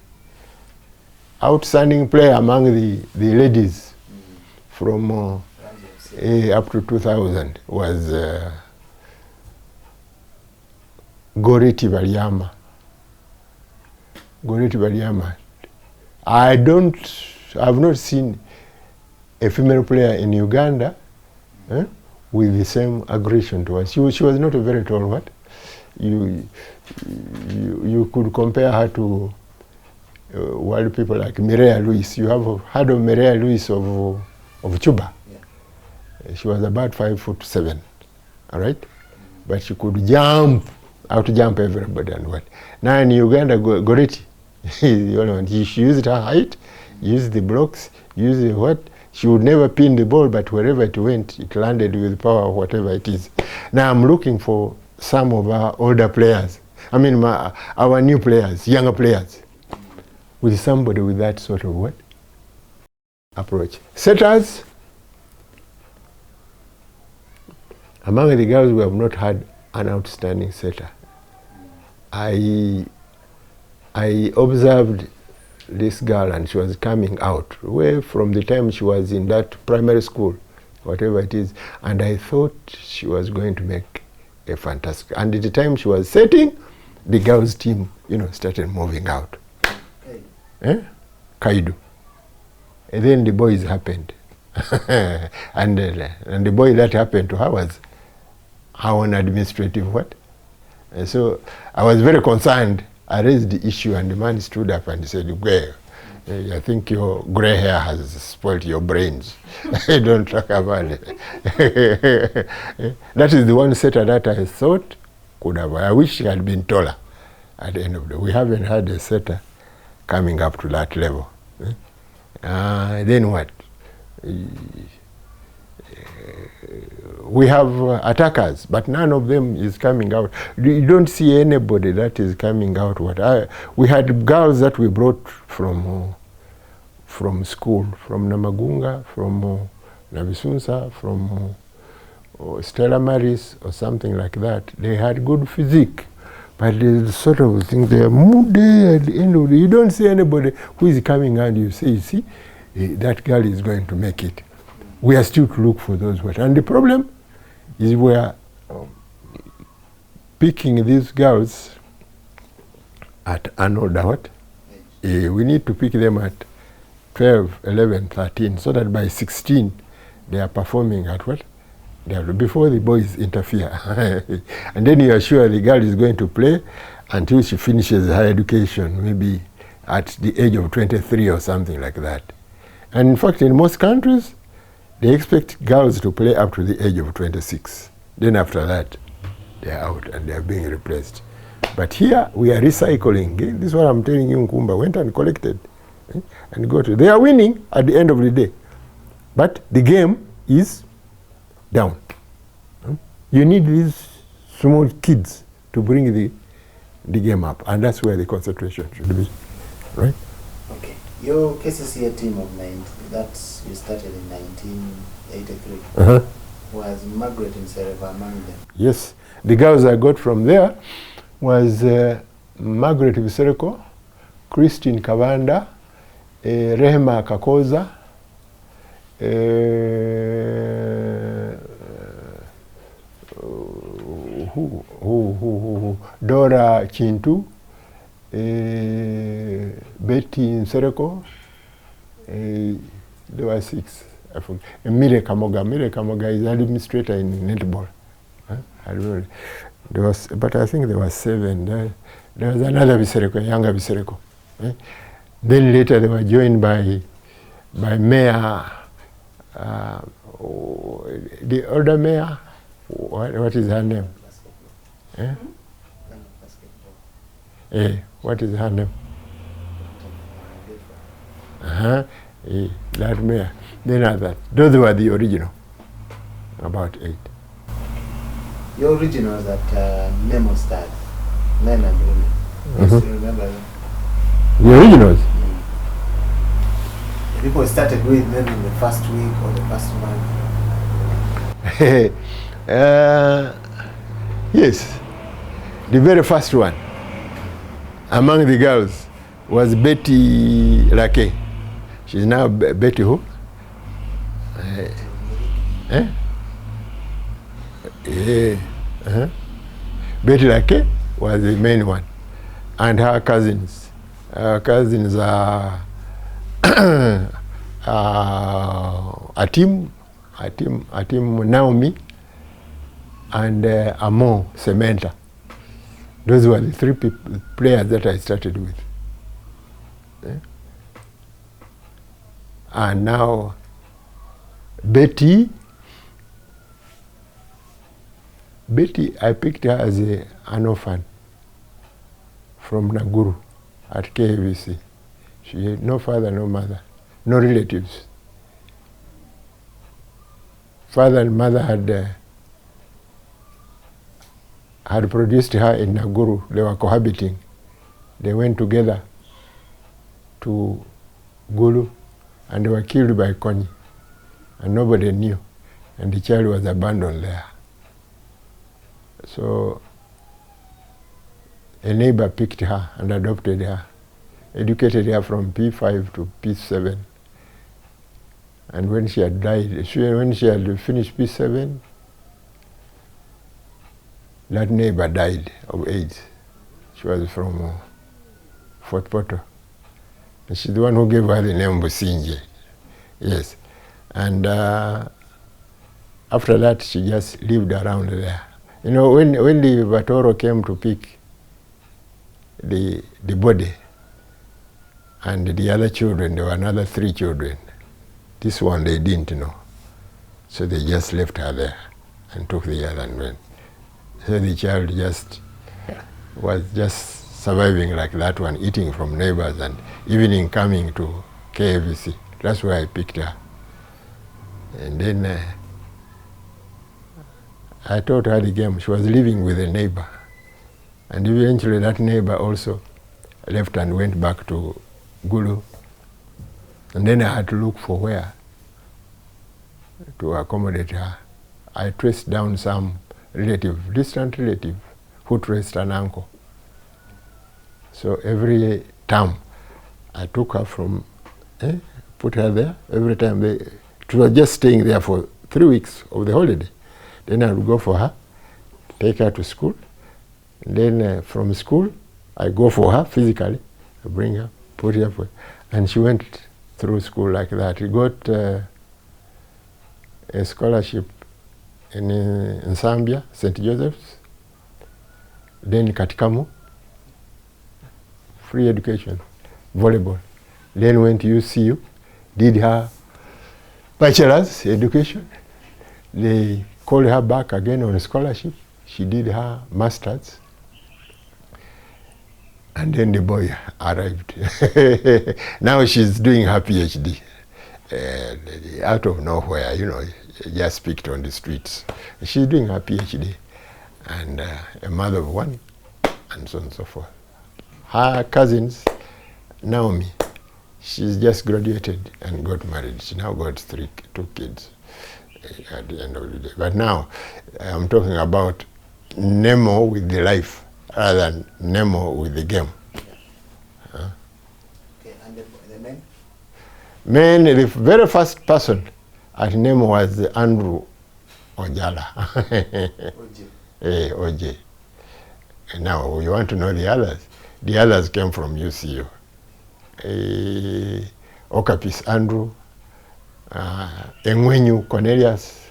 Outstanding player among the ladies from up to 2000 was Goriti Baryama. Goriti Baryama. I've not seen a female player in Uganda with the same aggression to us. She was not a very tall one. You could compare her to world people like Mireya Lewis. You have heard of Mireya Lewis of Cuba? Yeah. She was about 5'7", all right? But she could out-jump everybody and what. Now in Uganda, Goriti, she used her height, used the blocks, used the what. She would never pin the ball, but wherever it went, it landed with power, whatever it is. Now I'm looking for some of our older players. I mean, our new players, younger players, with somebody with that sort of what? Approach. Setters, among the girls, we have not had an outstanding setter. I observed this girl and she was coming out way from the time she was in that primary school, whatever it is, and I thought she was going to make a fantastic. And at the time she was setting, the girls' team, started moving out. Kaidu. And then the boys happened. and the boy that happened to her was her own administrative what? And so I was very concerned. I raised the issue and the man stood up and said, well, I think your gray hair has spoiled your brains. Don't talk about it. That is the one setter that I thought could have. I wish she had been taller at the end of the day. We haven't had a setter coming up to that level. Then what? we have attackers, but none of them is coming out. You don't see anybody that is coming out. We had girls that we brought from school, from Namagunga, from Nabisunsa, from Stella Maris or something like that. They had good physique, but the sort of thing, they are moody at the end of the day. You don't see anybody who is coming and you say, you see, that girl is going to make it. We are still to look for those. And the problem is we are picking these girls at an older what? We need to pick them at 12, 11, 13, so that by 16 they are performing at what? Before the boys interfere. And then you are sure the girl is going to play until she finishes her education, maybe at the age of 23 or something like that. And in fact, in most countries, they expect girls to play up to the age of 26. Then after that, they are out and they are being replaced. But here, we are recycling. This is what I'm telling you, Nkumba went and collected. And got it. They are winning at the end of the day. But the game is down. You need these small kids to bring the game up. And that's where the concentration should be. Right? Okay. Your KCCA team of 90, that's you started in 1983. Was Margaret and Sereva among them? Yes. The girls I got from there was Margaret Visereko, Christine Kavanda, Rehema Kakoza, Dora Chintu, Betty Nsereko, there were 6. I forget. Mire Kamoga. Mire Kamoga is administrator in netball. There was, but I think there were 7. There was another Visereko, younger Visereko. Then later they were joined by Mayor, the older mayor. What is her name? What is her name? That mayor. Then others. Those were the original. About 8. Your originals at Nemostars, men and women. You still remember them? The originals? The people started with maybe in the first week or the first month. Yes. The very first one among the girls was Betty Lake. She's now Betty who? Betty Lake was the main one. And her cousins. Her cousins are Atim Naomi, and Amo Sementa. Those were the 3 players that I started with. And now Betty, I picked her as an orphan from Naguru at KVC. She had no father, no mother, no relatives. Father and mother had produced her in Naguru. They were cohabiting. They went together to Gulu and they were killed by Konyi. And nobody knew. And the child was abandoned there. So a neighbor picked her and adopted her, educated her from P5 to P7. And when she had died, when she had finished P7, that neighbor died of AIDS. She was from Fort Portal. And she's the one who gave her the name Businje. Yes. And after that, she just lived around there. You know, when the Vatoro came to pick the body and the other children, there were another 3 children. This one they didn't know. So they just left her there and took the other and went. So the child was just surviving like that one, eating from neighbors and evening coming to KVC. That's why I picked her. And then I taught her the game. She was living with a neighbor. And eventually that neighbor also left and went back to Gulu. And then I had to look for where to accommodate her. I traced down some relative, distant relative, who traced an uncle. So every term, I took her from, put her there. Every time she was just staying there for 3 weeks of the holiday. Then I would go for her, take her to school. And then from school, I go for her physically, I bring her, put her for, and she went through school like that. She got a scholarship in Zambia, St. Joseph's, then Katikamu, free education, volleyball. Then went to UCU, did her bachelor's education. They called her back again on a scholarship. She did her master's. And then the boy arrived. Now she's doing her PhD. Out of nowhere, you know, just picked on the streets. She's doing her PhD. And a mother of one, and so on and so forth. Her cousins, Naomi, she's just graduated and got married. She now got 2 kids at the end of the day. But now, I'm talking about Nemo with the life, rather than Nemo with the game. Okay, and the men? Men, the very first person at Nemo was Andrew Ojala. OJ. And now, you want to know the others? The others came from UCU. Okapis Andrew, Engwenyu Cornelius,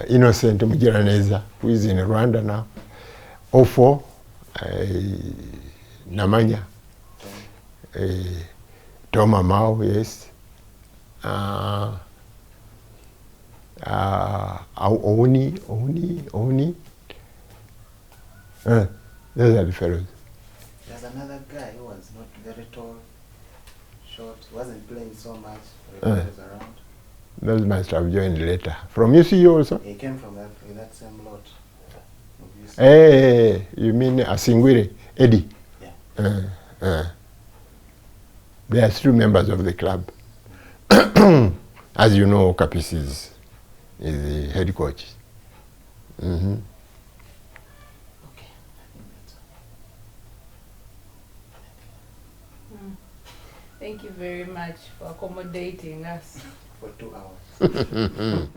Innocent Mugiraneza, who is in Rwanda now, Ofo, Namanya, Toma Mao, yes, Oni, those are the fellows. There's another guy who was not very tall, short, wasn't playing so much, but he was around. Those must have joined later. From UCU also? He came from that same lot. Hey, you mean Asingwire, Eddie? Yeah. They are still members of the club. As you know, Kapis is the head coach. Mm-hmm. Okay, I think that's all. Thank you very much for accommodating us. For 2 hours.